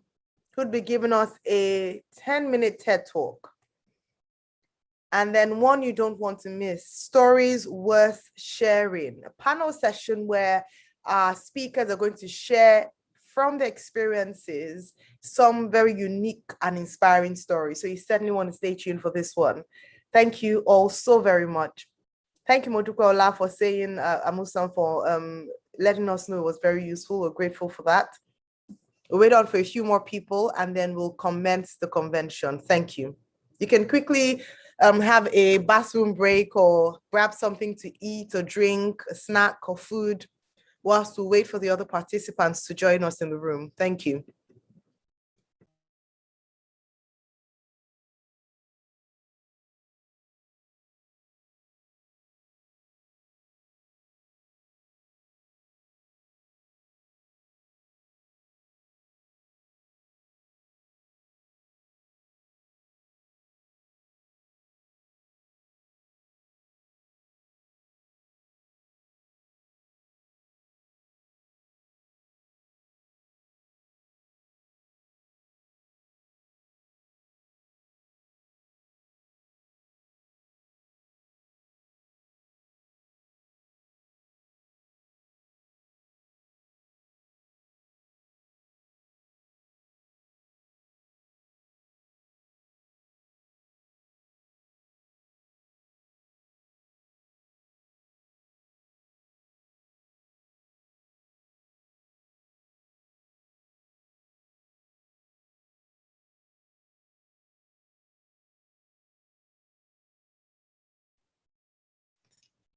who'd be giving us a 10-minute TED Talk. And then one you don't want to miss, Stories Worth Sharing, a panel session where our speakers are going to share from their experiences some very unique and inspiring stories. So you certainly want to stay tuned for this one. Thank you all so very much. Thank you, Modupe Ola, for saying, Amusan, for letting us know it was very useful. We're grateful for that. We'll wait on for a few more people and then we'll commence the convention. Thank you. You can quickly have a bathroom break or grab something to eat or drink, a snack or food, whilst we wait for the other participants to join us in the room. Thank you.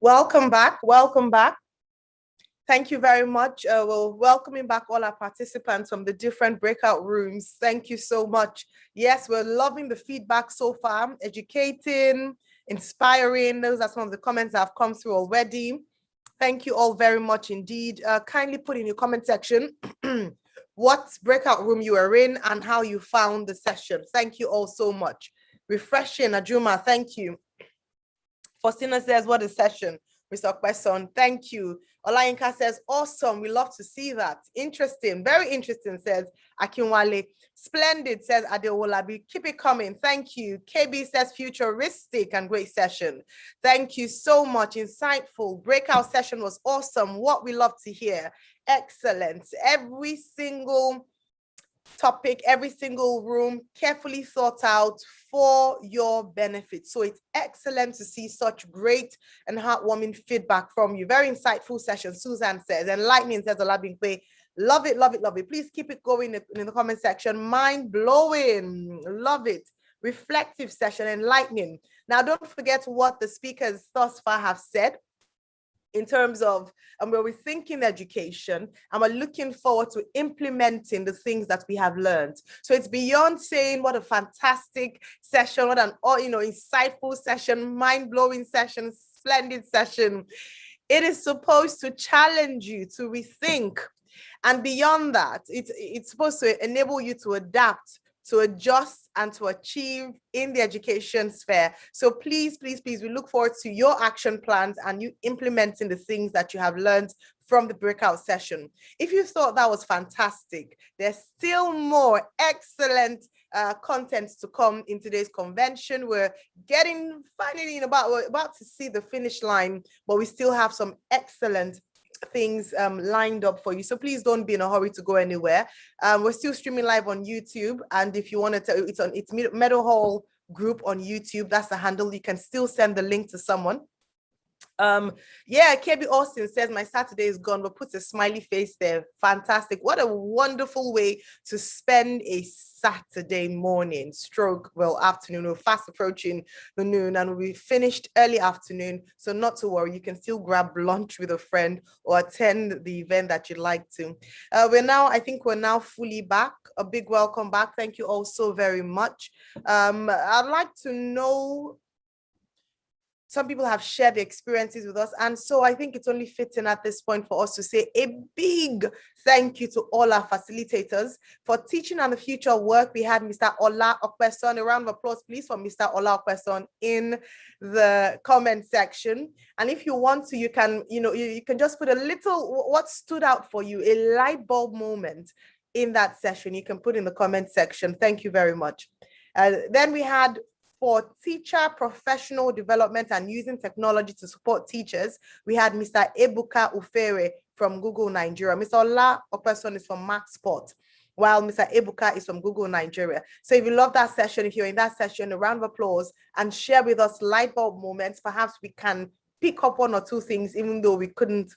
Welcome back. Welcome back. Thank you very much. We're welcoming back all our participants from the different breakout rooms. Thank you so much. Yes, we're loving the feedback so far. Educating, inspiring. Those are some of the comments that have come through already. Thank you all very much indeed. Kindly put in your comment section what breakout room you are in and how you found the session. Thank you all so much. Refreshing, Ajuma, thank you. Faustina says, what a session. Mr. Okweson, thank you. Olayinka says, awesome. We love to see that. Interesting, very interesting, says Akinwale. Splendid, says Adewolabi. Keep it coming. Thank you. KB says, futuristic and great session. Thank you so much. Insightful. Breakout session was awesome. What we love to hear. Excellent. Every single topic, every single room carefully thought out for your benefit. So it's excellent to see such great and heartwarming feedback from you. Very insightful session, Susan says. Enlightening, says Olabimpe. Love it, love it, love it. Please keep it going in the comment section. Mind-blowing. Love it. Reflective session, enlightening. Now, don't forget what the speakers thus far have said in terms of where we're thinking education and we're looking forward to implementing the things that we have learned. So it's beyond saying what a fantastic session, what an insightful session, mind-blowing session, splendid session. It is supposed to challenge you to rethink. And beyond that, it's supposed to enable you to adapt, to adjust and to achieve in the education sphere. So please, please, please, we look forward to your action plans and you implementing the things that you have learned from the breakout session. If you thought that was fantastic, there's still more excellent content to come in today's convention. We're about to see the finish line, but we still have some excellent things lined up for you. So please don't be in a hurry to go anywhere. We're still streaming live on YouTube. And if you want to, it's Meadowhall Group on YouTube. That's the handle. You can still send the link to someone. Yeah, KB Austin says my Saturday is gone, but puts a smiley face there. Fantastic. What a wonderful way to spend a Saturday morning, stroke, well, afternoon. We're fast approaching the noon and we'll be finished early afternoon. So not to worry, you can still grab lunch with a friend or attend the event that you'd like to. I think we're now fully back. A big welcome back. Thank you all so very much. I'd like to know, some people have shared their experiences with us. And so I think it's only fitting at this point for us to say a big thank you to all our facilitators for teaching on the future of work. We had Mr. Ola Okweson. A round of applause, please, for Mr. Ola Okweson in the comment section. And if you want to, you can just put a little, what stood out for you, a light bulb moment in that session. You can put in the comment section. Thank you very much. Then we had, for teacher professional development and using technology to support teachers, we had Mr. Ebuka Ufere from Google Nigeria. Mr. Ola Okweson is from MaxPort, while Mr. Ebuka is from Google Nigeria. So if you love that session, if you're in that session, a round of applause and share with us light bulb moments. Perhaps we can pick up one or two things, even though we couldn't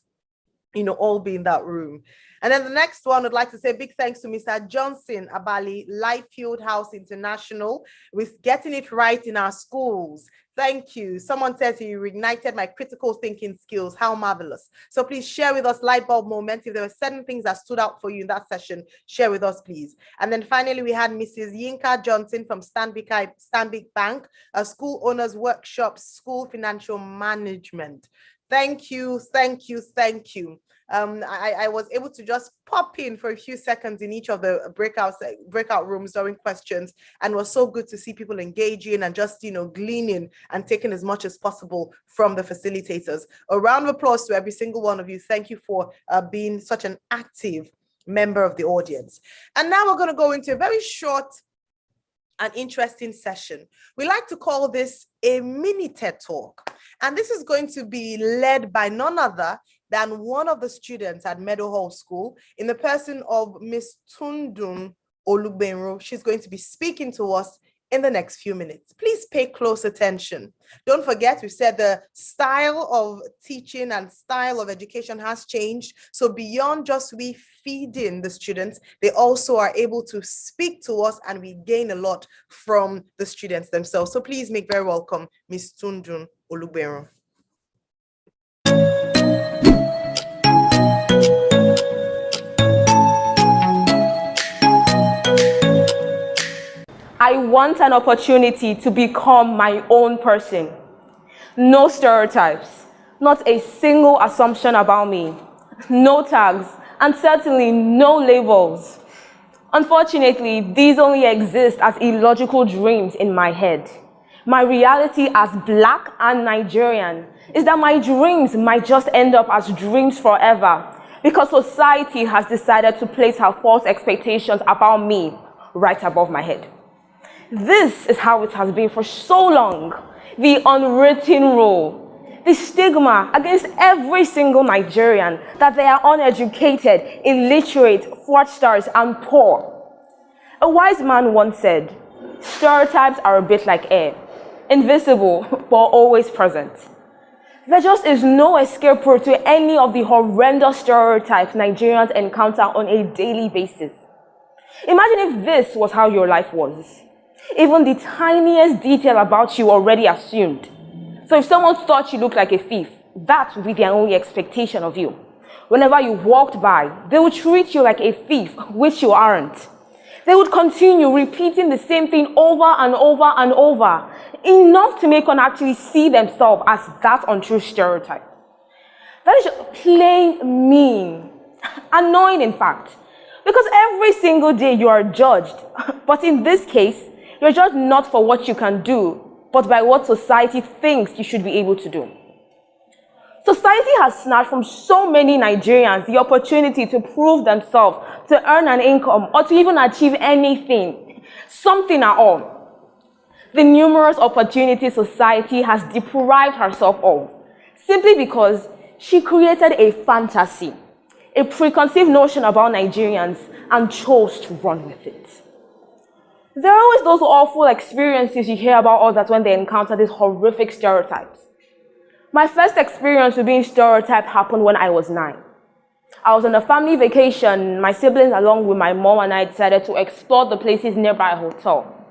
all be in that room. And then the next one, I'd like to say big thanks to Mr. Johnson Abali, Life Field House International, with getting it right in our schools. Thank you. Someone says you reignited my critical thinking skills. How marvelous. So please share with us light bulb moments. If there were certain things that stood out for you in that session, share with us, please. And then finally, we had Mrs. Yinka Johnson from Stanbic Bank, a school owners workshop, school financial management. Thank you, thank you, thank you. I was able to just pop in for a few seconds in each of the breakout rooms during questions, and it was so good to see people engaging and just gleaning and taking as much as possible from the facilitators. A round of applause to every single one of you. Thank you for being such an active member of the audience. And now we're going to go into a very short and interesting session. We like to call this a mini TED Talk. And this is going to be led by none other than one of the students at Meadowhall School, in the person of Miss Tundun Olugbenro. She's going to be speaking to us in the next few minutes. Please pay close attention. Don't forget, we said the style of teaching and style of education has changed. So beyond just we feeding the students, they also are able to speak to us, and we gain a lot from the students themselves. So please make very welcome Ms. Tundun Olugbenro. I want an opportunity to become my own person. No stereotypes, not a single assumption about me, no tags, and certainly no labels. Unfortunately, these only exist as illogical dreams in my head. My reality as Black and Nigerian is that my dreams might just end up as dreams forever, because society has decided to place her false expectations about me right above my head. This is how it has been for so long. The unwritten rule, the stigma against every single Nigerian that they are uneducated, illiterate, fraudsters, and poor. A wise man once said, stereotypes are a bit like air, invisible but always present. There just is no escape route to any of the horrendous stereotypes Nigerians encounter on a daily basis. Imagine if this was how your life was. Even the tiniest detail about you already assumed. So if someone thought you looked like a thief, that would be their only expectation of you. Whenever you walked by, they would treat you like a thief, which you aren't. They would continue repeating the same thing over and over and over, enough to make one actually see themselves as that untrue stereotype. That is plain mean, annoying in fact, because every single day you are judged, but in this case, you're judged not for what you can do, but by what society thinks you should be able to do. Society has snatched from so many Nigerians the opportunity to prove themselves, to earn an income, or to even achieve anything, something at all. The numerous opportunities society has deprived herself of, simply because she created a fantasy, a preconceived notion about Nigerians, and chose to run with it. There are always those awful experiences you hear about others when they encounter these horrific stereotypes. My first experience with being stereotyped happened when I was 9. I was on a family vacation. My siblings, along with my mom and I, decided to explore the places nearby a hotel.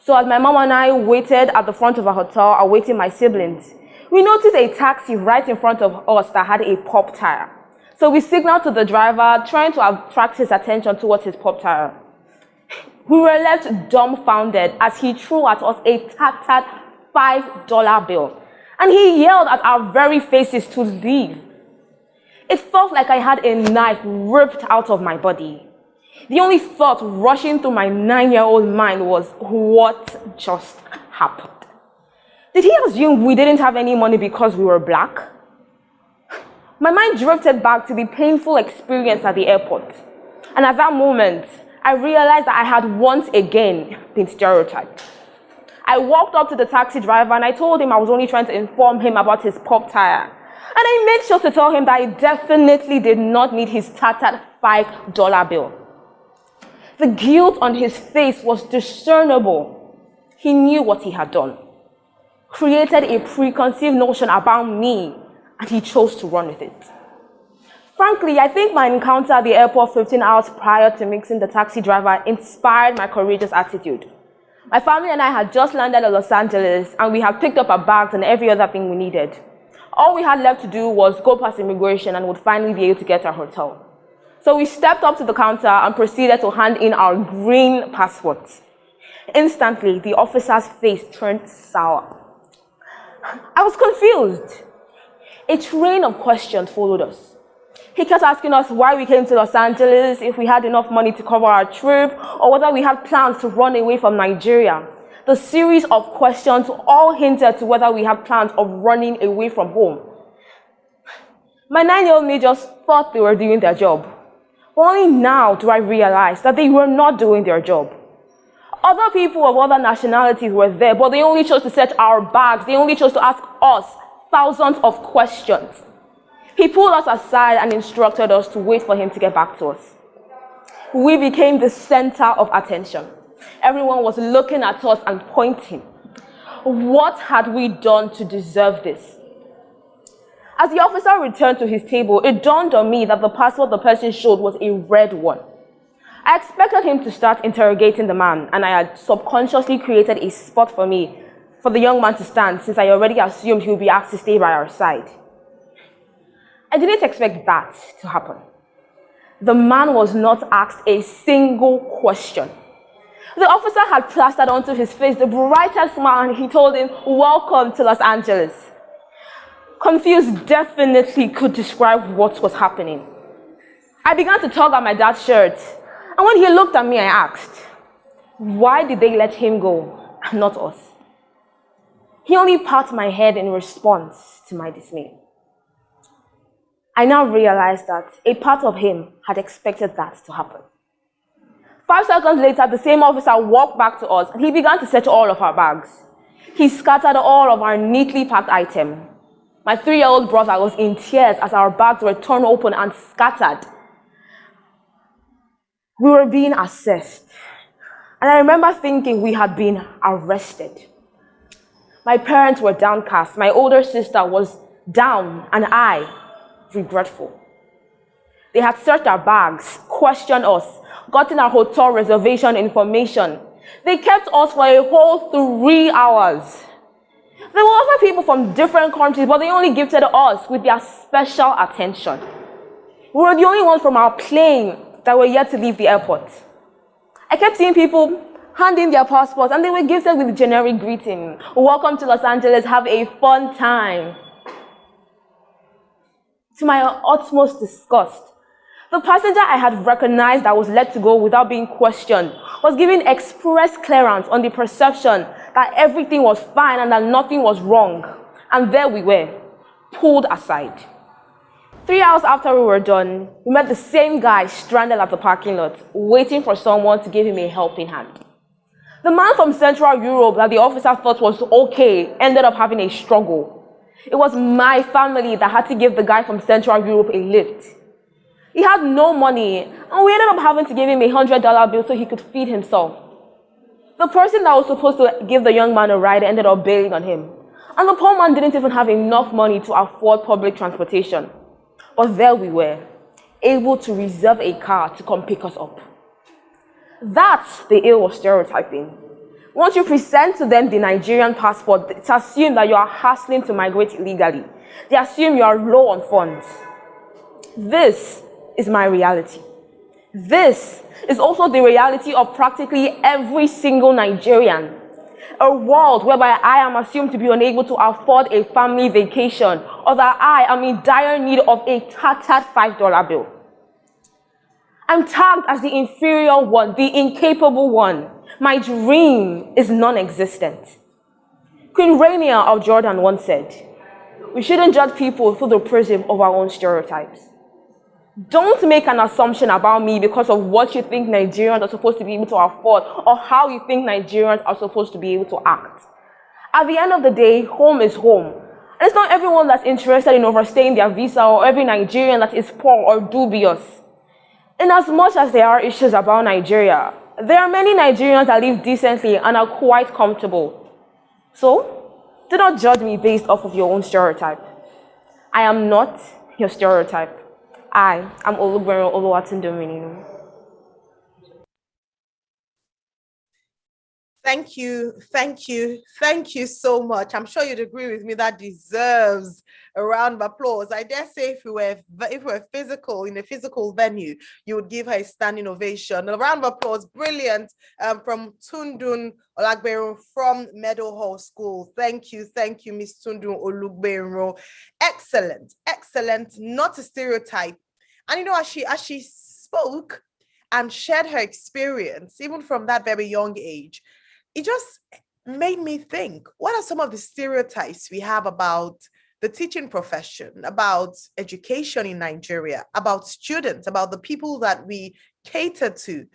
So as my mom and I waited at the front of a hotel, awaiting my siblings, we noticed a taxi right in front of us that had a pop tire. So we signaled to the driver, trying to attract his attention towards his pop tire. We were left dumbfounded as he threw at us a tattered $5 bill, and he yelled at our very faces to leave. It felt like I had a knife ripped out of my body. The only thought rushing through my 9-year-old mind was, what just happened? Did he assume we didn't have any money because we were black? My mind drifted back to the painful experience at the airport. And at that moment, I realized that I had once again been stereotyped. I walked up to the taxi driver and I told him I was only trying to inform him about his pop tire. And I made sure to tell him that I definitely did not need his tattered $5 bill. The guilt on his face was discernible. He knew what he had done, created a preconceived notion about me, and he chose to run with it. Frankly, I think my encounter at the airport 15 hours prior to meeting the taxi driver inspired my courageous attitude. My family and I had just landed in Los Angeles, and we had picked up our bags and every other thing we needed. All we had left to do was go past immigration and would finally be able to get our hotel. So we stepped up to the counter and proceeded to hand in our green passports. Instantly, the officer's face turned sour. I was confused. A train of questions followed us. He kept asking us why we came to Los Angeles, if we had enough money to cover our trip, or whether we had plans to run away from Nigeria. The series of questions all hinted to whether we had plans of running away from home. My 9-year-old me just thought they were doing their job. Only now do I realize that they were not doing their job. Other people of other nationalities were there, but they only chose to search our bags. They only chose to ask us thousands of questions. He pulled us aside and instructed us to wait for him to get back to us. We became the center of attention. Everyone was looking at us and pointing. What had we done to deserve this? As the officer returned to his table, it dawned on me that the passport the person showed was a red one. I expected him to start interrogating the man, and I had subconsciously created a spot for the young man to stand, since I already assumed he would be asked to stay by our side. I didn't expect that to happen. The man was not asked a single question. The officer had plastered onto his face the brightest smile, and he told him, "Welcome to Los Angeles." Confused definitely could describe what was happening. I began to tug at my dad's shirt, and when he looked at me, I asked, why did they let him go and not us? He only patted my head in response to my dismay. I now realized that a part of him had expected that to happen. 5 seconds later, the same officer walked back to us and he began to search all of our bags. He scattered all of our neatly packed items. My 3-year-old brother was in tears as our bags were torn open and scattered. We were being assessed. And I remember thinking we had been arrested. My parents were downcast. My older sister was down, and I, regretful. They had searched our bags, questioned us, gotten our hotel reservation information. They kept us for a whole 3 hours. There were other people from different countries, but they only gifted us with their special attention. We were the only ones from our plane that were yet to leave the airport. I kept seeing people hand in their passports, and they were gifted with generic greeting. "Welcome to Los Angeles, have a fun time." To my utmost disgust, the passenger I had recognized that was let to go without being questioned was given express clearance on the perception that everything was fine and that nothing was wrong. And there we were, pulled aside. 3 hours after we were done, we met the same guy stranded at the parking lot, waiting for someone to give him a helping hand. The man from Central Europe that the officer thought was okay ended up having a struggle. It was my family that had to give the guy from Central Europe a lift. He had no money, and we ended up having to give him a $100 bill so he could feed himself. The person that was supposed to give the young man a ride ended up bailing on him. And the poor man didn't even have enough money to afford public transportation. But there we were, able to reserve a car to come pick us up. That's the ill of stereotyping. Once you present to them the Nigerian passport, it's assumed that you are hustling to migrate illegally. They assume you are low on funds. This is my reality. This is also the reality of practically every single Nigerian. A world whereby I am assumed to be unable to afford a family vacation, or that I am in dire need of a tattered $5 bill. I'm tagged as the inferior one, the incapable one. My dream is non-existent. Queen Rania of Jordan once said, "We shouldn't judge people through the prism of our own stereotypes." Don't make an assumption about me because of what you think Nigerians are supposed to be able to afford or how you think Nigerians are supposed to be able to act. At the end of the day, home is home. And it's not everyone that's interested in overstaying their visa or every Nigerian that is poor or dubious. In as much as there are issues about Nigeria, there are many Nigerians that live decently and are quite comfortable. So, do not judge me based off of your own stereotype. I am not your stereotype. I am Olugbero Oluwatundomininu. Thank you, thank you, thank you so much. I'm sure you'd agree with me that deserves a round of applause. I dare say if we were physical, in a physical venue, you would give her a standing ovation. A round of applause, brilliant, from Tundun Olagbero from Meadowhall School. Thank you, Miss Tundun Olagbero. Excellent, excellent, not a stereotype. And you know, as she spoke and shared her experience, even from that very young age, it just made me think, what are some of the stereotypes we have about the teaching profession, about education in Nigeria, about students, about the people that we cater to?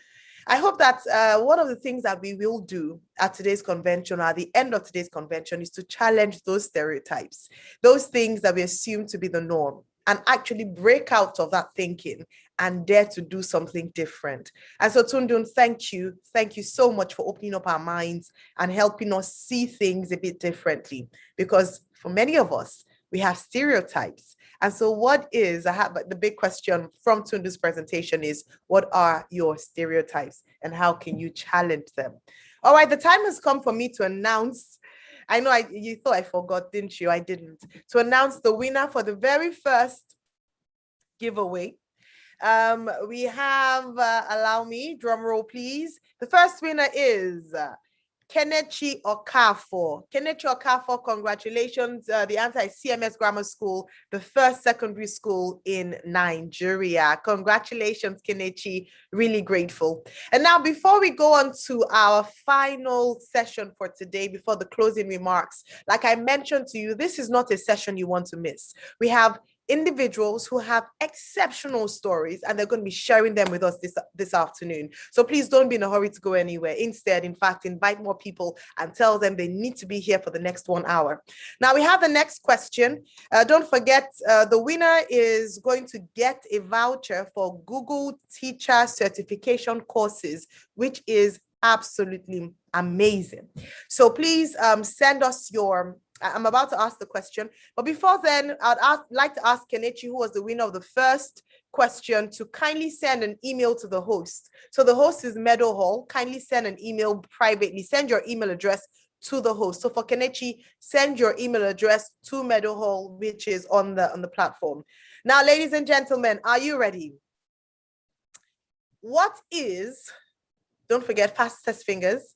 I hope that one of the things that we will do at today's convention, or at the end of today's convention, is to challenge those stereotypes, those things that we assume to be the norm, and actually break out of that thinking and dare to do something different. And so, Tundun, thank you. Thank you so much for opening up our minds and helping us see things a bit differently. Because for many of us, we have stereotypes. And so the big question from Tundun's presentation is, what are your stereotypes and how can you challenge them? All right, the time has come for me to announce. I know you thought I forgot, didn't you? I didn't. To announce the winner for the very first giveaway. We have, allow me, drum roll, please. The first winner is Kelechi Okafor. Kelechi Okafor, congratulations. The answer is CMS Grammar School, the first secondary school in Nigeria. Congratulations, Kelechi. Really grateful. And now, before we go on to our final session for today, before the closing remarks, like I mentioned to you, this is not a session you want to miss. We have individuals who have exceptional stories, and they're going to be sharing them with us this afternoon. So please don't be in a hurry to go anywhere. Instead, in fact, invite more people and tell them they need to be here for the next 1 hour. Now we have the next question. Don't forget, the winner is going to get a voucher for Google Teacher Certification courses, which is absolutely amazing. So please send us I'm about to ask the question, but before then, I'd like to ask Kelechi, who was the winner of the first question, to kindly send an email to the host. So the host is Meadowhall. Kindly send an email privately. Send your email address to the host. So for Kelechi, send your email address to Meadowhall, which is on the platform. Now, ladies and gentlemen, are you ready? What is, don't forget, fastest fingers,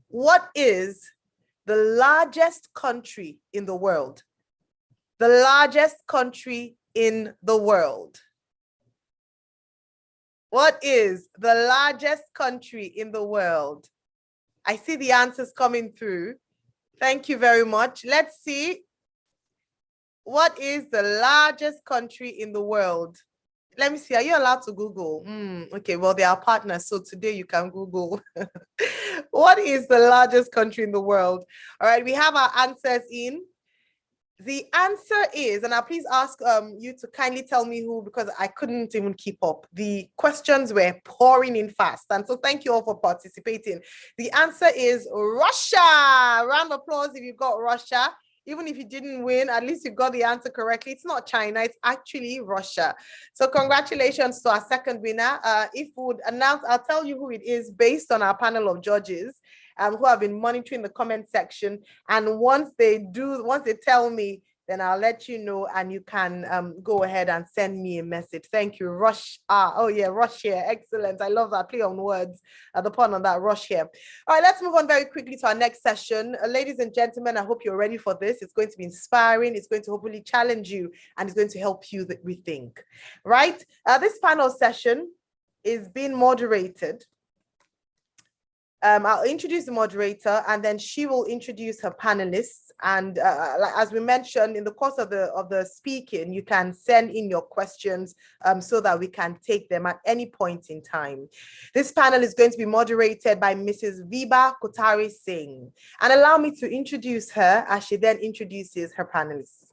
what is the largest country in the world? The largest country in the world. What is the largest country in the world? I see the answers coming through. Thank you very much. Let's see. What is the largest country in the world? Let me see. Are you allowed to Google? Okay, well, they are partners, so today you can Google. What is the largest country in the world? All right, we have our answers in. The answer is, and I'll please ask you to kindly tell me who, because I couldn't even keep up. The questions were pouring in fast. And so thank you all for participating. The answer is Russia. Round of applause if you got Russia. Even if you didn't win, at least you got the answer correctly. It's not China, it's actually Russia. So congratulations to our second winner. If we would announce, I'll tell you who it is based on our panel of judges who have been monitoring the comment section. And once they tell me, then I'll let you know, and you can go ahead and send me a message. Thank you, Rush. Oh yeah, Rush here. Excellent. I love that play on words, the pun on that, Rush here. All right, let's move on very quickly to our next session. Ladies and gentlemen, I hope you're ready for this. It's going to be inspiring. It's going to hopefully challenge you, and it's going to help you rethink, right? This panel session is being moderated. I'll introduce the moderator, and then she will introduce her panelists. And as we mentioned, in the course of the speaking, you can send in your questions so that we can take them at any point in time. This panel is going to be moderated by Mrs. Viba Kotari Singh. And allow me to introduce her as she then introduces her panelists.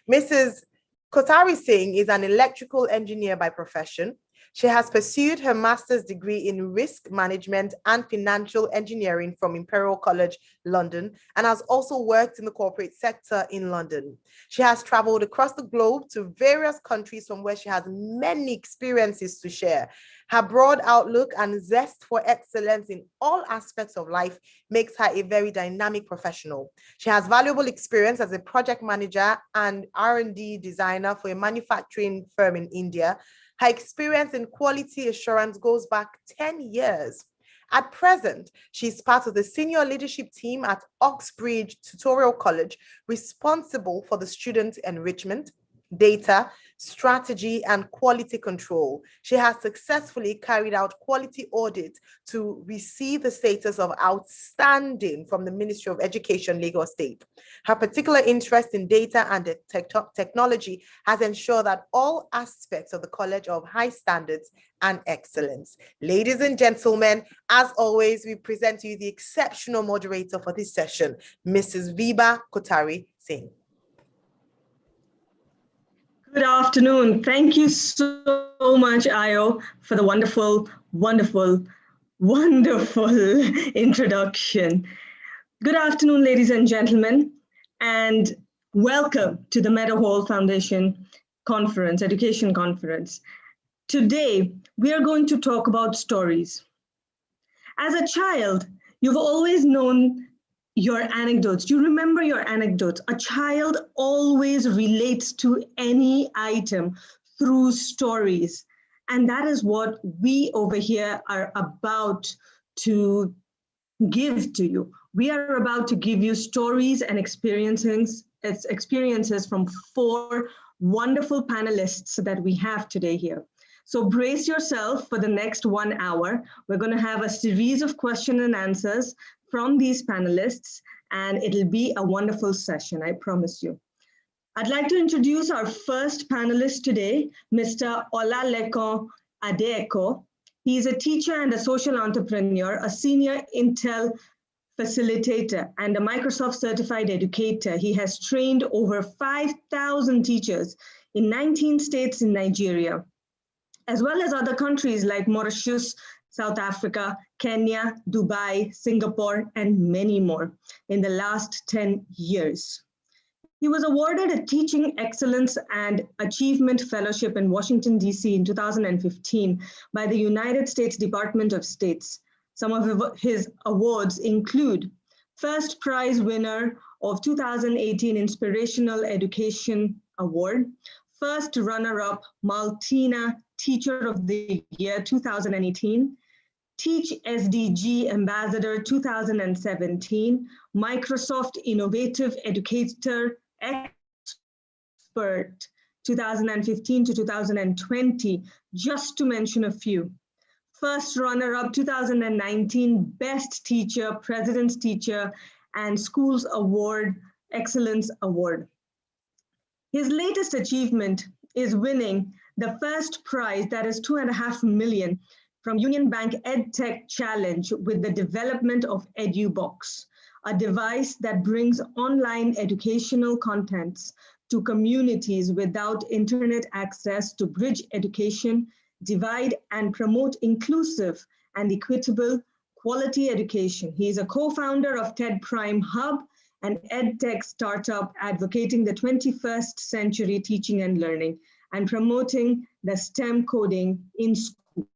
Mrs. Kotari Singh is an electrical engineer by profession. She has pursued her master's degree in risk management and financial engineering from Imperial College, London, and has also worked in the corporate sector in London. She has traveled across the globe to various countries from where she has many experiences to share. Her broad outlook and zest for excellence in all aspects of life makes her a very dynamic professional. She has valuable experience as a project manager and R&D designer for a manufacturing firm in India. Her experience in quality assurance goes back 10 years. At present, she's part of the senior leadership team at Oxbridge Tutorial College, responsible for the student enrichment, data, strategy, and quality control. She has successfully carried out quality audits to receive the status of outstanding from the Ministry of Education, Lagos State. Her particular interest in data and technology has ensured that all aspects of the college are of high standards and excellence. Ladies and gentlemen, as always, we present to you the exceptional moderator for this session, Mrs. Viba Kotari Singh. Good afternoon. Thank you so much, Ayo, for the wonderful, wonderful, wonderful introduction. Good afternoon, ladies and gentlemen, and welcome to the Meadowhall Foundation Conference, Education Conference. Today, we are going to talk about stories. As a child, you've always known your anecdotes. You remember your anecdotes. A child always relates to any item through stories. And that is what we over here are about to give to you. We are about to give you stories and experiences from 4 wonderful panelists that we have today here. So brace yourself for the next 1 hour. We're going to have a series of question and answers from these panelists, and it'll be a wonderful session, I promise you. I'd like to introduce our first panelist today, Mr. Olalekan Adeko. He is a teacher and a social entrepreneur, a senior Intel facilitator, and a Microsoft certified educator. He has trained over 5,000 teachers in 19 states in Nigeria, as well as other countries like Mauritius, South Africa, Kenya, Dubai, Singapore, and many more in the last 10 years. He was awarded a Teaching Excellence and Achievement Fellowship in Washington, D.C. in 2015 by the United States Department of State. Some of his awards include First Prize winner of 2018 Inspirational Education Award, First runner-up Maltina Teacher of the Year 2018, Teach SDG Ambassador 2017, Microsoft Innovative Educator Expert 2015 to 2020, just to mention a few. First runner-up 2019 Best Teacher, President's Teacher, and Schools Award, Excellence Award. His latest achievement is winning the first prize, that is $2.5 million, from Union Bank EdTech Challenge with the development of EduBox, a device that brings online educational contents to communities without internet access to bridge education, divide and promote inclusive and equitable quality education. He is a co-founder of TED Prime Hub an edtech startup advocating the 21st century teaching and learning and promoting the STEM coding in schools.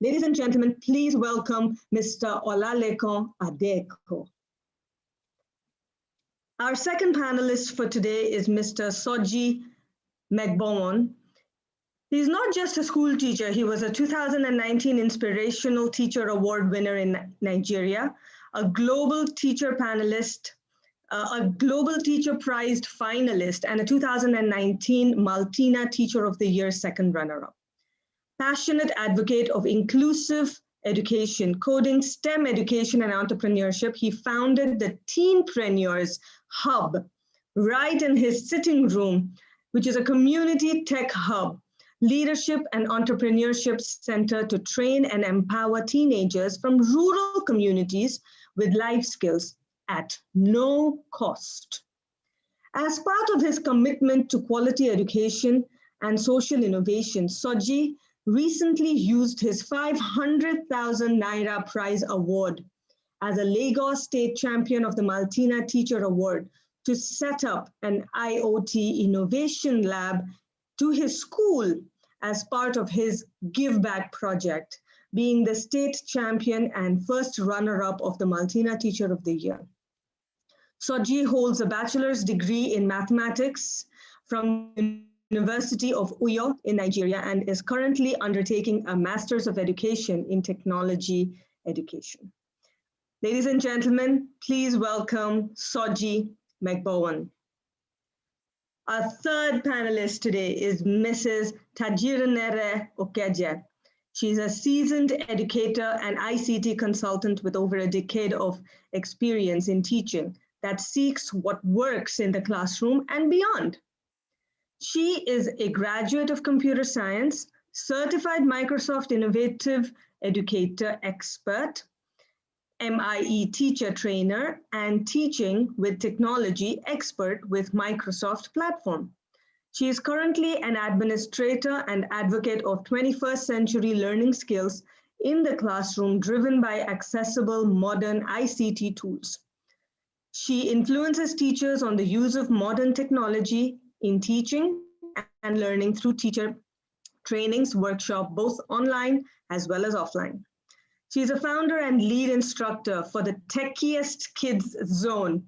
Ladies and gentlemen, please welcome Mr. Olalekan Adeko. Our second panelist for today is Mr. Soji Megbowen. He's not just a school teacher, he was a 2019 Inspirational Teacher Award winner in Nigeria, a global teacher panelist, a Global Teacher Prize finalist, and a 2019 Maltina Teacher of the Year second runner-up. Passionate advocate of inclusive education, coding, STEM education, and entrepreneurship, he founded the Teenpreneurs Hub right in his sitting room, which is a community tech hub, leadership and entrepreneurship center to train and empower teenagers from rural communities with life skills at no cost. As part of his commitment to quality education and social innovation, Soji recently used his 500,000 Naira Prize Award as a Lagos State Champion of the Maltina Teacher Award to set up an IoT innovation lab to his school as part of his Give Back project, being the state champion and first runner-up of the Maltina Teacher of the Year. Soji holds a bachelor's degree in mathematics from University of Uyo in Nigeria and is currently undertaking a Master's of Education in Technology Education. Ladies and gentlemen, please welcome Soji Megbowen. Our third panelist today is Mrs. Tajirinere Okeje. She's a seasoned educator and ICT consultant with over a decade of experience in teaching that seeks what works in the classroom and beyond. She is a graduate of computer science, certified Microsoft Innovative Educator Expert, MIE teacher trainer, and teaching with technology expert with Microsoft platform. She is currently an administrator and advocate of 21st century learning skills in the classroom driven by accessible modern ICT tools. She influences teachers on the use of modern technology in teaching and learning through teacher trainings, workshop, both online as well as offline. She's a founder and lead instructor for the Techiest Kids Zone,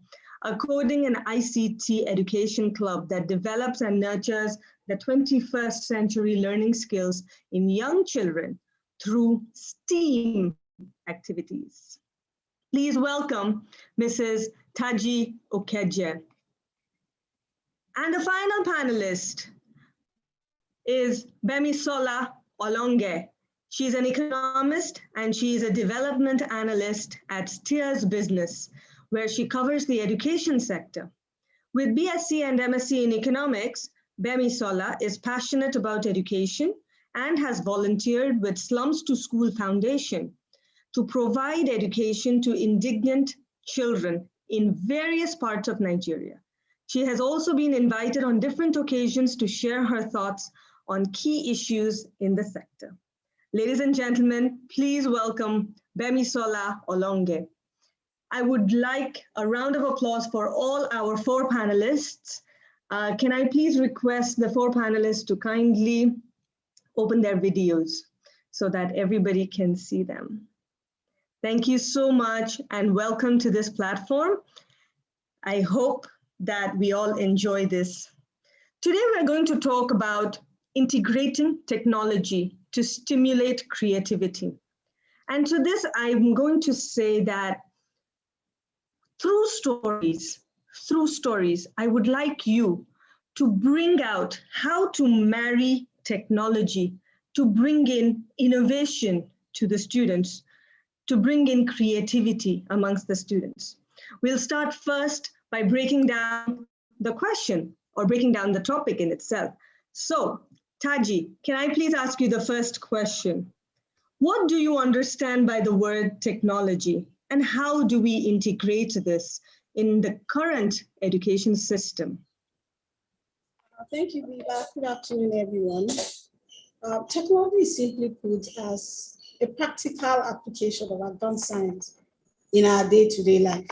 a coding and ICT education club that develops and nurtures the 21st century learning skills in young children through STEAM activities. Please welcome Mrs. Taji Okeje. And the final panelist is Bemisola Olonge. She's an economist and she's a development analyst at Steers Business, where she covers the education sector. With BSc and MSc in economics, Bemisola is passionate about education and has volunteered with Slums to School Foundation to provide education to indigent children in various parts of Nigeria. She has also been invited on different occasions to share her thoughts on key issues in the sector. Ladies and gentlemen, please welcome Bemisola Olonge. I would like a round of applause for all our four panelists. Can I please request the four panelists to kindly open their videos so that everybody can see them. Thank you so much and welcome to this platform. I hope that we all enjoy this. Today we're going to talk about integrating technology to stimulate creativity. And to this, I'm going to say that through stories, I would like you to bring out how to marry technology, to bring in innovation to the students, to bring in creativity amongst the students. We'll start first by breaking down the question or breaking down the topic in itself. So, Taji, can I please ask you the first question? What do you understand by the word technology, and how do we integrate this in the current education system? Thank you, Viva. Good afternoon, everyone. Technology is simply put as a practical application of advanced science in our day-to-day life.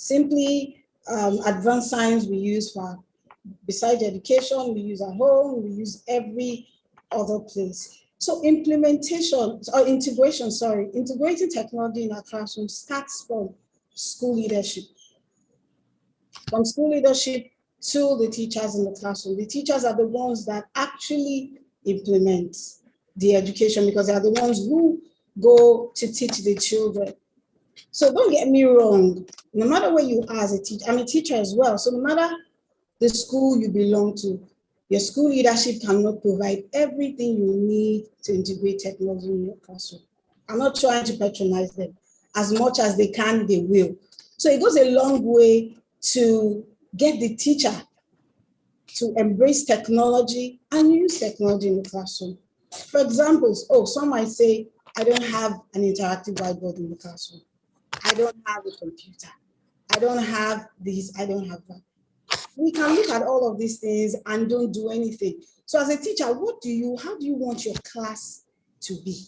Simply advanced science we use for, besides education, we use at home, we use every other place. So implementation, or integration, sorry, integrating technology in our classroom starts from school leadership. From school leadership to the teachers in the classroom. The teachers are the ones that actually implement the education because they are the ones who go to teach the children. So don't get me wrong, no matter where you are as a teacher, I'm a teacher as well, so no matter the school you belong to, your school leadership cannot provide everything you need to integrate technology in your classroom. I'm not trying to patronize them. As much as they can, they will. So it goes a long way to get the teacher to embrace technology and use technology in the classroom. For example, some might say, I don't have an interactive whiteboard in the classroom. I don't have a computer. I don't have this, I don't have that. We can look at all of these things and don't do anything. So as a teacher, how do you want your class to be?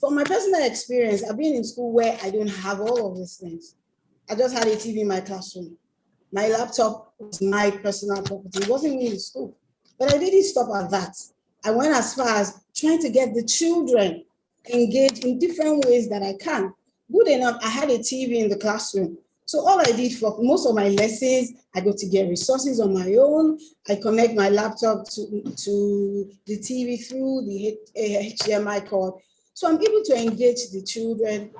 From my personal experience, I've been in school where I don't have all of these things. I just had a TV in my classroom. My laptop was my personal property. It wasn't in the school. But I didn't stop at that. I went as far as trying to get the children engaged in different ways that I can. Good enough, I had a TV in the classroom. So all I did for most of my lessons, I go to get resources on my own. I connect my laptop to the TV through the HDMI cord. So I'm able to engage the children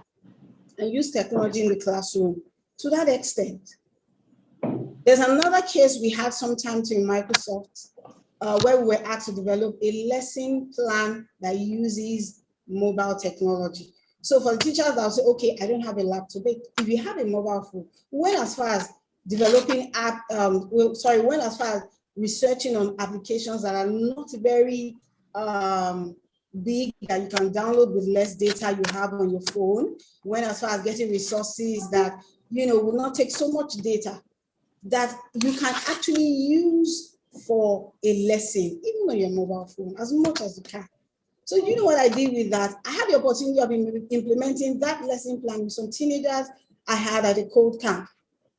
and use technology in the classroom to that extent. There's another case we had sometime in Microsoft where we were asked to develop a lesson plan that uses mobile technology. So for the teachers, they'll say, okay, I don't have a laptop, but if you have a mobile phone, went as far as developing went as far as researching on applications that are not very big, that you can download with less data you have on your phone, went as far as getting resources that, will not take so much data that you can actually use for a lesson, even on your mobile phone, as much as you can. So you know what I did with that? I had the opportunity of implementing that lesson plan with some teenagers I had at a code camp.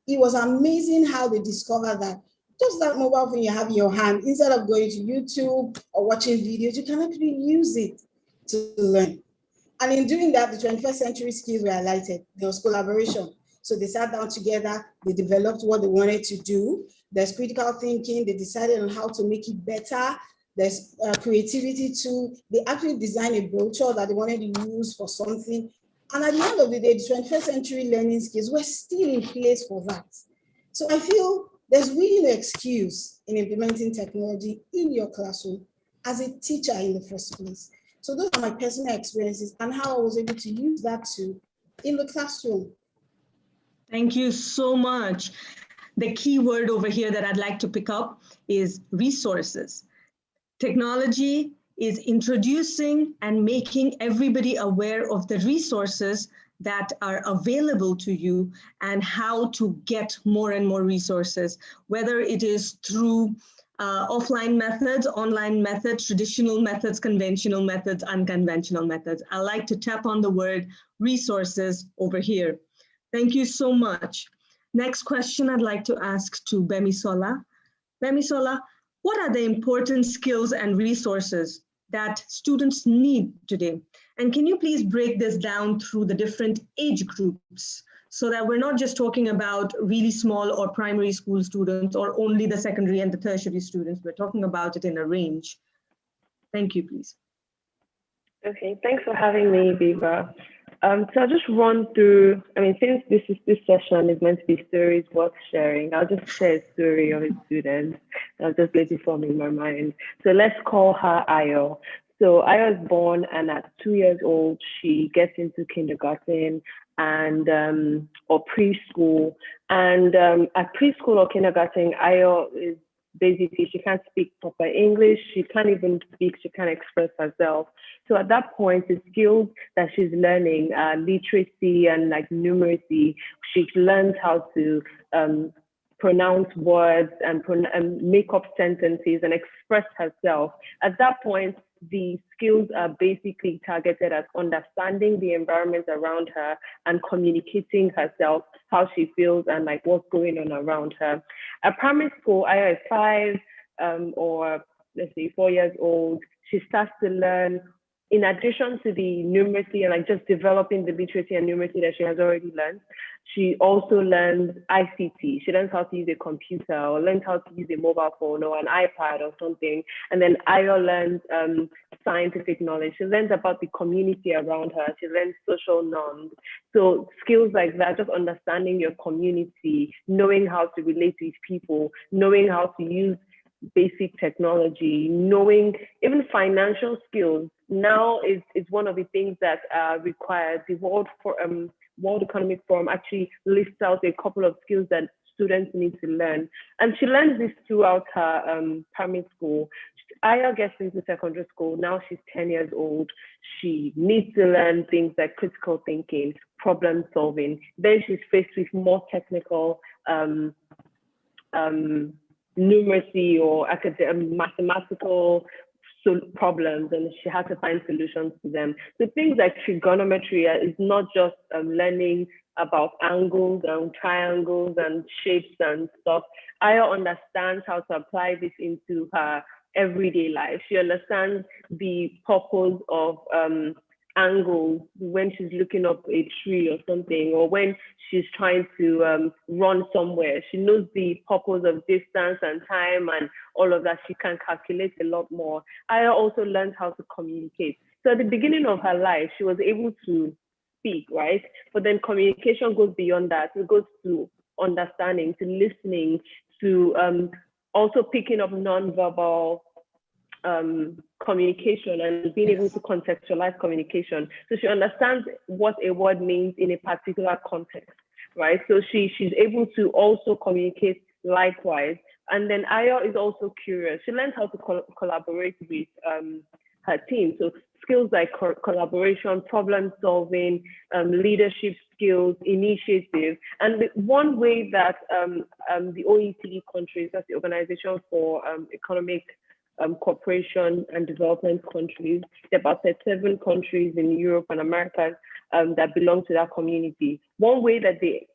It was amazing how they discovered that just that mobile phone you have in your hand, instead of going to YouTube or watching videos, you can actually use it to learn. And in doing that, the 21st century skills were highlighted. There was collaboration. So they sat down together, they developed what they wanted to do. There's critical thinking, they decided on how to make it better. There's creativity too. They actually designed a brochure that they wanted to use for something. And at the end of the day, the 21st century learning skills were still in place for that. So I feel there's really no excuse in implementing technology in your classroom as a teacher in the first place. So those are my personal experiences and how I was able to use that too in the classroom. Thank you so much. The key word over here that I'd like to pick up is resources. Technology is introducing and making everybody aware of the resources that are available to you and how to get more and more resources, whether it is through offline methods, online methods, traditional methods, conventional methods, unconventional methods. I like to tap on the word resources over here. Thank you so much. Next question I'd like to ask to Bemisola. Bemisola, what are the important skills and resources that students need today? And can you please break this down through the different age groups so that we're not just talking about really small or primary school students or only the secondary and the tertiary students, we're talking about it in a range. Thank you, please. Okay, thanks for having me, Viva. So I'll just run through, since this session is meant to be stories worth sharing, I'll just share a story of a student. I'll just let it form in my mind. So let's call her Ayo. So Ayo is born, and at 2 years old, she gets into kindergarten and or preschool. And at preschool or kindergarten, Ayo is basically, she can't speak proper English, she can't even speak, she can't express herself. So at that point, the skills that she's learning, literacy and like numeracy, she learns how to pronounce words and make up sentences and express herself. At that point, the skills are basically targeted at understanding the environment around her and communicating herself, how she feels and like what's going on around her. At primary school, I is 5 or let's say 4 years old, she starts to learn, in addition to the numeracy and like just developing the literacy and numeracy that she has already learned, she also learns ICT. She learns how to use a computer or learns how to use a mobile phone or an iPad or something. And then Ayo learns scientific knowledge. She learns about the community around her. She learns social norms. So skills like that, just understanding your community, knowing how to relate with people, knowing how to use basic technology, knowing even financial skills now is one of the things that are required. The World Economic Forum actually lists out a couple of skills that students need to learn. And she learns this throughout her primary school. Aya gets into secondary school. Now she's 10 years old. She needs to learn things like critical thinking, problem solving. Then she's faced with more technical numeracy or mathematical problems, and she had to find solutions to them. So things like trigonometry is not just learning about angles and triangles and shapes and stuff. Aya understands how to apply this into her everyday life. She understands the purpose of angles when she's looking up a tree or something, or when she's trying to run somewhere. She knows the purpose of distance and time and all of that. She can calculate a lot more. Aya also learns how to communicate. So at the beginning of her life, she was able to speak, right? But then communication goes beyond that. It goes to understanding, to listening, to also picking up nonverbal communication and being able to contextualize communication. So she understands what a word means in a particular context, right? So she's able to also communicate likewise. And then Aya is also curious. She learns how to collaborate with her team. So skills like collaboration, problem solving, leadership skills, initiative. And one way that the OECD countries, that's the Organization for Economic Cooperation and Development countries, there are about 37 countries in Europe and America that belong to that community. One way that they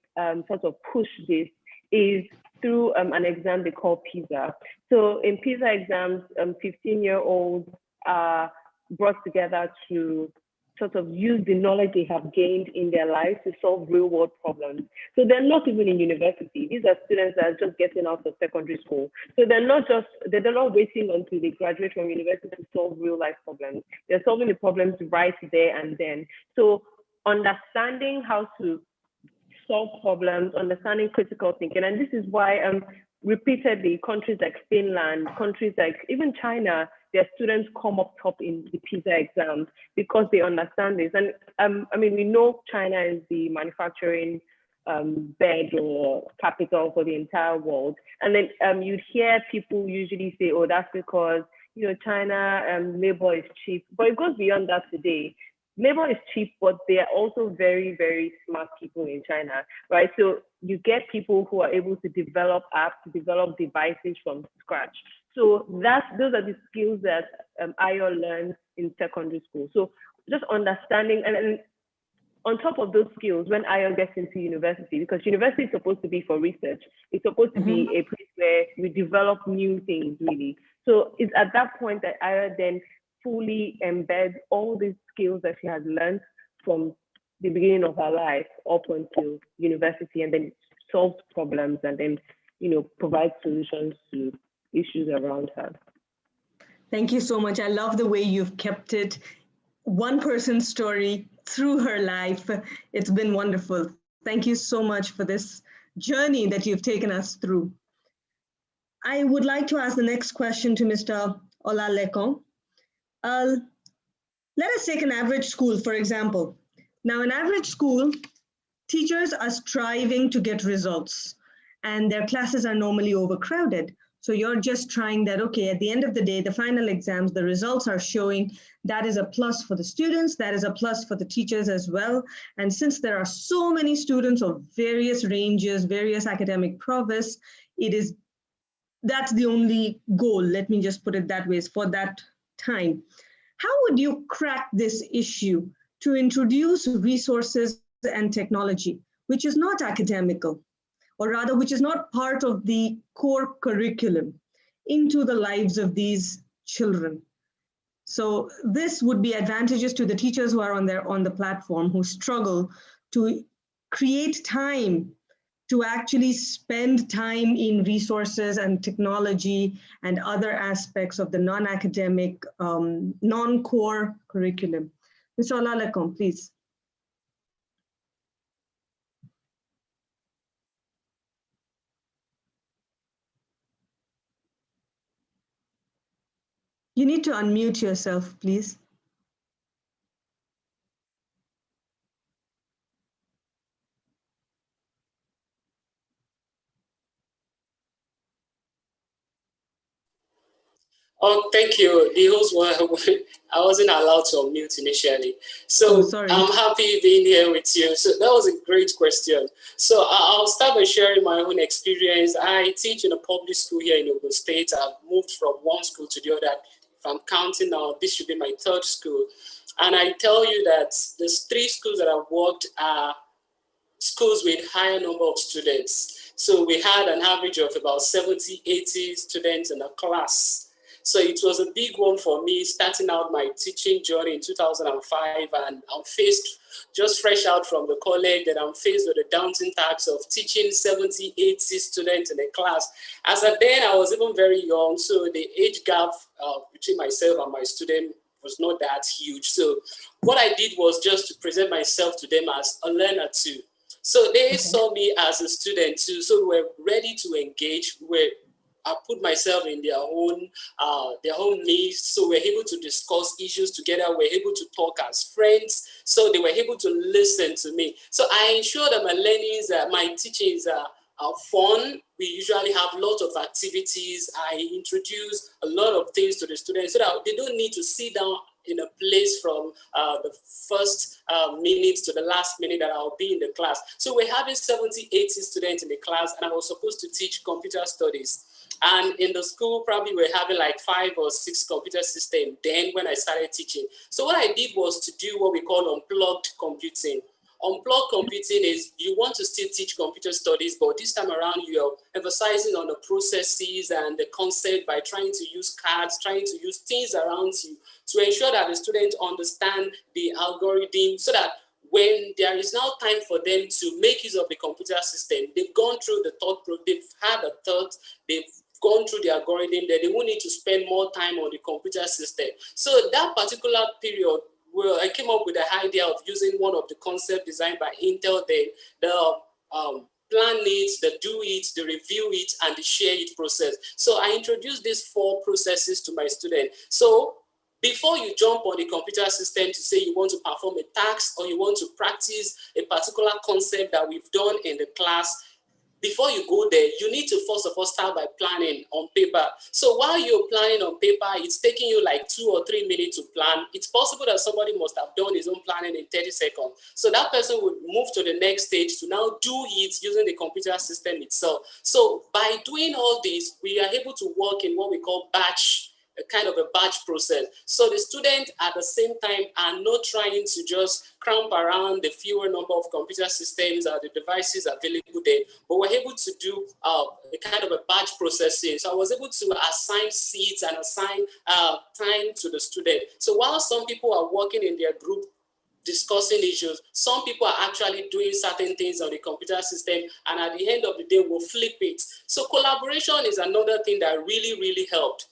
sort of push this is through an exam they call PISA. So in PISA exams, 15-year-olds are brought together to sort of use the knowledge they have gained in their lives to solve real world problems. So they're not even in university. These are students that are just getting out of secondary school. So they're not waiting until they graduate from university to solve real life problems. They're solving the problems right there and then. So understanding how to solve problems, understanding critical thinking. And this is why repeatedly countries like Finland, countries like even China, their students come up top in the PISA exams because they understand this. And I mean, we know China is the manufacturing bed or capital for the entire world. And then you'd hear people usually say, oh, that's because, you know, China labor is cheap. But it goes beyond that today. Labor is cheap, but they are also very, very smart people in China, right? So you get people who are able to develop apps, to develop devices from scratch. So those are the skills that Aya learns in secondary school. So just understanding, and on top of those skills, when Aya gets into university, because university is supposed to be for research, it's supposed to be a place where we develop new things, really. So it's at that point that Aya then fully embeds all these skills that she has learned from the beginning of her life up until university, and then solves problems and then, you know, provides solutions to issues around her. Thank you so much. I love the way you've kept it one person's story through her life. It's been wonderful. Thank you so much for this journey that you've taken us through. I would like to ask the next question to Mr. Olalekon. Let us take an average school, for example. Now, in average school, teachers are striving to get results, and their classes are normally overcrowded. So you're just trying that, okay, at the end of the day, the final exams, the results are showing that is a plus for the students, that is a plus for the teachers as well. And since there are so many students of various ranges, various academic prowess, that's the only goal, let me just put it that way, is for that time. How would you crack this issue to introduce resources and technology, which is not academical, or rather, which is not part of the core curriculum, into the lives of these children? So this would be advantageous to the teachers who are on the platform, who struggle to create time to actually spend time in resources and technology and other aspects of the non-academic, non-core curriculum. Mr. Olalekan, please. You need to unmute yourself, please. Oh, thank you. The host I wasn't allowed to unmute initially. So I'm happy being here with you. So that was a great question. So I'll start by sharing my own experience. I teach in a public school here in Ogun State. I've moved from one school to the other. If I'm counting now, this should be my third school. And I tell you that there's 3 schools that I've worked are schools with higher number of students. So we had an average of about 70, 80 students in a class. So it was a big one for me starting out my teaching journey in 2005, and I'm faced, just fresh out from the college, that I'm faced with the daunting task of teaching 70, 80 students in a class. As at then, I was even very young, so the age gap between myself and my student was not that huge. So what I did was just to present myself to them as a learner too. So they saw me as a student too, so we were ready to engage. I put myself in their own needs, so we're able to discuss issues together. We're able to talk as friends, so they were able to listen to me. So I ensure that my learnings, my teachings are fun. We usually have lots of activities. I introduce a lot of things to the students so that they don't need to sit down in a place from the first minute to the last minute that I'll be in the class. So we're having 70, 80 students in the class, and I was supposed to teach computer studies. And in the school, probably we're having like 5 or 6 computer systems then when I started teaching. So what I did was to do what we call unplugged computing. Unplugged computing is you want to still teach computer studies, but this time around you're emphasizing on the processes and the concept by trying to use cards, trying to use things around you to ensure that the students understand the algorithm, so that when there is now time for them to make use of the computer system, they've gone through the thought, they've had a thought, they've gone through the algorithm, that they won't need to spend more time on the computer system. So that particular period, well, I came up with the idea of using one of the concepts designed by Intel, the plan it, the do it, the review it, and the share it process. So I introduced these 4 processes to my students. So before you jump on the computer system to say you want to perform a task or you want to practice a particular concept that we've done in the class, before you go there, you need to first of all start by planning on paper. So while you're planning on paper, it's taking you like 2 or 3 minutes to plan. It's possible that somebody must have done his own planning in 30 seconds. So that person would move to the next stage to now do it using the computer system itself. So by doing all this, we are able to work in what we call batch, a kind of a batch process. So the students at the same time are not trying to just cramp around the fewer number of computer systems or the devices available there, but we're able to do a kind of a batch processing. So I was able to assign seats and assign time to the student. So while some people are working in their group discussing issues, some people are actually doing certain things on the computer system, and at the end of the day, we'll flip it. So collaboration is another thing that really, really helped.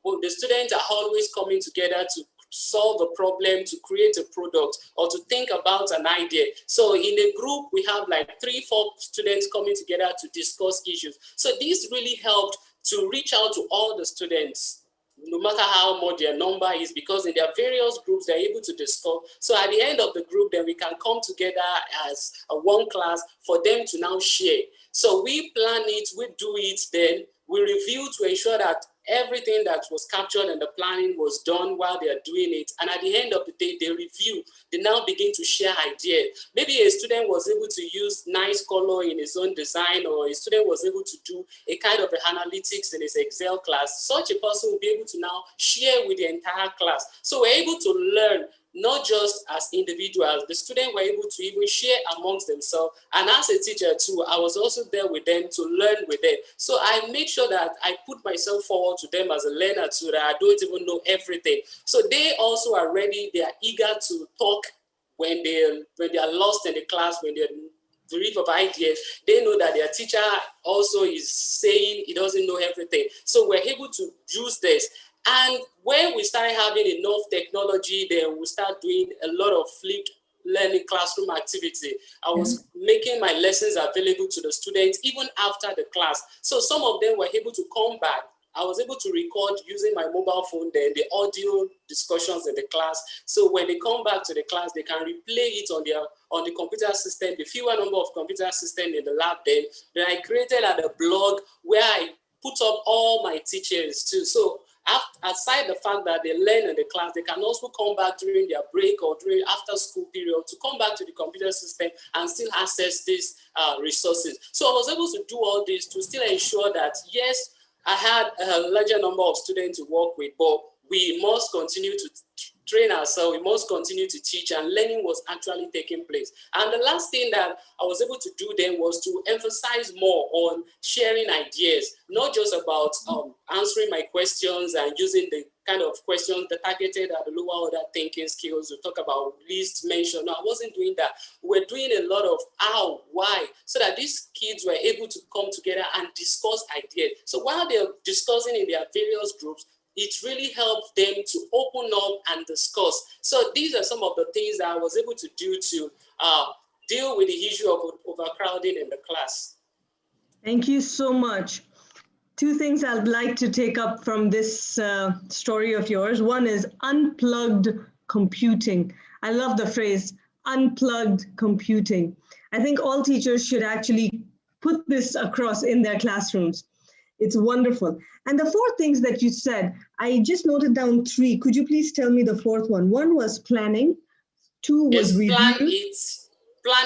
Well, the students are always coming together to solve a problem, to create a product, or to think about an idea. So in a group, we have like 3, 4 students coming together to discuss issues. So this really helped to reach out to all the students, no matter how much their number is, because in their various groups, they're able to discuss. So at the end of the group, then we can come together as a one class for them to now share. So we plan it, we do it, then we review to ensure that everything that was captured in the planning was done while they are doing it. And at the end of the day, they review, they now begin to share ideas. Maybe a student was able to use nice color in his own design, or a student was able to do a kind of analytics in his Excel class. Such a person will be able to now share with the entire class. So we're able to learn not just as individuals, the students were able to even share amongst themselves. And as a teacher too, I was also there with them to learn with them. So I made sure that I put myself forward to them as a learner too, that I don't even know everything. So they also are ready, they are eager to talk when they are lost in the class, when they're bereft of ideas. They know that their teacher also is saying he doesn't know everything. So we're able to use this. And when we started having enough technology, then we start doing a lot of flipped learning classroom activity. I was making my lessons available to the students even after the class. So some of them were able to come back. I was able to record using my mobile phone, then the audio discussions in the class. So when they come back to the class, they can replay it on the computer system, the fewer number of computer systems in the lab. Then I created a blog where I put up all my teachings too. So aside the fact that they learn in the class, they can also come back during their break or during after school period to come back to the computer system and still access these resources. So I was able to do all this to still ensure that, yes, I had a larger number of students to work with, but we must continue to train ourselves, we must continue to teach, and learning was actually taking place. And the last thing that I was able to do then was to emphasize more on sharing ideas, not just about answering my questions and using the kind of questions that targeted at the lower order thinking skills to talk about list mention. No, I wasn't doing that. We're doing a lot of how, why, so that these kids were able to come together and discuss ideas. So while they're discussing in their various groups, it really helped them to open up and discuss. So these are some of the things that I was able to do to deal with the issue of overcrowding in the class. Thank you so much. Two things I'd like to take up from this story of yours. One is unplugged computing. I love the phrase unplugged computing. I think all teachers should actually put this across in their classrooms. It's wonderful. And the four things that you said, I just noted down 3. Could you please tell me the fourth one? 1 was planning. 2 was review. Plan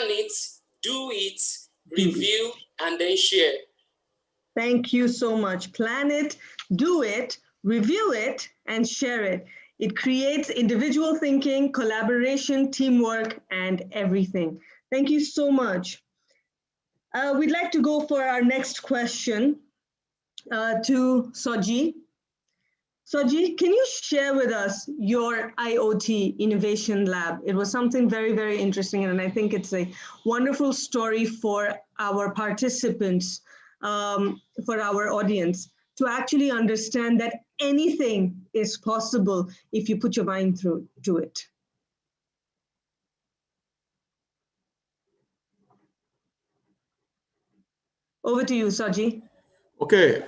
it, do it, review, and then share. Thank you so much. Plan it, do it, review it, and share it. It creates individual thinking, collaboration, teamwork, and everything. Thank you so much. We'd like to go for our next question to Soji. Soji, can you share with us your IoT Innovation Lab? It was something very, very interesting, and I think it's a wonderful story for our participants, for our audience, to actually understand that anything is possible if you put your mind to it. Over to you, Soji. Okay,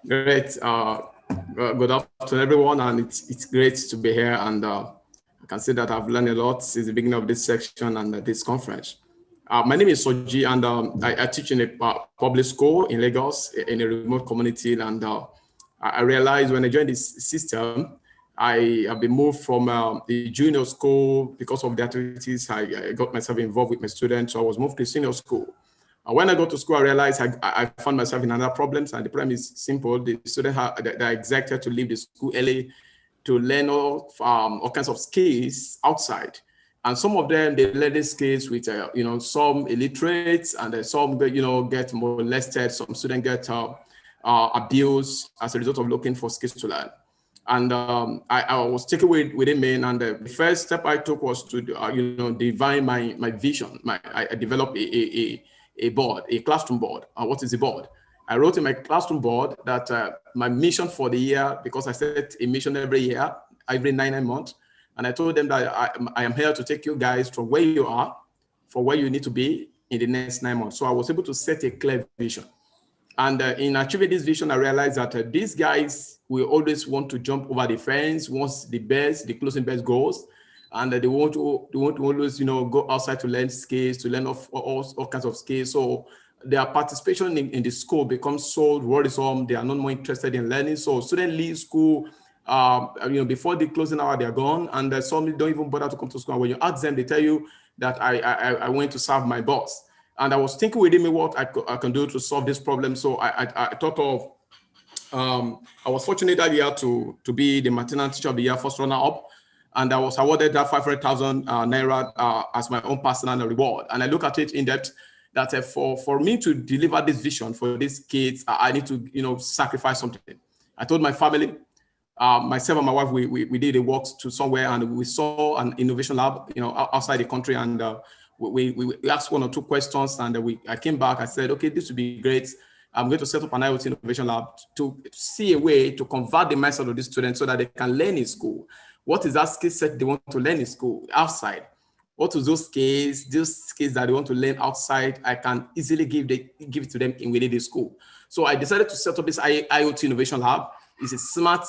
great. Good afternoon, everyone, and it's great to be here. And I can say that I've learned a lot since the beginning of this section and this conference. My name is Soji, and I teach in a public school in Lagos in a remote community. And I realized when I joined this system, I have been moved from the junior school because of the activities. I got myself involved with my students, so I was moved to senior school. When I got to school, I realized I found myself in another problems, and the problem is simple. The students are expected to leave the school early to learn all kinds of skills outside. And some of them, they learn these skills with, some illiterates, and some, get molested. Some students get abused as a result of looking for skills to learn. And I was taken within me, and the first step I took was to, define my vision. I developed a board, a classroom board. What is a board? I wrote in my classroom board that my mission for the year, because I set a mission every year, every 9 months, and I told them that I am here to take you guys from where you are, for where you need to be in the next 9 months. So I was able to set a clear vision. And in achieving this vision, I realized that these guys will always want to jump over the fence once the closing best goes. And they want to always, go outside to learn skills, to learn all kinds of skills. So their participation in the school becomes so worrisome. They are not more interested in learning. So students leave school, before the closing hour, they're gone, and some don't even bother to come to school. And when you ask them, they tell you that I went to serve my boss. And I was thinking within me what I can do to solve this problem. So I thought of, I was fortunate that year to be the maternal teacher of the year, first runner up. And I was awarded that 500,000 naira as my own personal reward. And I look at it in depth that for me to deliver this vision for these kids, I need to, sacrifice something. I told my family, myself and my wife, we did a walk to somewhere, and we saw an innovation lab, outside the country. And we asked 1 or 2 questions, and I came back. I said, okay, this would be great. I'm going to set up an IoT innovation lab to see a way to convert the mindset of the students so that they can learn in school. What is that skill set they want to learn in school outside? What is those skills that they want to learn outside? I can easily give it to them within the school. So I decided to set up this IoT innovation lab. It's a smart,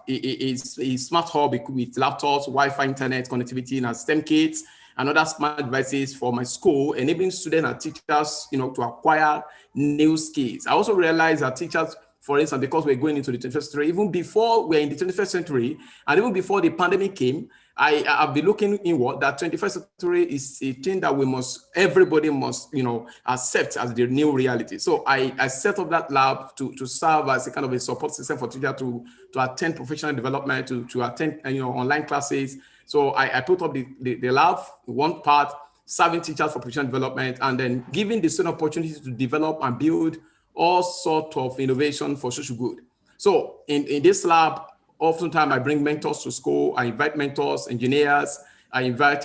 it's a smart hub with laptops, Wi-Fi, internet connectivity, and STEM kits and other smart devices for my school, enabling students and teachers, to acquire new skills. I also realized that teachers, for instance, because we're going into the 21st century, even before we're in the 21st century, and even before the pandemic came, I've been looking inward that 21st century is a thing that everybody must, accept as the new reality. So I set up that lab to serve as a kind of a support system for teachers to attend professional development, to attend, online classes. So I put up the lab, one part, serving teachers for professional development, and then giving the student opportunities to develop and build all sorts of innovation for social good. So in this lab, oftentimes I bring mentors to school. I invite mentors, engineers. I invite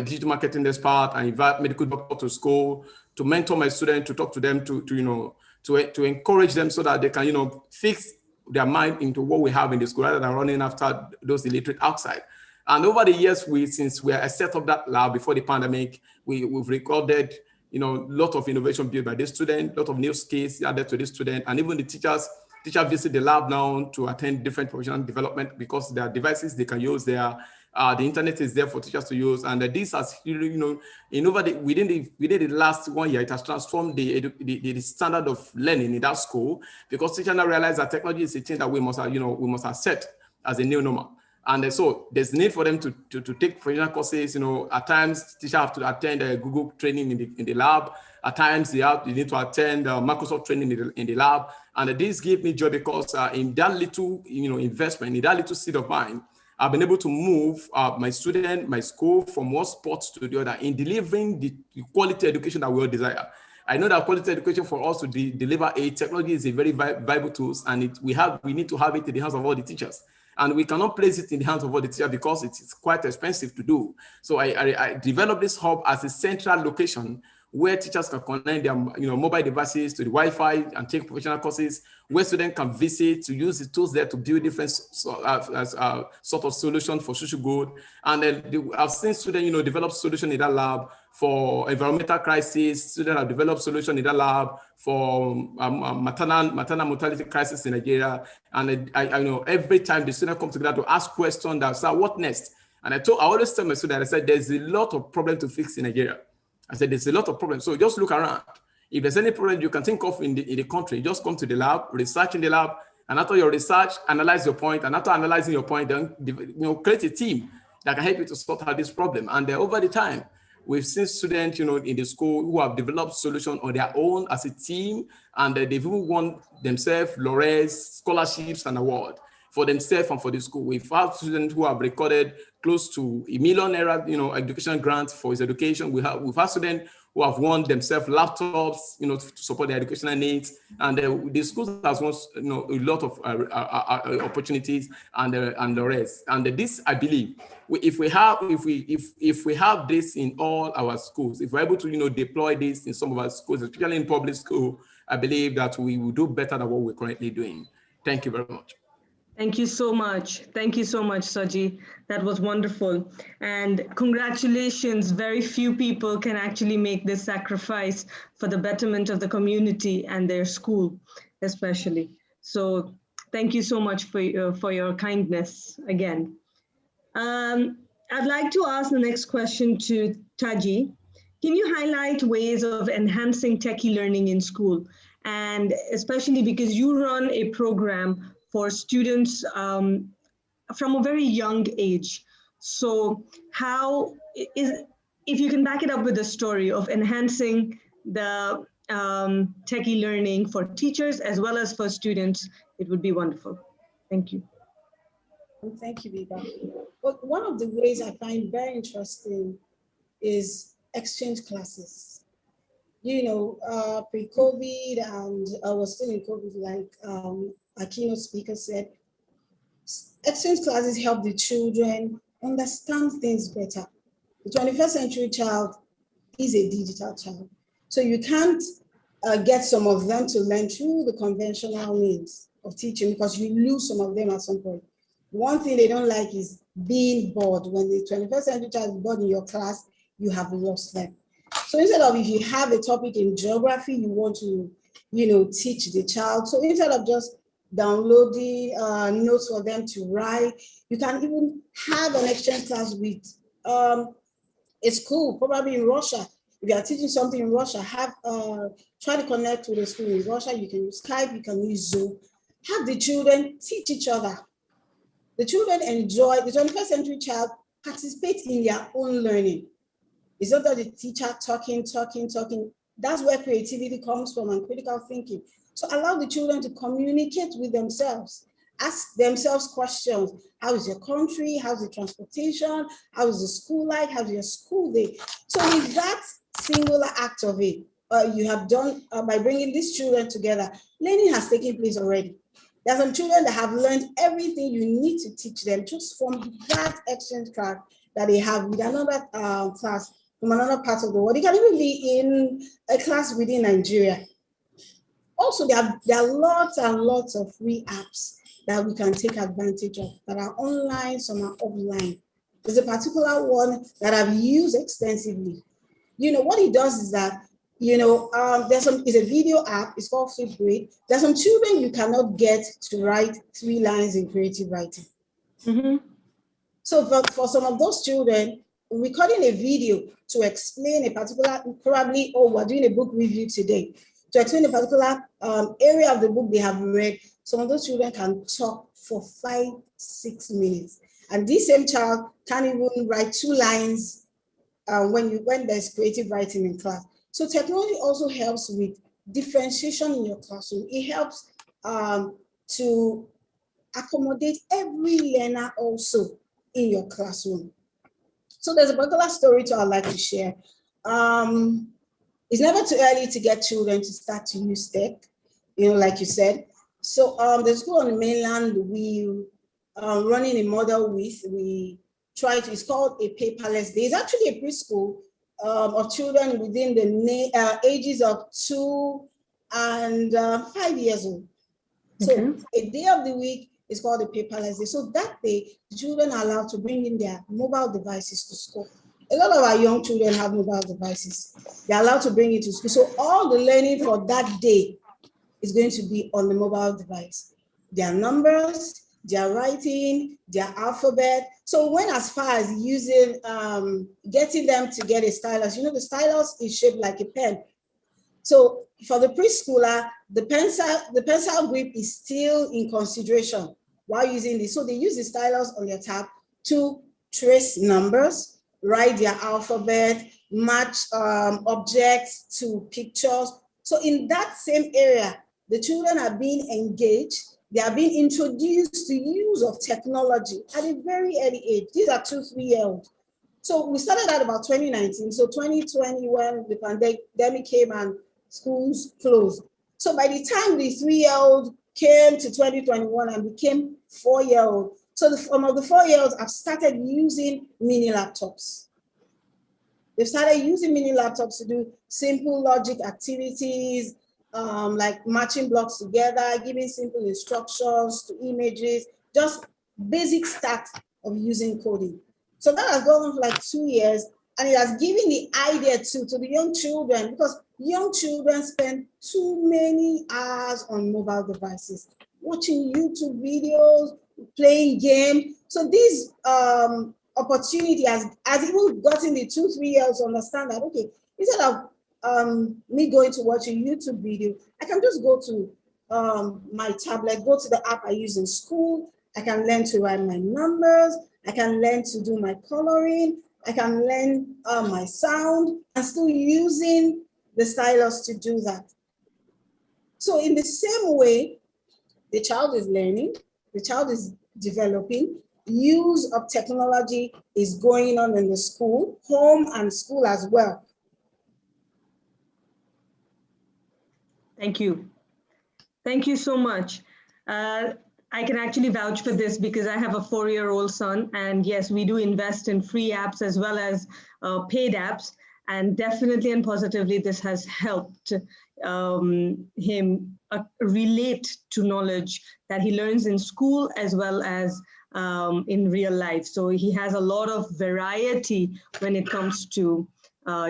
digital marketing expert. I invite medical doctors to school to mentor my students, to talk to them, to encourage them so that they can, fix their mind into what we have in the school rather than running after those illiterate outside. And over the years, since I set up that lab before the pandemic, we've recorded, a lot of innovation built by the student, a lot of new skills added to the student, and even the teachers visit the lab now to attend different professional development because there are devices they can use there. The internet is there for teachers to use, and this has, within the last 1 year, it has transformed the standard of learning in that school, because teachers now realize that technology is a thing that we must accept as a new normal. And so there's need for them to take professional courses. At times teachers have to attend Google training in the lab. At times they need to attend Microsoft training in the lab. And this gave me joy because in that little investment, in that little seed of mine, I've been able to move my school from one spot to the other in delivering the quality education that we all desire. I know that quality education for us to deliver technology is a very viable tool, and we need to have it in the hands of all the teachers. And we cannot place it in the hands of all the teachers because it's quite expensive to do. So I developed this hub as a central location where teachers can connect their mobile devices to the Wi-Fi and take professional courses, where students can visit to use the tools there to build different sort of solutions for social good. And then I've seen students develop solutions in that lab for environmental crisis. Students have developed solutions in that lab for maternal mortality crisis in Nigeria. And I know every time the students come together to ask questions, they'll say, what next? And I always tell my students, I said, there's a lot of problems to fix in Nigeria. I said, there's a lot of problems. So just look around. If there's any problem you can think of in the country, just come to the lab, research in the lab, and after your research, analyze your point. And after analyzing your point, then create a team that can help you to sort out this problem. And over the time, we've seen students, in the school who have developed solutions on their own as a team, and they've even won themselves laureates, scholarships, and awards for themselves and for the school. We've had students who have recorded close to $1 million, education grants for his education. We've had students who have won themselves laptops, to support their educational needs. And the school has won, a lot of opportunities and the rest. And this, I believe, if we have this in all our schools, if we're able to, deploy this in some of our schools, especially in public school, I believe that we will do better than what we're currently doing. Thank you very much. Thank you so much. Thank you so much, Saji. That was wonderful. And congratulations. Very few people can actually make this sacrifice for the betterment of the community and their school, especially. So thank you so much for your kindness again. I'd like to ask the next question to Taji. Can you highlight ways of enhancing techie learning in school? And especially because you run a program for students from a very young age. So if you can back it up with a story of enhancing the techie learning for teachers as well as for students, it would be wonderful. Thank you. Thank you, Viva. But one of the ways I find very interesting is exchange classes. You know, pre-COVID, and I was still in COVID, like our keynote speaker said, exchange classes help the children understand things better. The 21st century child is a digital child. So you can't get some of them to learn through the conventional means of teaching because you lose some of them at some point. One thing they don't like is being bored. When the 21st century child is bored in your class, you have lost them. So instead of, if you have a topic in geography, you want to, teach the child. So instead of just downloading notes for them to write, you can even have an exchange class with a school, probably in Russia. If you are teaching something in Russia, try to connect with a school in Russia. You can use Skype, you can use Zoom. Have the children teach each other. The children enjoy, the 21st century child participates in their own learning. It's not that the teacher talking. That's where creativity comes from and critical thinking. So allow the children to communicate with themselves. Ask themselves questions. How is your country? How's the transportation? How is the school like? How's your school day? So with that singular act of it, you have done by bringing these children together, learning has taken place already. There are some children that have learned everything you need to teach them just from that exchange class that they have with another class from another part of the world. It can even be in a class within Nigeria. Also, there are lots and lots of free apps that we can take advantage of that are online, some are offline. There's a particular one that I've used extensively. What it does is that, it's a video app, it's called Flipgrid. There's some children you cannot get to write 3 lines in creative writing. Mm-hmm. So for some of those children, recording a video to explain a particular, probably, we're doing a book review today, to explain a particular area of the book they have read, some of those children can talk for 5-6 minutes. And this same child can't even write 2 lines when there's creative writing in class. So technology also helps with differentiation in your classroom. It helps to accommodate every learner also in your classroom. So there's a particular story I'd like to share. It's never too early to get children to start to use tech, like you said. So the school on the mainland, we running a model it's called a paperless day. It's actually a preschool of children within the ages of 2 and 5 years old. Okay. So a day of the week is called a paperless day. So that day, the children are allowed to bring in their mobile devices to school. A lot of our young children have mobile devices. They're allowed to bring it to school. So all the learning for that day is going to be on the mobile device. Their numbers, their writing, their alphabet. So when as far as using, getting them to get a stylus, the stylus is shaped like a pen. So for the preschooler, the pencil grip is still in consideration while using this. So they use the stylus on their tab to trace numbers, write their alphabet, match objects to pictures. So in that same area, the children are being engaged. They are being introduced to use of technology at a very early age. These are 2-3-year-olds. So we started at about 2019. So 2020, when the pandemic came and schools closed. So by the time the 3-year-old came to 2021 and became 4-year-old, so some of the 4-year-olds have started using mini laptops. They've started using mini laptops to do simple logic activities, like matching blocks together, giving simple instructions to images, just basic start of using coding. So that has gone on for like 2 years, and it has given the idea to the young children, because young children spend too many hours on mobile devices, watching YouTube videos, playing games. So these opportunity has even gotten the 2-3 years to understand that, okay, instead of me going to watch a YouTube video, I can just go to my tablet, go to the app I use in school. I can learn to write my numbers. I can learn to do my coloring. I can learn my sound and still using the stylus to do that. So in the same way, the child is learning, the child is developing, use of technology is going on in the school, home and school as well. Thank you. Thank you so much. I can actually vouch for this because I have a 4-year-old son, and yes, we do invest in free apps as well as paid apps, and definitely and positively this has helped him relate to knowledge that he learns in school as well as in real life. So he has a lot of variety when it comes to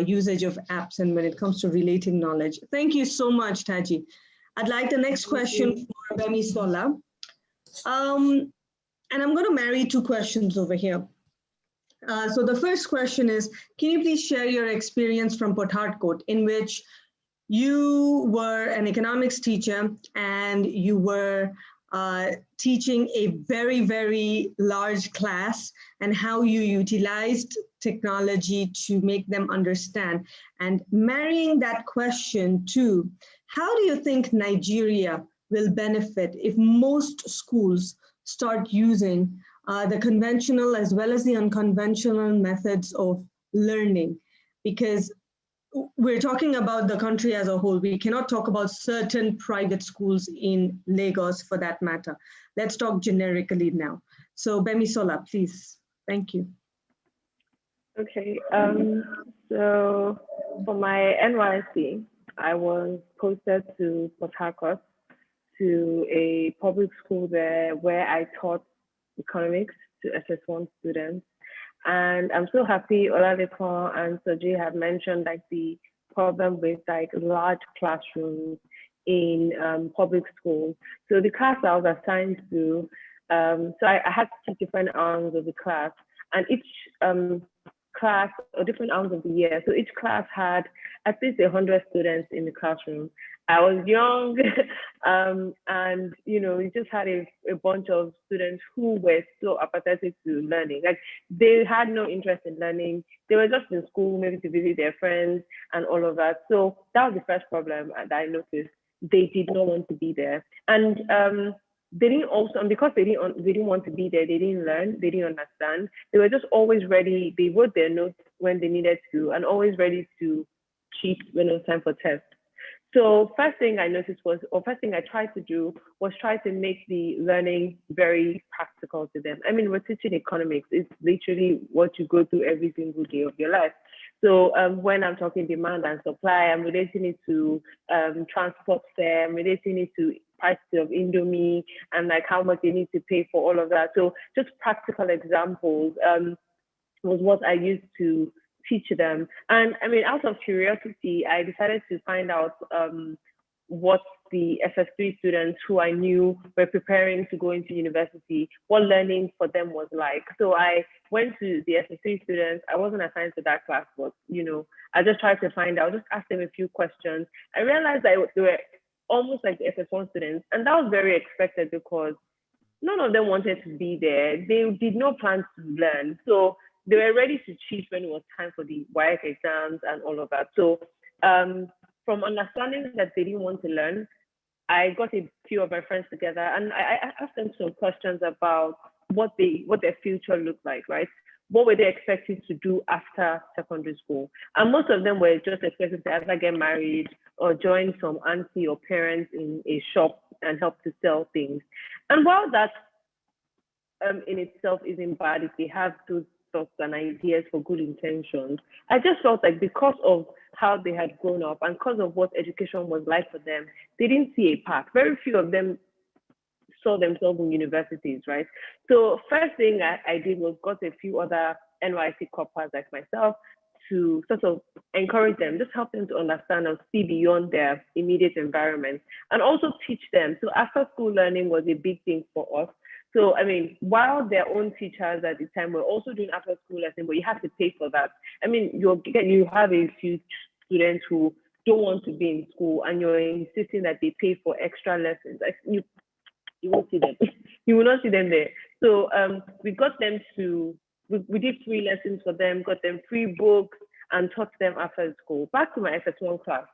usage of apps and when it comes to relating knowledge. Thank you so much, Taji. I'd like the next question for Bemisola. And I'm going to marry 2 questions over here. So the first question is, can you please share your experience from Port Harcourt in which you were an economics teacher and you were teaching a very, very large class, and how you utilized technology to make them understand? And marrying that question to, how do you think Nigeria will benefit if most schools start using the conventional as well as the unconventional methods of learning? Because we're talking about the country as a whole. We cannot talk about certain private schools in Lagos for that matter. Let's talk generically now. So Bemisola, please. Thank you. Okay, so for my NYC, I was posted to Port Harcourt to a public school there where I taught economics to SS1 students. And I'm so happy Olalekan and Soji have mentioned like the problem with like large classrooms in public schools. So the class I was assigned to, so I had to teach different arms of the class, and each class or different arms of the year. So each class had at least 100 students in the classroom. I was young, and you know, we just had a bunch of students who were so apathetic to learning. Like they had no interest in learning. They were just in school, maybe to visit their friends and all of that. So that was the first problem that I noticed. They did not want to be there, and they didn't also, and because they didn't want to be there, they didn't learn, they didn't understand. They were just always ready. They wrote their notes when they needed to, and always ready to cheat when it was time for tests. So first thing I noticed was, or first thing I tried to do was try to make the learning very practical to them. I mean, we're teaching economics. It's literally what you go through every single day of your life. So when I'm talking demand and supply, I'm relating it to transport fare, I'm relating it to price of Indomie and like how much they need to pay for all of that. So just practical examples was what I used to teach them. And I mean, out of curiosity, I decided to find out what the SS3 students who I knew were preparing to go into university, what learning for them was like. So I went to the SS3 students. I wasn't assigned to that class, but you know, I just tried to find out, just ask them a few questions. I realized that they were almost like the SS1 students, and that was very expected because none of them wanted to be there. They did not plan to learn. So they were ready to cheat when it was time for the WAEC exams and all of that. So from understanding that they didn't want to learn, I got a few of my friends together and I asked them some questions about what their future looked like, right? What were they expected to do after secondary school? And most of them were just expected to either get married or join some auntie or parents in a shop and help to sell things. And while that in itself isn't bad if they have those thoughts and ideas for good intentions, I just felt like because of how they had grown up and because of what education was like for them, they didn't see a path. Very few of them saw themselves in universities, right? So first thing I did was got a few other NYC coppers like myself to sort of encourage them, just help them to understand and see beyond their immediate environment and also teach them. So after school learning was a big thing for us. So, I mean, while their own teachers at the time were also doing after school lesson, but you have to pay for that. I mean, you have a few students who don't want to be in school and you're insisting that they pay for extra lessons. You won't see them. You will not see them there. So we got them to, we did free lessons for them, got them free books and taught them after school. Back to my SS1 class.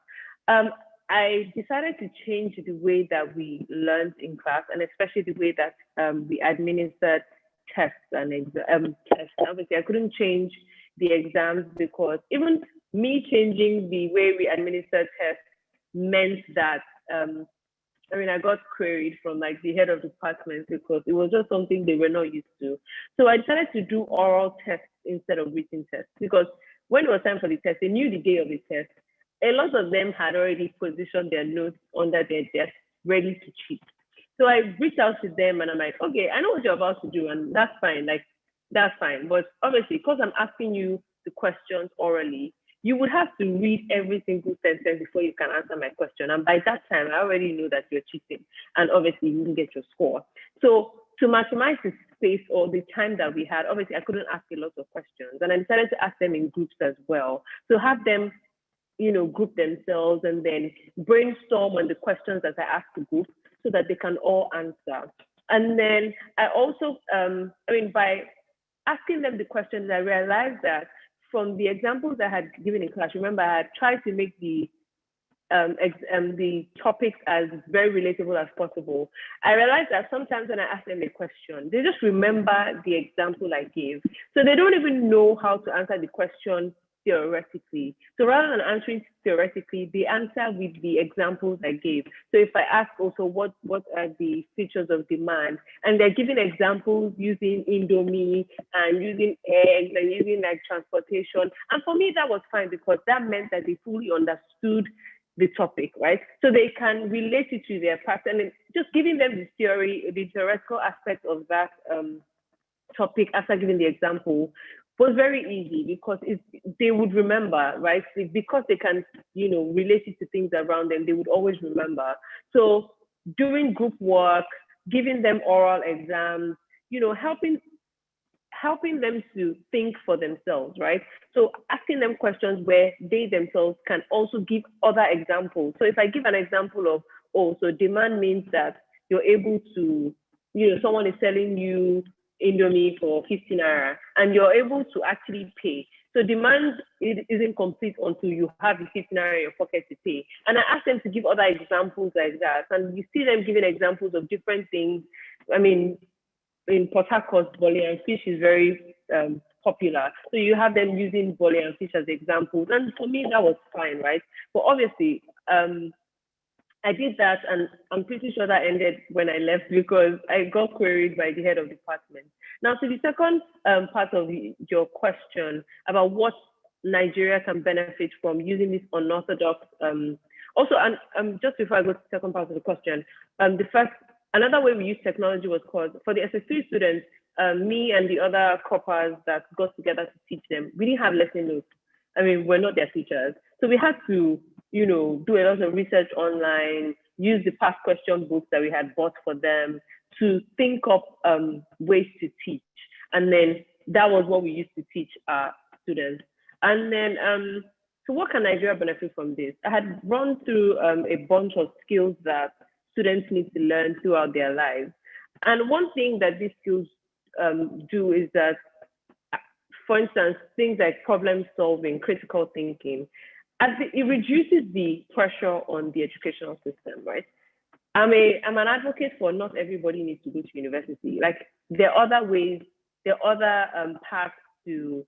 I decided to change the way that we learned in class, and especially the way that we administered tests and tests. Obviously, I couldn't change the exams because even me changing the way we administered tests meant that I mean, I got queried from like the head of department because it was just something they were not used to. So I decided to do oral tests instead of written tests because when it was time for the test, they knew the day of the test. A lot of them had already positioned their notes under their desk, ready to cheat. So I reached out to them and I'm like, okay, I know what you're about to do and that's fine. Like, that's fine. But obviously, because I'm asking you the questions orally, you would have to read every single sentence before you can answer my question. And by that time, I already know that you're cheating. And obviously, you didn't get your score. So to maximize the space or the time that we had, obviously, I couldn't ask a lot of questions. And I decided to ask them in groups as well. So have them, you know, group themselves and then brainstorm on the questions that I asked the group so that they can all answer. And then I also, by asking them the questions, I realized that from the examples I had given in class, remember I had tried to make the topics as very relatable as possible. I realized that sometimes when I ask them a question, they just remember the example I gave. So they don't even know how to answer the question theoretically. So rather than answering theoretically, they answer with the examples I gave. So if I ask also what are the features of demand, and they're giving examples using Indomie and using eggs and using like transportation. And for me, that was fine because that meant that they fully understood the topic, right? So they can relate it to their past and just giving them the theoretical aspect of that topic after giving the example was very easy because they would remember, right? Because they can, relate it to things around them, they would always remember. So doing group work, giving them oral exams, helping them to think for themselves, right? So asking them questions where they themselves can also give other examples. So if I give an example of, so demand means that you're able to, someone is selling you Indomie for 15 naira and you're able to actually pay. So demand isn't complete until you have the 15 naira in your pocket to pay. And I asked them to give other examples like that. And you see them giving examples of different things. I mean, in Port Harcourt, Bolly and fish is very popular. So you have them using Bolly and fish as examples. And for me, that was fine, right? But obviously, I did that and I'm pretty sure that ended when I left because I got queried by the head of department. Now to the second part of your question about what Nigeria can benefit from using this unorthodox, also, and just before I go to the second part of the question, another way we use technology was called, for the SS3 students, me and the other coppers that got together to teach them, we didn't have lesson notes. I mean, we're not their teachers. So we had to, do a lot of research online, use the past question books that we had bought for them to think up ways to teach. And then that was what we used to teach our students. And then, so what can Nigeria benefit from this? I had run through a bunch of skills that students need to learn throughout their lives. And one thing that these skills do is that, for instance, things like problem solving, critical thinking, it reduces the pressure on the educational system, right? I'm an advocate for not everybody needs to go to university. Like there are other ways, there are other paths to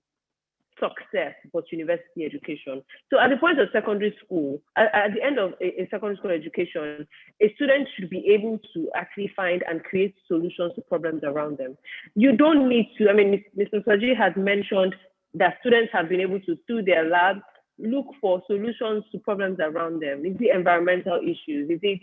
success, but university education. So at the point of secondary school, at the end of a secondary school education, a student should be able to actually find and create solutions to problems around them. You don't need to, Mr. Saji has mentioned that students have been able to, through their labs, look for solutions to problems around them. Is it environmental issues? Is it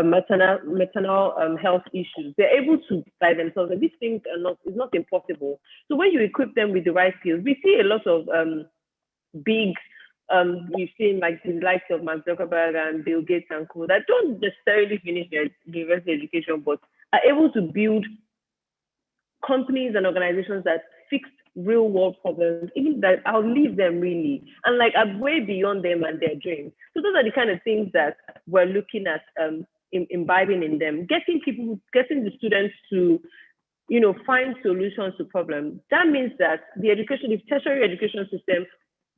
maternal health issues? They're able to by themselves, and these things it's not impossible. So when you equip them with the right skills, we see a lot of big, we've seen like the likes of Mark Zuckerberg and Bill Gates and co that don't necessarily finish their university education, but are able to build companies and organizations that fix real world problems, even that outlive them really, and like are way beyond them and their dreams. So those are the kind of things that we're looking at imbibing in them, getting the students to, you know, find solutions to problems. That means that the tertiary education system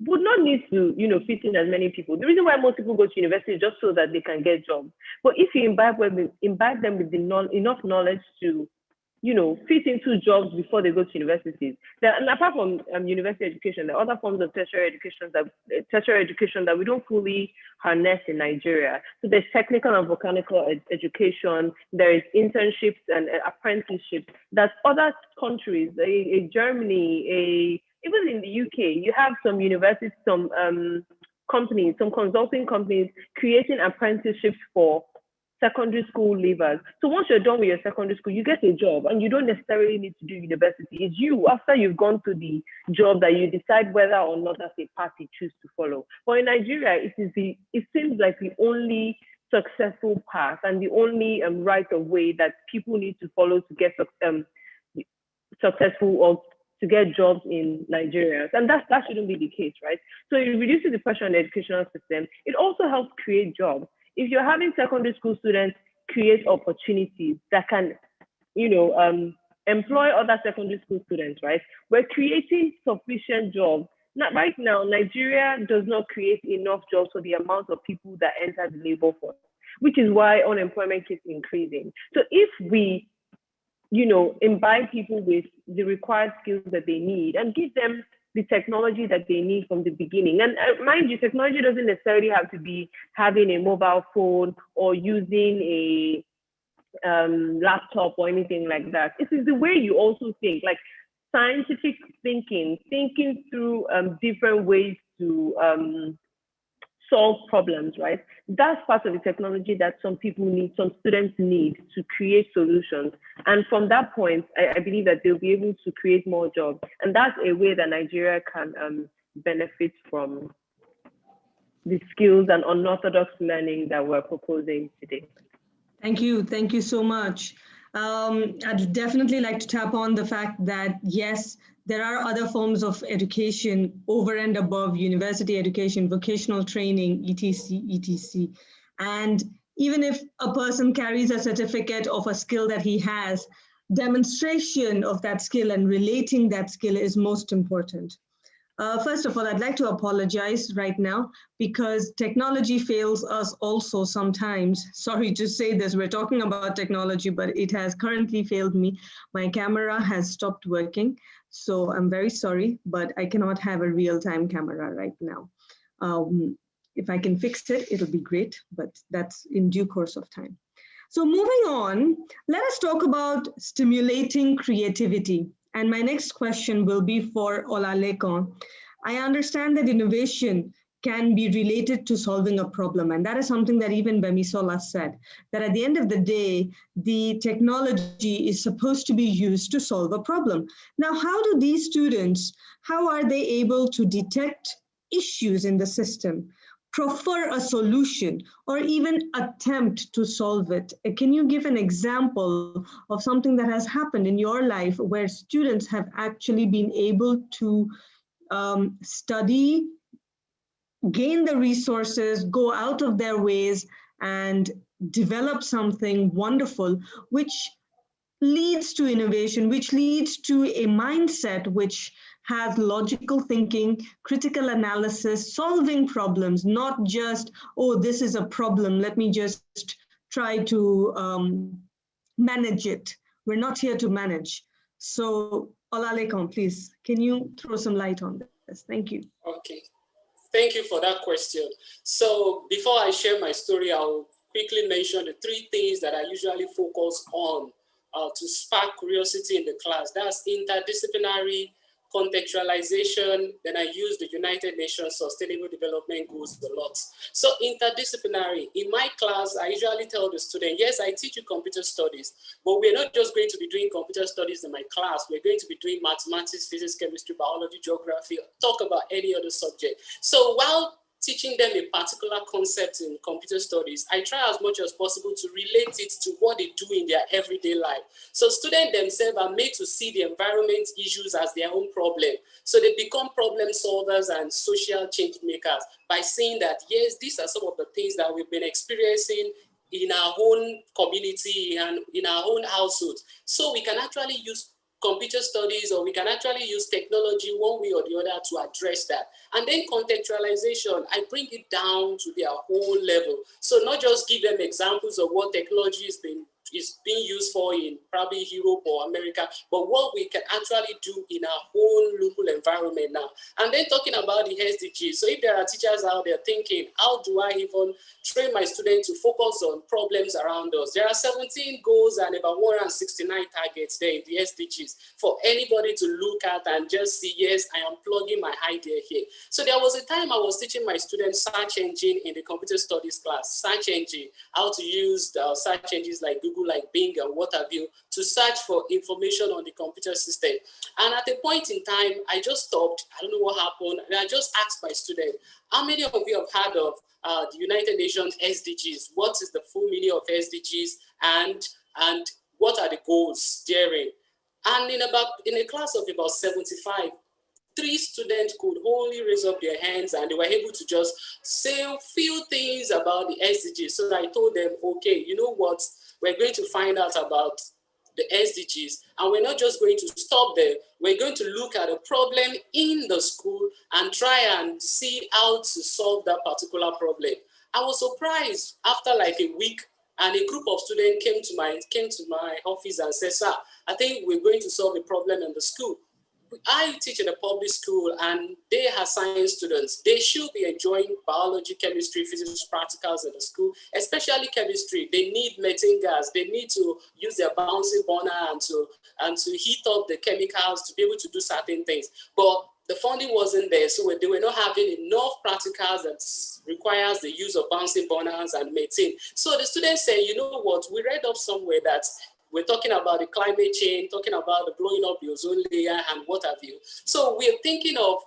would not need to, you know, fit in as many people. The reason why most people go to university is just so that they can get jobs. But if you imbibe them with enough knowledge to, you know, fit into jobs before they go to universities. And apart from university education, there are other forms of tertiary education that we don't fully harness in Nigeria. So there's technical and vocational education, there is internships and apprenticeships. That's other countries, Germany, even in the UK, you have some universities, some companies, some consulting companies creating apprenticeships for secondary school leavers. So once you're done with your secondary school, you get a job and you don't necessarily need to do university. It's you, after you've gone to the job, that you decide whether or not as a path you choose to follow. But in Nigeria, it seems like the only successful path and the only right of way that people need to follow to get successful or to get jobs in Nigeria. And that shouldn't be the case, right? So it reduces the pressure on the educational system. It also helps create jobs. If you're having secondary school students create opportunities that can, you know, employ other secondary school students, right? We're creating sufficient jobs. Right now, Nigeria does not create enough jobs for the amount of people that enter the labor force, which is why unemployment keeps increasing. So if we, you know, imbibe people with the required skills that they need and give them the technology that they need from the beginning. And mind you, technology doesn't necessarily have to be having a mobile phone or using a laptop or anything like that. It is the way you also think, like scientific thinking through different ways to solve problems, right? That's part of the technology that some people need, some students need to create solutions. And from that point, I believe that they'll be able to create more jobs. And that's a way that Nigeria can benefit from the skills and unorthodox learning that we're proposing today. Thank you. Thank you so much. I'd definitely like to tap on the fact that, yes, there are other forms of education over and above university education, vocational training, etc., etc. And even if a person carries a certificate of a skill that he has, demonstration of that skill and relating that skill is most important. First of all, I'd like to apologize right now because technology fails us also sometimes. Sorry to say this, we're talking about technology, but it has currently failed me. My camera has stopped working, so I'm very sorry, but I cannot have a real-time camera right now. If I can fix it, it'll be great, but that's in due course of time. So moving on, let us talk about stimulating creativity. And my next question will be for Olalekan. I understand that innovation can be related to solving a problem. And that is something that even Bemisola said, that at the end of the day, the technology is supposed to be used to solve a problem. Now, how do these students, how are they able to detect issues in the system, prefer a solution, or even attempt to solve it? Can you give an example of something that has happened in your life where students have actually been able to study, gain the resources, go out of their ways, and develop something wonderful, which leads to innovation, which leads to a mindset which has logical thinking, critical analysis, solving problems, not just, oh, this is a problem, let me just try to manage it. We're not here to manage. So Olalekan, please, can you throw some light on this? Thank you. Okay, thank you for that question. So before I share my story, I'll quickly mention the three things that I usually focus on to spark curiosity in the class. That's interdisciplinary, contextualization, then I use the United Nations Sustainable Development Goals a lot. So interdisciplinary, in my class, I usually tell the student, yes, I teach you computer studies, but we're not just going to be doing computer studies in my class, we're going to be doing mathematics, physics, chemistry, biology, geography, talk about any other subject. So while teaching them a particular concept in computer studies, I try as much as possible to relate it to what they do in their everyday life. So students themselves are made to see the environment issues as their own problem. So they become problem solvers and social change makers by saying that, yes, these are some of the things that we've been experiencing in our own community and in our own household. So we can actually use computer studies, or we can actually use technology one way or the other to address that. And then contextualization, I bring it down to their whole level. So not just give them examples of what technology is being used for in probably Europe or America, but what we can actually do in our own local environment now. And then talking about the SDGs. So if there are teachers out there thinking, how do I even train my students to focus on problems around us? There are 17 goals and about 169 targets there in the SDGs for anybody to look at and just see, yes, I am plugging my idea here. So there was a time I was teaching my students search engine in the computer studies class, search engine, how to use search engines like Google, like Bing and what have you, to search for information on the computer system. And at a point in time, I just stopped. I don't know what happened. And I just asked my student, how many of you have heard of the United Nations SDGs? What is the full meaning of SDGs, and what are the goals therein? And in a class of about 75, 3 students could only raise up their hands, and they were able to just say a few things about the SDGs. So I told them, okay, you know what? We're going to find out about the SDGs, and we're not just going to stop there. We're going to look at a problem in the school and try and see how to solve that particular problem. I was surprised after like a week, and a group of students came to my office and said, sir, I think we're going to solve a problem in the school. I teach in a public school, and they are science students. They should be enjoying biology, chemistry, physics practicals in the school, especially chemistry. They need methane gas. They need to use their bouncing burner and to heat up the chemicals to be able to do certain things. But the funding wasn't there, so they were not having enough practicals that requires the use of bouncing burners and methane. So the students say, you know what, we read up somewhere that we're talking about the climate change, talking about the blowing up the ozone layer and what have you. So we're thinking of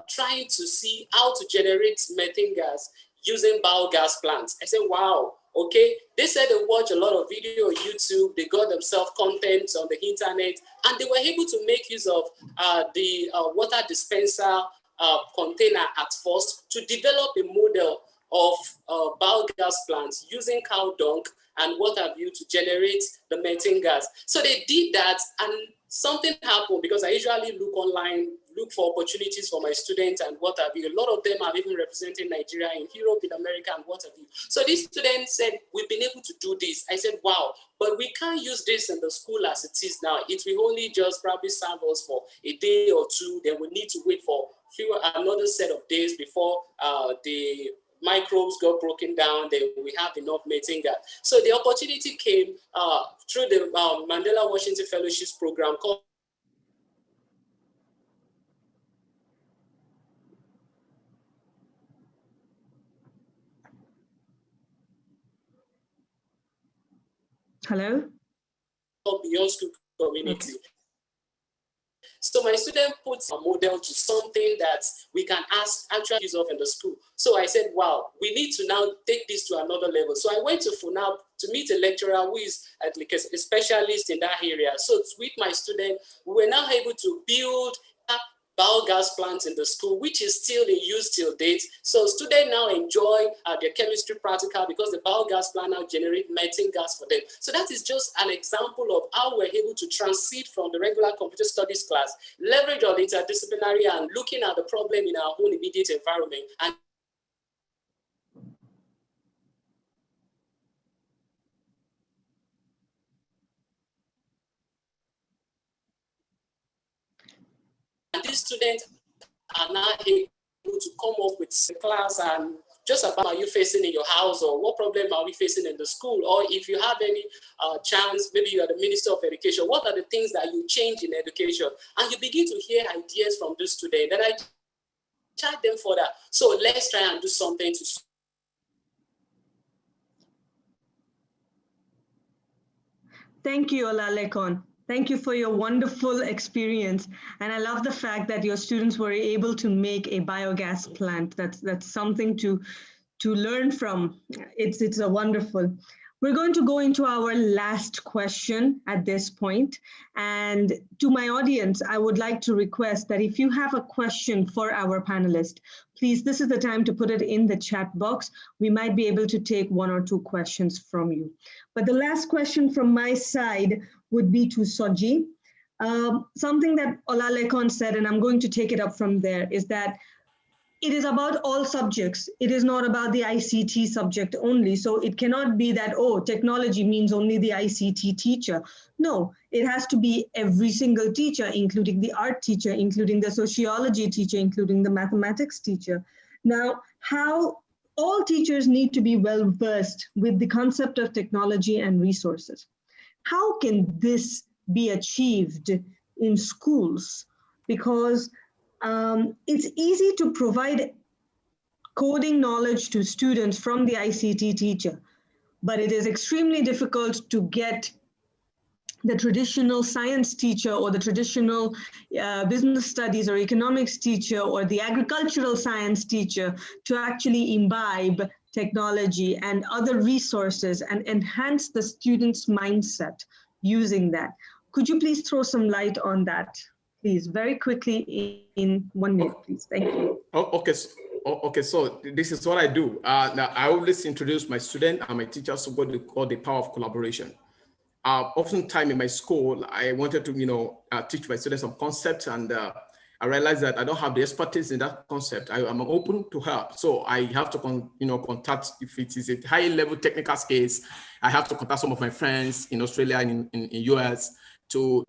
trying to see how to generate methane gas using biogas plants. I said, wow, okay. They said they watch a lot of video on YouTube, they got themselves content on the internet, and they were able to make use of the water dispenser container at first to develop a model of biogas plants using cow dung and what have you to generate the methane gas. So they did that, and something happened because I usually look online, look for opportunities for my students and what have you. A lot of them are even representing Nigeria in Europe, in America, and what have you. So these students said, we've been able to do this. I said, wow, but we can't use this in the school as it is now. It will only just probably serve us for a day or two. Then we need to wait for another set of days before the microbes got broken down, then we have enough methane gas. So the opportunity came through the Mandela Washington Fellowships program called Hello? Beyond School Community. Okay. So my student puts a model to something that we can actually use of in the school. So I said, wow, we need to now take this to another level. So I went to FUNAB to meet a lecturer who is like a specialist in that area. So with my student, we were now able to build biogas plants in the school, which is still in use till date. So students now enjoy their chemistry practical because the biogas plant now generate methane gas for them. So that is just an example of how we're able to transit from the regular computer studies class, leverage on interdisciplinary and looking at the problem in our own immediate environment. And these students are now able to come up with a class and just about are you facing in your house, or what problem are we facing in the school, or if you have any chance, maybe you are the Minister of Education, what are the things that you change in education? And you begin to hear ideas from the student, and I chat them further. So let's try and do something to. Thank you, Olalekon. Thank you for your wonderful experience. And I love the fact that your students were able to make a biogas plant. That's something to learn from. It's a wonderful. We're going to go into our last question at this point. And to my audience, I would like to request that if you have a question for our panelist, please, this is the time to put it in the chat box. We might be able to take 1 or 2 questions from you. But the last question from my side would be to Soji. Something that Olalekon said, and I'm going to take it up from there, is that it is about all subjects. It is not about the ICT subject only. So it cannot be that, oh, technology means only the ICT teacher. No, it has to be every single teacher, including the art teacher, including the sociology teacher, including the mathematics teacher. Now, how all teachers need to be well versed with the concept of technology and resources. How can this be achieved in schools? Because it's easy to provide coding knowledge to students from the ICT teacher, but it is extremely difficult to get the traditional science teacher or the traditional business studies or economics teacher or the agricultural science teacher to actually imbibe technology and other resources and enhance the student's mindset using that. Could you please throw some light on that? Please, very quickly in 1 minute, please. Thank you. Okay, so this is what I do. Now, I always introduce my student and my teachers to what they call the power of collaboration. Oftentimes in my school, I wanted to, teach my students some concepts, and I realized that I don't have the expertise in that concept. I am open to help, so I have to, contact, if it is a high-level technical skills, I have to contact some of my friends in Australia and in US to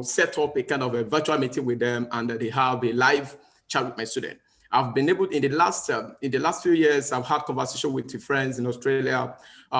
set up a kind of a virtual meeting with them, and they have a live chat with my student. I've been able, in the last few years, I've had conversation with friends in Australia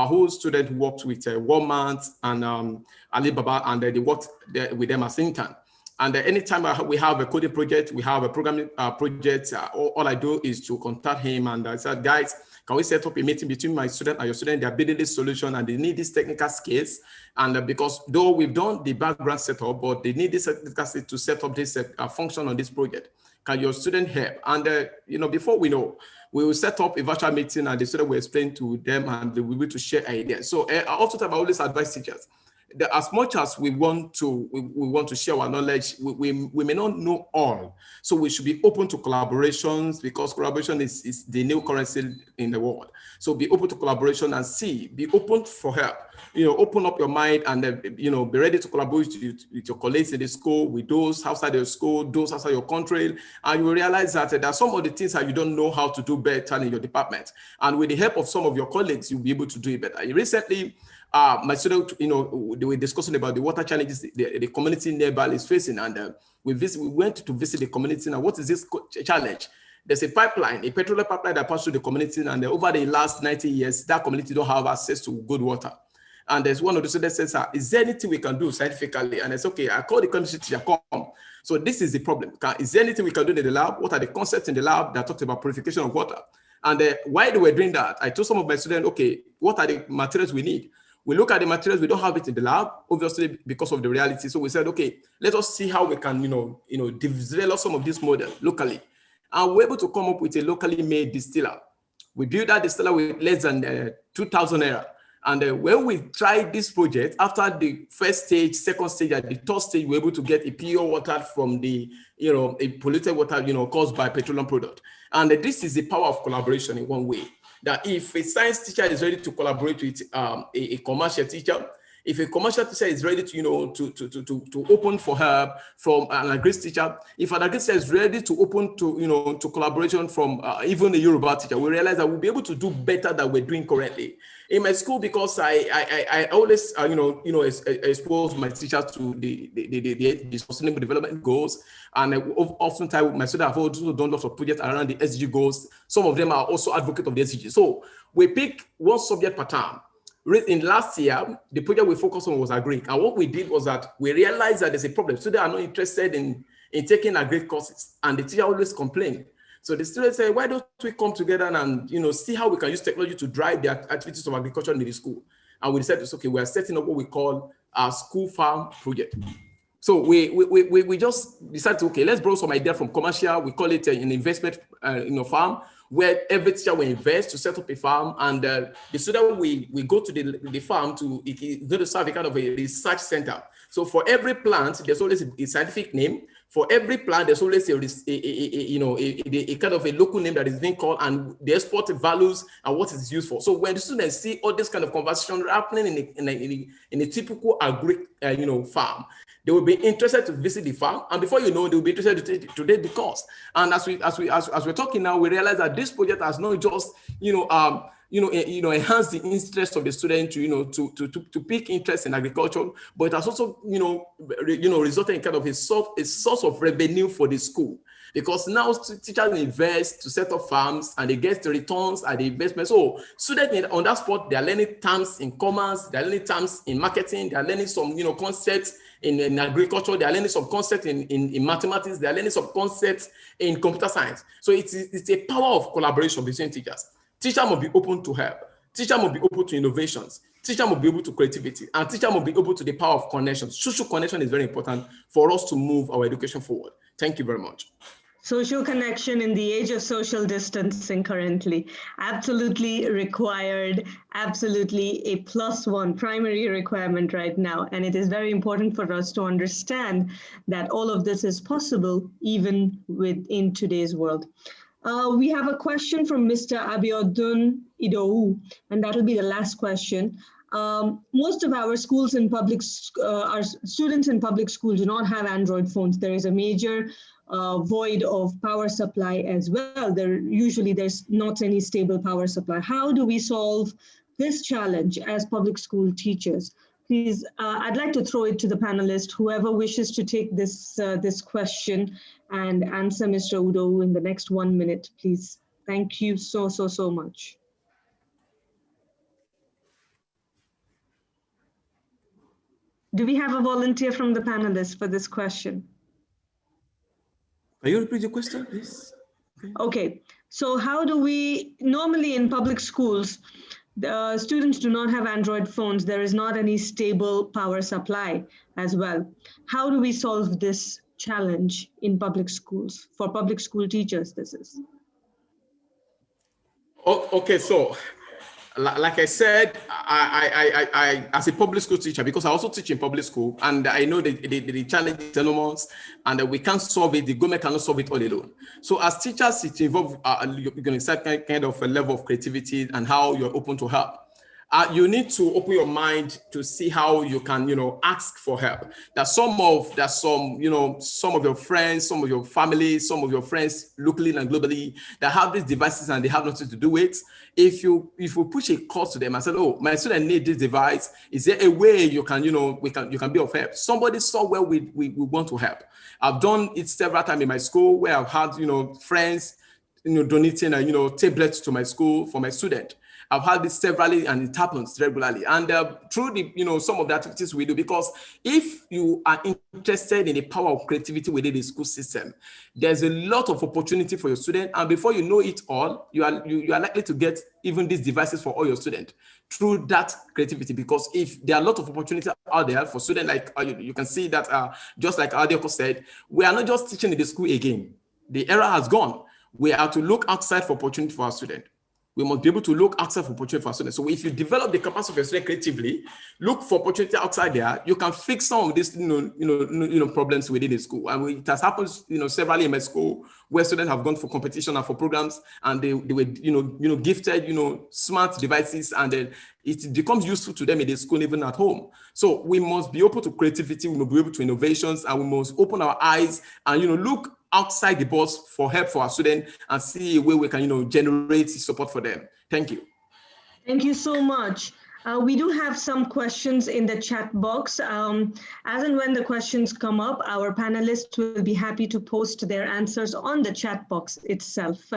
whose student worked with Walmart and Alibaba, and they worked with them as intern. And anytime we have a coding project, we have a programming project, all I do is to contact him and I said, guys, can we set up a meeting between my student and your student? They're building this solution and they need these technical skills. And because though we've done the background setup, but they need this technical skills to set up this function on this project. Can your student help? And before we know, we will set up a virtual meeting and the student will explain to them and they will be able to share ideas. So oftentimes I always advise teachers that as much as we want to share our knowledge, we may not know all. So we should be open to collaborations, because collaboration is the new currency in the world. So be open to collaboration and be open for help. Open up your mind and be ready to collaborate with your colleagues in the school, with those outside your school, those outside your country, and you will realize that there are some of the things that you don't know how to do better in your department. And with the help of some of your colleagues, you'll be able to do it better. Recently, my student, they were discussing about the water challenges the community nearby is facing, and we went to visit the community. Now, what is this challenge? There's a pipeline, a petroleum pipeline that passes through the community, and over the last 90 years, that community don't have access to good water. And there's one of the students says, is there anything we can do scientifically? And it's okay, I call the chemistry teacher, come. So this is the problem. Is there anything we can do in the lab? What are the concepts in the lab that talked about purification of water? And while they were doing that, I told some of my students, okay, what are the materials we need? We look at the materials, we don't have it in the lab, obviously because of the reality. So we said, okay, let us see how we can, develop some of this model locally. And we're able to come up with a locally made distiller. We built that distiller with less than 2,000 naira. And when we tried this project, after the first stage, second stage, and the third stage, we were able to get a pure water from the, a polluted water, caused by petroleum product. And this is the power of collaboration in one way. That if a science teacher is ready to collaborate with a commercial teacher, if a commercial teacher is ready to, to open for help from an agri teacher, if an agri teacher is ready to open to, to collaboration from even a Yoruba teacher, we realize that we'll be able to do better than we're doing currently. In my school, because I always, expose my teachers to the sustainable development goals. And oftentimes my students have also done lots of projects around the SDG goals. Some of them are also advocates of the SDG. So we pick one subject per term. In last year, the project we focused on was agri. And what we did was that we realized that there's a problem. Students are not interested in taking agri courses. And the teacher always complained. So the students say, why don't we come together and see how we can use technology to drive the activities of agriculture in the school? And we decided, okay, we are setting up what we call school farm project. So we just decided, okay, let's borrow some idea from commercial. We call it an investment farm, where every teacher will invest to set up a farm, and the student we go to the farm to go to serve a kind of a research center. So for every plant, there's always a scientific name. For every plant, there's always a kind of a local name that is being called, and the export values and what it's used for. So when the students see all this kind of conversation happening in a typical agri farm, they will be interested to visit the farm, and before you know, they will be interested to take the course. And as we're talking now, we realize that this project has not just enhance the interest of the student to pick interest in agriculture, but it has also resulted in kind of a source of revenue for the school, because now teachers invest to set up farms and they get the returns at the investment. So students on that spot, they are learning terms in commerce, they are learning terms in marketing, they are learning some concepts in agriculture, they are learning some concepts in mathematics, they are learning some concepts in computer science. So it's a power of collaboration between teachers. Teacher must be open to help. Teacher must be open to innovations. Teacher must be able to creativity. And teacher must be able to the power of connection. Social connection is very important for us to move our education forward. Thank you very much. Social connection in the age of social distancing currently, absolutely required, absolutely a +1 primary requirement right now. And it is very important for us to understand that all of this is possible even within today's world. We have a question from Mr. Abiodun Idou, and that will be the last question. Most of our schools in our students in public school do not have Android phones. There is a major void of power supply as well. There's not any stable power supply. How do we solve this challenge as public school teachers? Please, I'd like to throw it to the panelists, whoever wishes to take this question and answer Mr. Udo in the next 1 minute, please. Thank you so much. Do we have a volunteer from the panelists for this question? Can you repeat your question, please? Okay, so how do we, normally in public schools, the students do not have Android phones. There is not any stable power supply as well. How do we solve this challenge in public schools, for public school teachers, this is? Okay, so like I said, I as a public school teacher, because I also teach in public school, and I know the challenge is enormous, and we can't solve it. The government cannot solve it all alone. So as teachers, it involves you're going to set kind of a level of creativity and how you're open to help. You need to open your mind to see how you can, ask for help. Some of your friends, some of your family, some of your friends locally and globally that have these devices and they have nothing to do with. If you push a call to them and say, "Oh, my student need this device. Is there a way you can, you can be of help?" Somebody somewhere we want to help. I've done it several times in my school where I've had, friends, donating, tablets to my school for my student. I've had this severally, and it happens regularly. And through the, some of the activities we do, because if you are interested in the power of creativity within the school system, there's a lot of opportunity for your student. And before you know it all, you are likely to get even these devices for all your students through that creativity. Because if there are a lot of opportunity out there for students, like you can see that, just like Adioko said, we are not just teaching in the school again. The era has gone. We have to look outside for opportunity for our students. We must be able to look outside for opportunity for our students. So if you develop the capacity of your student creatively, look for opportunity outside there, you can fix some of these, problems within the school. And it has happened, severally in my school where students have gone for competition and for programs, and they were, gifted, smart devices, and then it becomes useful to them in the school, even at home. So we must be open to creativity, we must be able to innovations, and we must open our eyes and, look outside the box for help for our students and see where we can, generate support for them. Thank you. Thank you so much. We do have some questions in the chat box. As and when the questions come up, our panelists will be happy to post their answers on the chat box itself.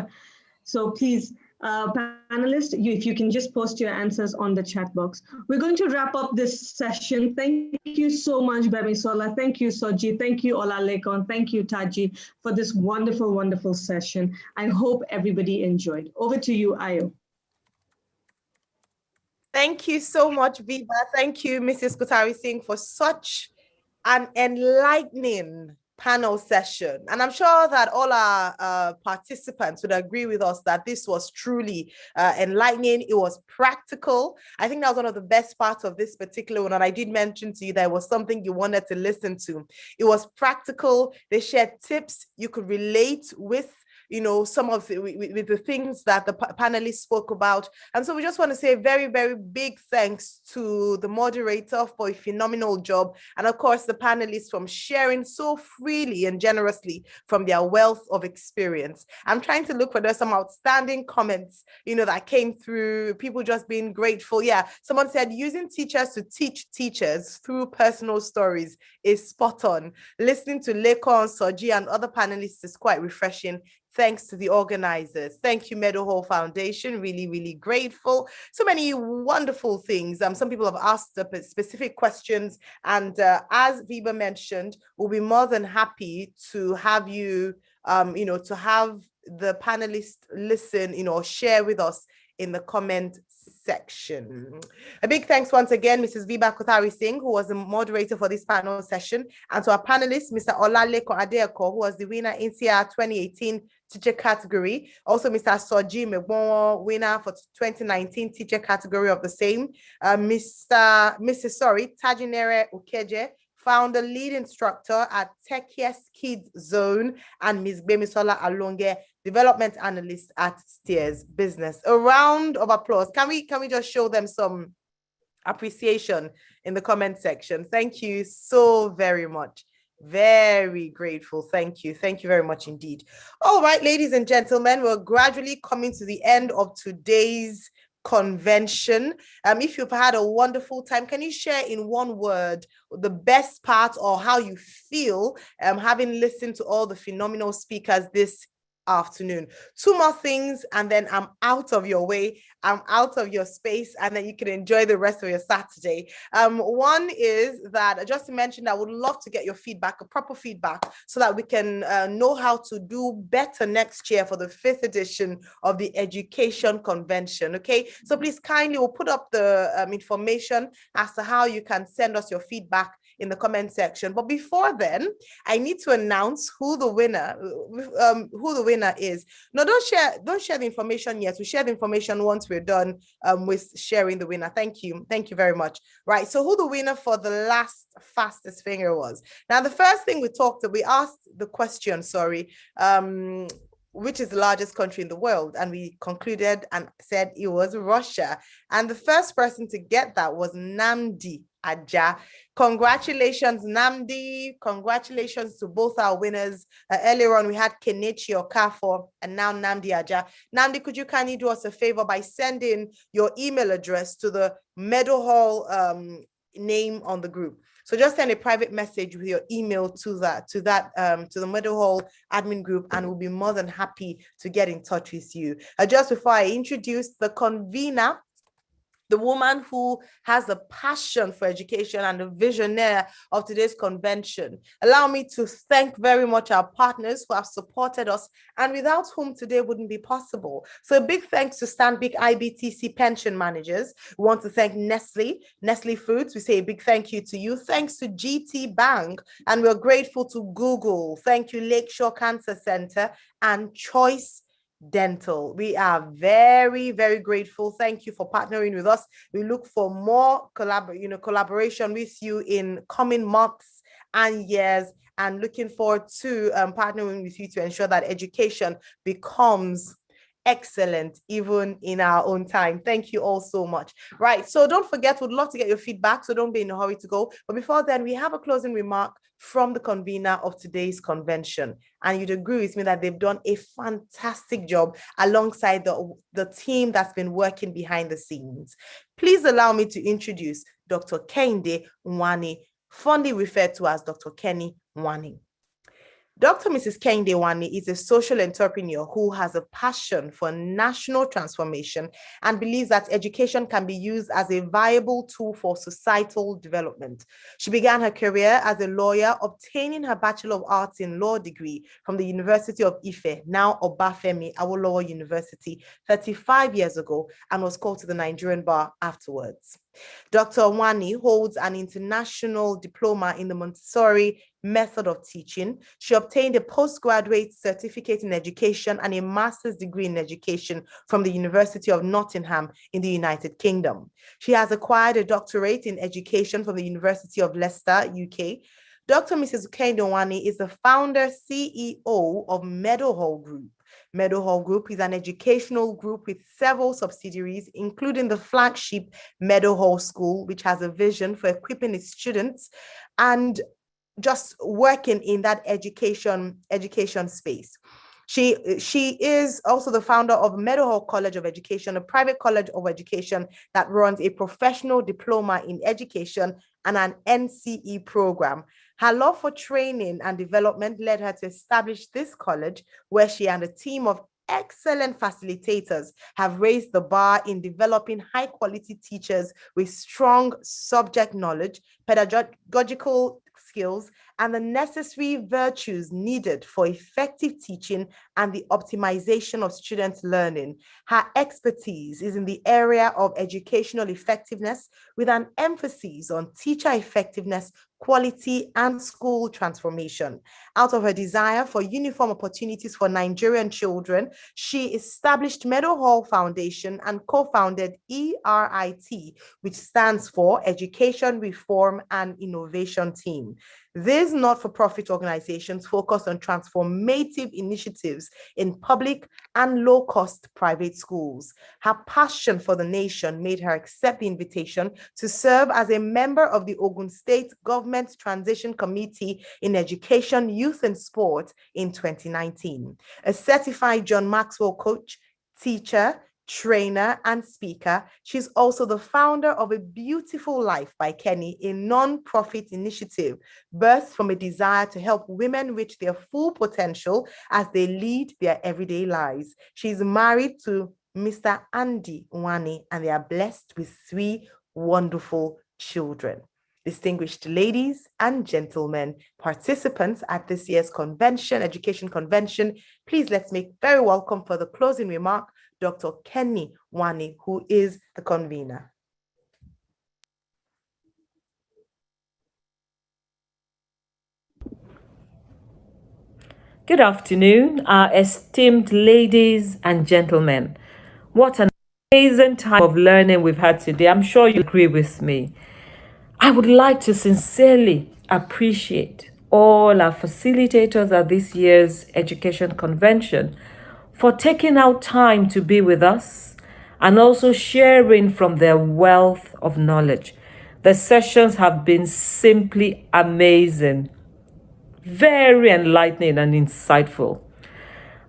So please, panelists, if you can just post your answers on the chat box. We're going to wrap up this session. Thank you so much, Bemisola. Thank you, Soji. Thank you, Olalekon. Thank you, Taji, for this wonderful, wonderful session. I hope everybody enjoyed. Over to you, Ayo. Thank you so much, Viva. Thank you, Mrs. Kutari Singh, for such an enlightening panel session. And I'm sure that all our participants would agree with us that this was truly enlightening. It was practical. I think that was one of the best parts of this particular one. And I did mention to you that it was something you wanted to listen to. It was practical. They shared tips you could relate with, you know, some of with the things that the panelists spoke about. And so we just want to say a very, very big thanks to the moderator for a phenomenal job. And of course, the panelists from sharing so freely and generously from their wealth of experience. I'm trying to look for there's some outstanding comments, you know, that came through, people just being grateful. Yeah, someone said using teachers to teach teachers through personal stories is spot on. Listening to Lekon, Soji, and other panelists is quite refreshing. Thanks to the organizers. Thank you, Meadow Hall Foundation. Really, really grateful. So many wonderful things. Some people have asked specific questions. And as Viva mentioned, we'll be more than happy to have you, you know, to have the panelists listen, you know, share with us in the comment section. A big thanks once again, Mrs. Viva Kutari Singh, who was the moderator for this panel session, and to our panelists, Mr. Olaleko Adeako, who was the winner in CR 2018 teacher category. Also, Mr. Soji Megbonwo, winner for 2019 teacher category of the same. Mrs. Tajinere Ukeje, founder, lead instructor at Techiest Kids Zone, and Ms. Gbemisola Alonge, development analyst at Steers Business. A round of applause. Can we just show them some appreciation in the comment section? Thank you so very much. Very grateful. Thank you. Thank you very much indeed. All right, ladies and gentlemen, we're gradually coming to the end of today's convention. If you've had a wonderful time, can you share in one word the best part or how you feel having listened to all the phenomenal speakers this afternoon? Two more things and then I'm out of your way, I'm out of your space, and then you can enjoy the rest of your Saturday. One is that, just to mention, I would love to get your feedback, a proper feedback, so that we can know how to do better next year for the 5th edition of the Education Convention. Okay, so please kindly, we'll put up the information as to how you can send us your feedback in the comment section. But before then, I need to announce who the winner is. No, don't share the information yet. We share the information once we're done with sharing the winner. Thank you very much. Right, so who the winner for the last fastest finger was. Now, the first thing we asked the question, which is the largest country in the world? And we concluded and said it was Russia. And the first person to get that was Namdi Aja. Congratulations, Namdi. Congratulations to both our winners. Earlier on, we had Kenichi Okafor and now Namdi Aja. Namdi, could you kindly do us a favor by sending your email address to the Meadow Hall name on the group? So just send a private message with your email to the Meadow Hall admin group, and we'll be more than happy to get in touch with you. Just before I introduce the convener, the woman who has a passion for education and the visionary of today's convention, allow me to thank very much our partners who have supported us and without whom today wouldn't be possible. So a big thanks to Stanbic IBTC pension managers. We want to thank Nestle Foods. We say a big thank you to you. Thanks to GT Bank, and we're grateful to Google. Thank you, Lakeshore Cancer Center and Choice Dental. We are very, very grateful. Thank you for partnering with us. We look for more collaboration with you in coming months and years, and looking forward to partnering with you to ensure that education becomes excellent even in our own time. Thank you all so much. Right, so don't forget, we'd love to get your feedback, so don't be in a hurry to go. But before then, we have a closing remark from the convener of today's convention, and you'd agree with me that they've done a fantastic job alongside the team that's been working behind the scenes. Please allow me to introduce Dr. Kehinde Nwani, fondly referred to as Dr. Kenny Nwani. Dr. Mrs. Kehinde Wani is a social entrepreneur who has a passion for national transformation and believes that education can be used as a viable tool for societal development. She began her career as a lawyer, obtaining her Bachelor of Arts in Law degree from the University of Ife, now Obafemi Awolowo University, 35 years ago, and was called to the Nigerian bar afterwards. Dr. Wani holds an international diploma in the Montessori method of teaching. She obtained a postgraduate certificate in education and a master's degree in education from the University of Nottingham in the United Kingdom. She has acquired a doctorate in education from the University of Leicester, UK. Dr. Mrs. Kehinde Wani is the founder CEO of Meadowhall Group. Meadowhall Group is an educational group with several subsidiaries, including the flagship Meadowhall School, which has a vision for equipping its students and just working in that education space. She is also the founder of Meadowhall College of Education, a private college of education that runs a professional diploma in education and an NCE program. Her love for training and development led her to establish this college, where she and a team of excellent facilitators have raised the bar in developing high-quality teachers with strong subject knowledge, pedagogical skills, and the necessary virtues needed for effective teaching and the optimization of students' learning. Her expertise is in the area of educational effectiveness, with an emphasis on teacher effectiveness, quality, and school transformation. Out of her desire for uniform opportunities for Nigerian children, she established Meadowhall Foundation and co-founded ERIT, which stands for Education Reform and Innovation Team. These not-for-profit organizations focus on transformative initiatives in public and low-cost private schools. Her passion for the nation made her accept the invitation to serve as a member of the Ogun State Government Transition Committee in Education, Youth and Sport in 2019. A certified John Maxwell coach, teacher, trainer, and speaker, she's also the founder of A Beautiful Life by Kenny, a non-profit initiative birthed from a desire to help women reach their full potential as they lead their everyday lives. She's married to Mr. Andy Wani, and they are blessed with 3 wonderful children. Distinguished ladies and gentlemen, participants at this year's convention, education convention, please let's make very welcome for the closing remark, Dr. Kenny Wani, who is the convener. Good afternoon, our esteemed ladies and gentlemen. What an amazing time of learning we've had today. I'm sure you agree with me. I would like to sincerely appreciate all our facilitators at this year's Education Convention for taking out time to be with us and also sharing from their wealth of knowledge. The sessions have been simply amazing, very enlightening and insightful.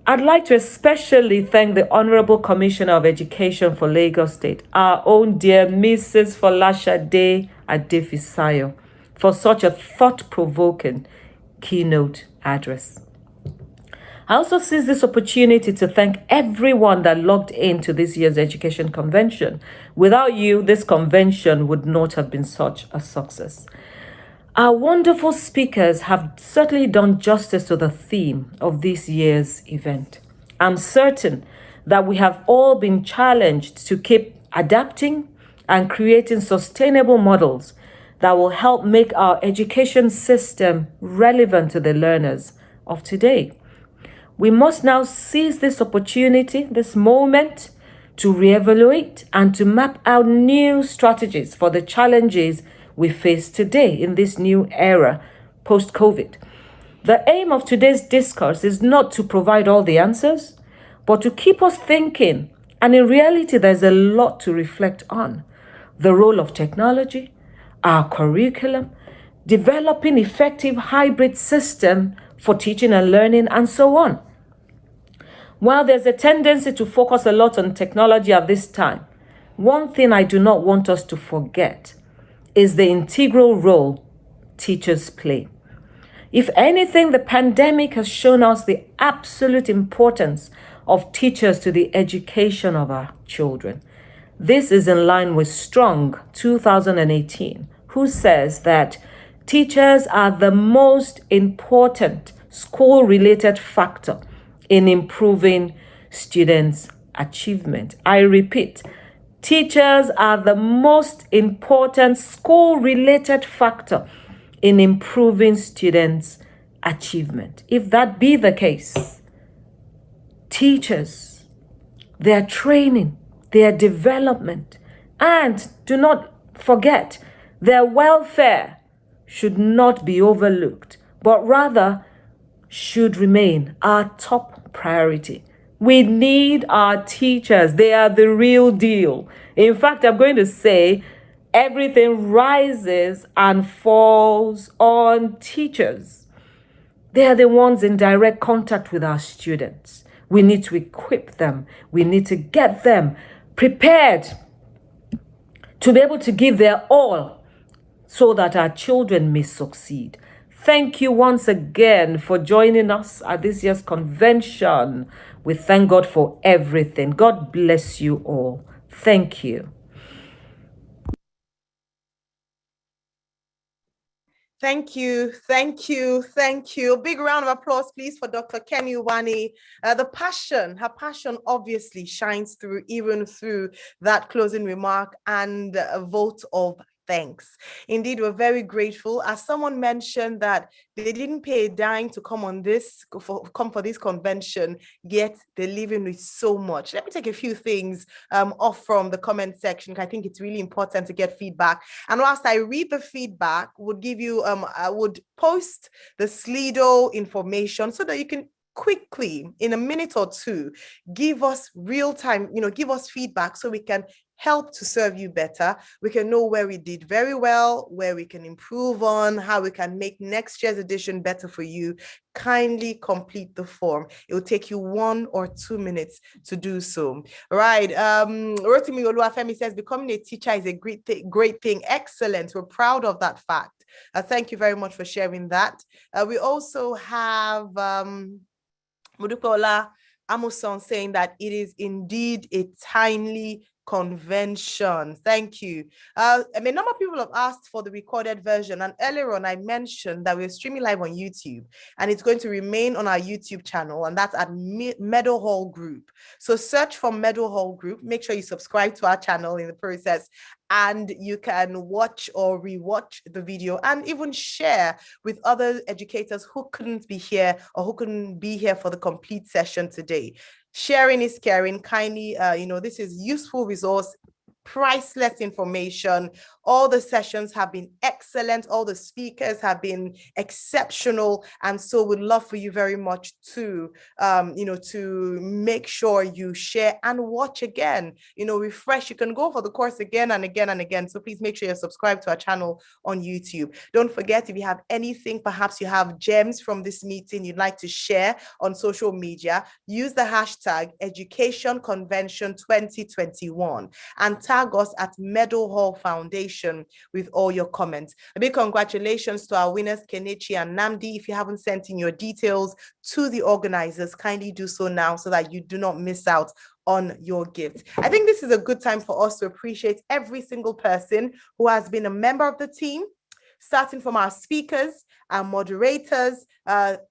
I'd like to especially thank the Honorable Commissioner of Education for Lagos State, our own dear Mrs. Folashade Adefisayo, for such a thought-provoking keynote address. I also seize this opportunity to thank everyone that logged into this year's Education Convention. Without you, this convention would not have been such a success. Our wonderful speakers have certainly done justice to the theme of this year's event. I'm certain that we have all been challenged to keep adapting and creating sustainable models that will help make our education system relevant to the learners of today. We must now seize this opportunity, this moment, to reevaluate and to map out new strategies for the challenges we face today in this new era, post-COVID. The aim of today's discourse is not to provide all the answers, but to keep us thinking. And in reality, there's a lot to reflect on. The role of technology, our curriculum, developing effective hybrid system for teaching and learning, and so on. While there's a tendency to focus a lot on technology at this time, one thing I do not want us to forget is the integral role teachers play. If anything, the pandemic has shown us the absolute importance of teachers to the education of our children. This is in line with Strong 2018, who says that teachers are the most important school-related factor in improving students' achievement. I repeat, teachers are the most important school-related factor in improving students' achievement. If that be the case, teachers, their training, their development, and do not forget, their welfare should not be overlooked, but rather should remain our top priority. We need our teachers. They are the real deal. In fact, I'm going to say everything rises and falls on teachers. They are the ones in direct contact with our students. We need to equip them. We need to get them prepared to be able to give their all so that our children may succeed. Thank you once again for joining us at this year's convention. We thank God for everything. God bless you all. Thank you. Thank you, thank you, thank you. A big round of applause, please, for Dr. Kenny Uwani. Her passion obviously shines through, even through that closing remark and a vote of thanks. Indeed, we're very grateful. As someone mentioned that they didn't pay a dime to come for this convention, yet they're leaving with so much. Let me take a few things off from the comment section. I think it's really important to get feedback. And whilst I read the feedback, I would post the Slido information so that you can quickly, in a minute or two, give us real time, give us feedback so we can help to serve you better. We can know where we did very well, where we can improve on, how we can make next year's edition better for you. Kindly complete the form. It will take you 1 or 2 minutes to do so. Right. Rotimi Oluwafemi says, becoming a teacher is a great thing. Excellent. We're proud of that fact. Thank you very much for sharing that. We also have Mudukola Amuson saying that it is indeed a timely convention. Thank you. A number of people have asked for the recorded version, and earlier on I mentioned that we're streaming live on YouTube, and it's going to remain on our YouTube channel, and that's at Meadow Hall Group. So search for Meadow Hall Group. Make sure you subscribe to our channel in the process, and you can watch or rewatch the video and even share with other educators who couldn't be here or who couldn't be here for the complete session today. Sharing is caring. Kindly, this is useful resource, priceless information. All the sessions have been excellent. All the speakers have been exceptional. And so we'd love for you very much to, to make sure you share and watch again, refresh. You can go for the course again and again and again. So please make sure you're subscribed to our channel on YouTube. Don't forget, if you have anything, perhaps you have gems from this meeting you'd like to share on social media, use the hashtag Education Convention 2021 and tag us at Meadow Hall Foundation with all your comments. A big congratulations to our winners, Kenichi and Namdi. If you haven't sent in your details to the organizers, kindly do so now so that you do not miss out on your gift. I think this is a good time for us to appreciate every single person who has been a member of the team, starting from our speakers, our moderators,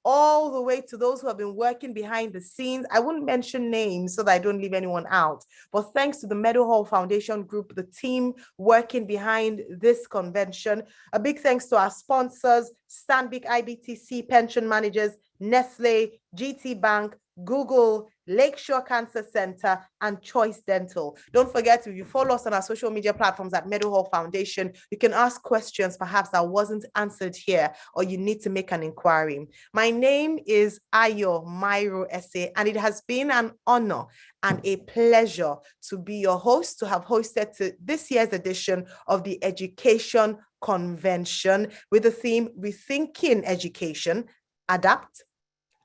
all the way to those who have been working behind the scenes. I wouldn't mention names so that I don't leave anyone out, but thanks to the Meadow Hall Foundation Group, the team working behind this convention. A big thanks to our sponsors, Stanbic IBTC Pension Managers, Nestle, GT Bank, Google, Lakeshore Cancer Center, and Choice Dental. Don't forget, if you follow us on our social media platforms at Meadow Hall Foundation, you can ask questions perhaps that wasn't answered here, or you need to make an inquiry. My name is Ayo Mairo Ese, and it has been an honor and a pleasure to be your host, to have hosted this year's edition of the Education Convention with the theme Rethinking Education, Adapt,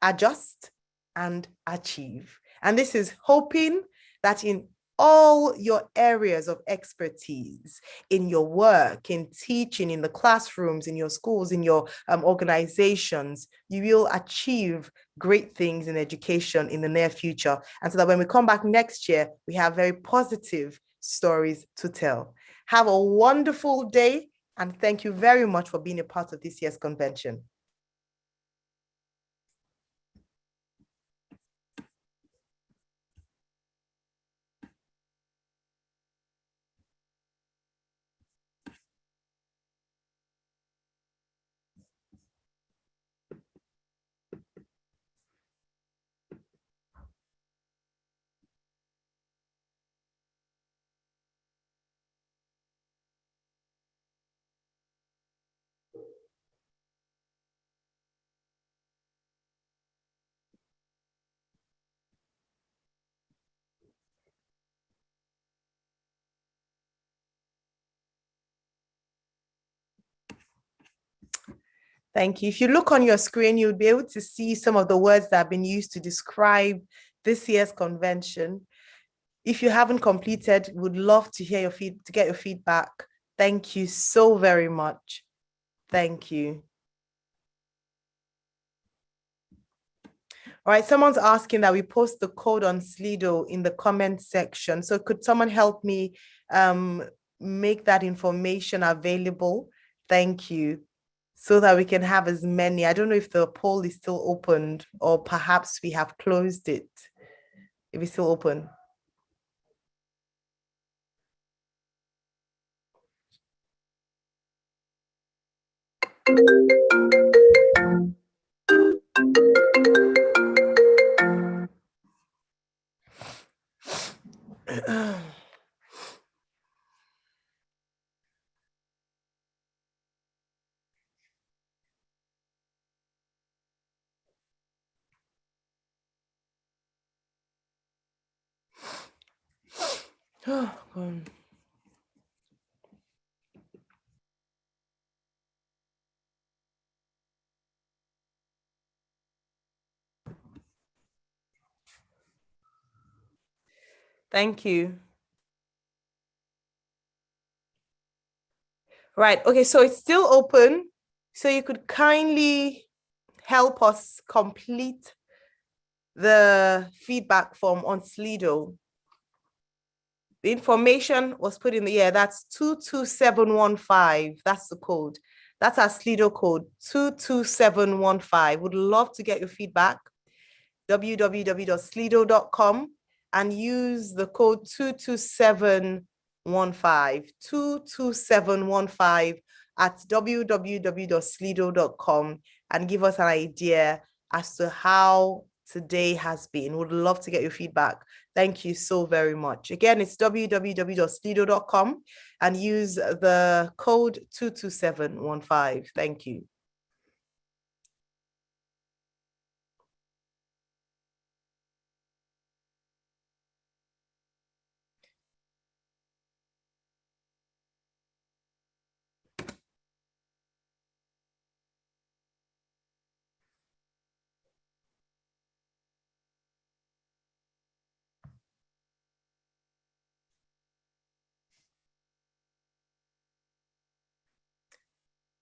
Adjust, and Achieve. And this is hoping that in all your areas of expertise in your work, in teaching, in the classrooms, in your schools, in your organizations, you will achieve great things in education in the near future. And so that when we come back next year, we have very positive stories to tell. Have a wonderful day, and thank you very much for being a part of this year's convention. Thank you. If you look on your screen, you'll be able to see some of the words that have been used to describe this year's convention. If you haven't completed, would love to hear to get your feedback. Thank you so very much. Thank you. All right, someone's asking that we post the code on Slido in the comment section. So could someone help me make that information available? Thank you. So that we can have as many. I don't know if the poll is still opened, or perhaps we have closed it. If it's still open. Oh, God. Thank you. Right, okay, so it's still open. So you could kindly help us complete the feedback form on Slido. The information was put in the air. That's 22715. That's the code. That's our Slido code, 22715. Would love to get your feedback. www.slido.com and use the code 22715. 22715 at www.slido.com and give us an idea as to how today has been. Would love to get your feedback. Thank you so very much. Again, it's www.slido.com and use the code 22715. Thank you.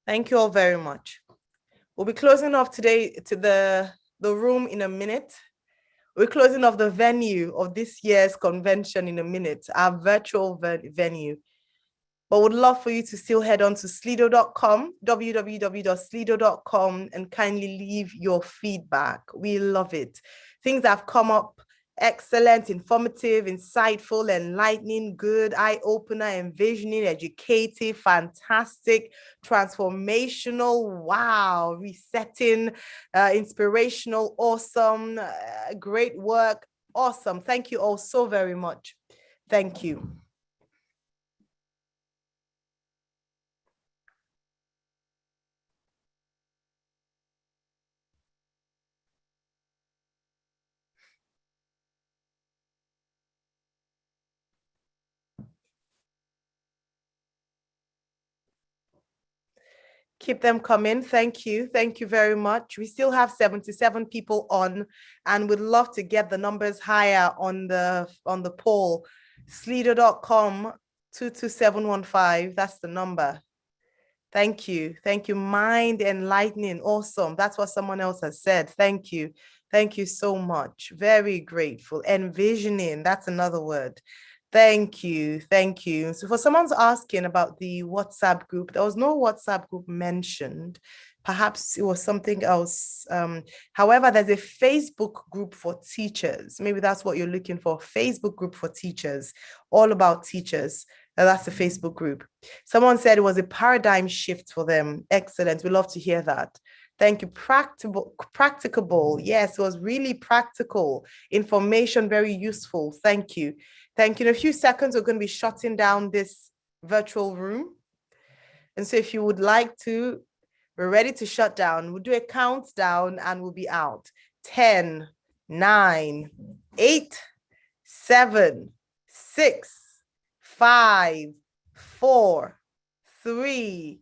Thank you all very much. We'll be closing off today to the room in a minute. We're closing off the venue of this year's convention in a minute, our virtual venue. But would love for you to still head on to slido.com, www.slido.com, and kindly leave your feedback. We love it. Things that have come up: excellent, informative, insightful, enlightening, good, eye-opener, envisioning, educative, fantastic, transformational, wow, resetting, inspirational, awesome, great work, awesome. Thank you all so very much. Thank you. Keep them coming. Thank you. Thank you very much. We still have 77 people on, and we'd love to get the numbers higher on the poll. Slido.com 22715. That's the number. Thank you. Thank you. Mind enlightening. Awesome. That's what someone else has said. Thank you. Thank you so much. Very grateful. Envisioning. That's another word. Thank you. Thank you. So for someone's asking about the WhatsApp group, there was no WhatsApp group mentioned. Perhaps it was something else. However, there's a Facebook group for teachers. Maybe that's what you're looking for. Facebook group for teachers, all about teachers. That's the Facebook group. Someone said it was a paradigm shift for them. Excellent. We love to hear that. Thank you. Practicable. Yes, it was really practical. Information, very useful. Thank you. Thank you. In a few seconds, we're going to be shutting down this virtual room. And so if you would like to, we're ready to shut down. We'll do a countdown and we'll be out. 10, 9, 8, 7, 6, 5, 4, 3,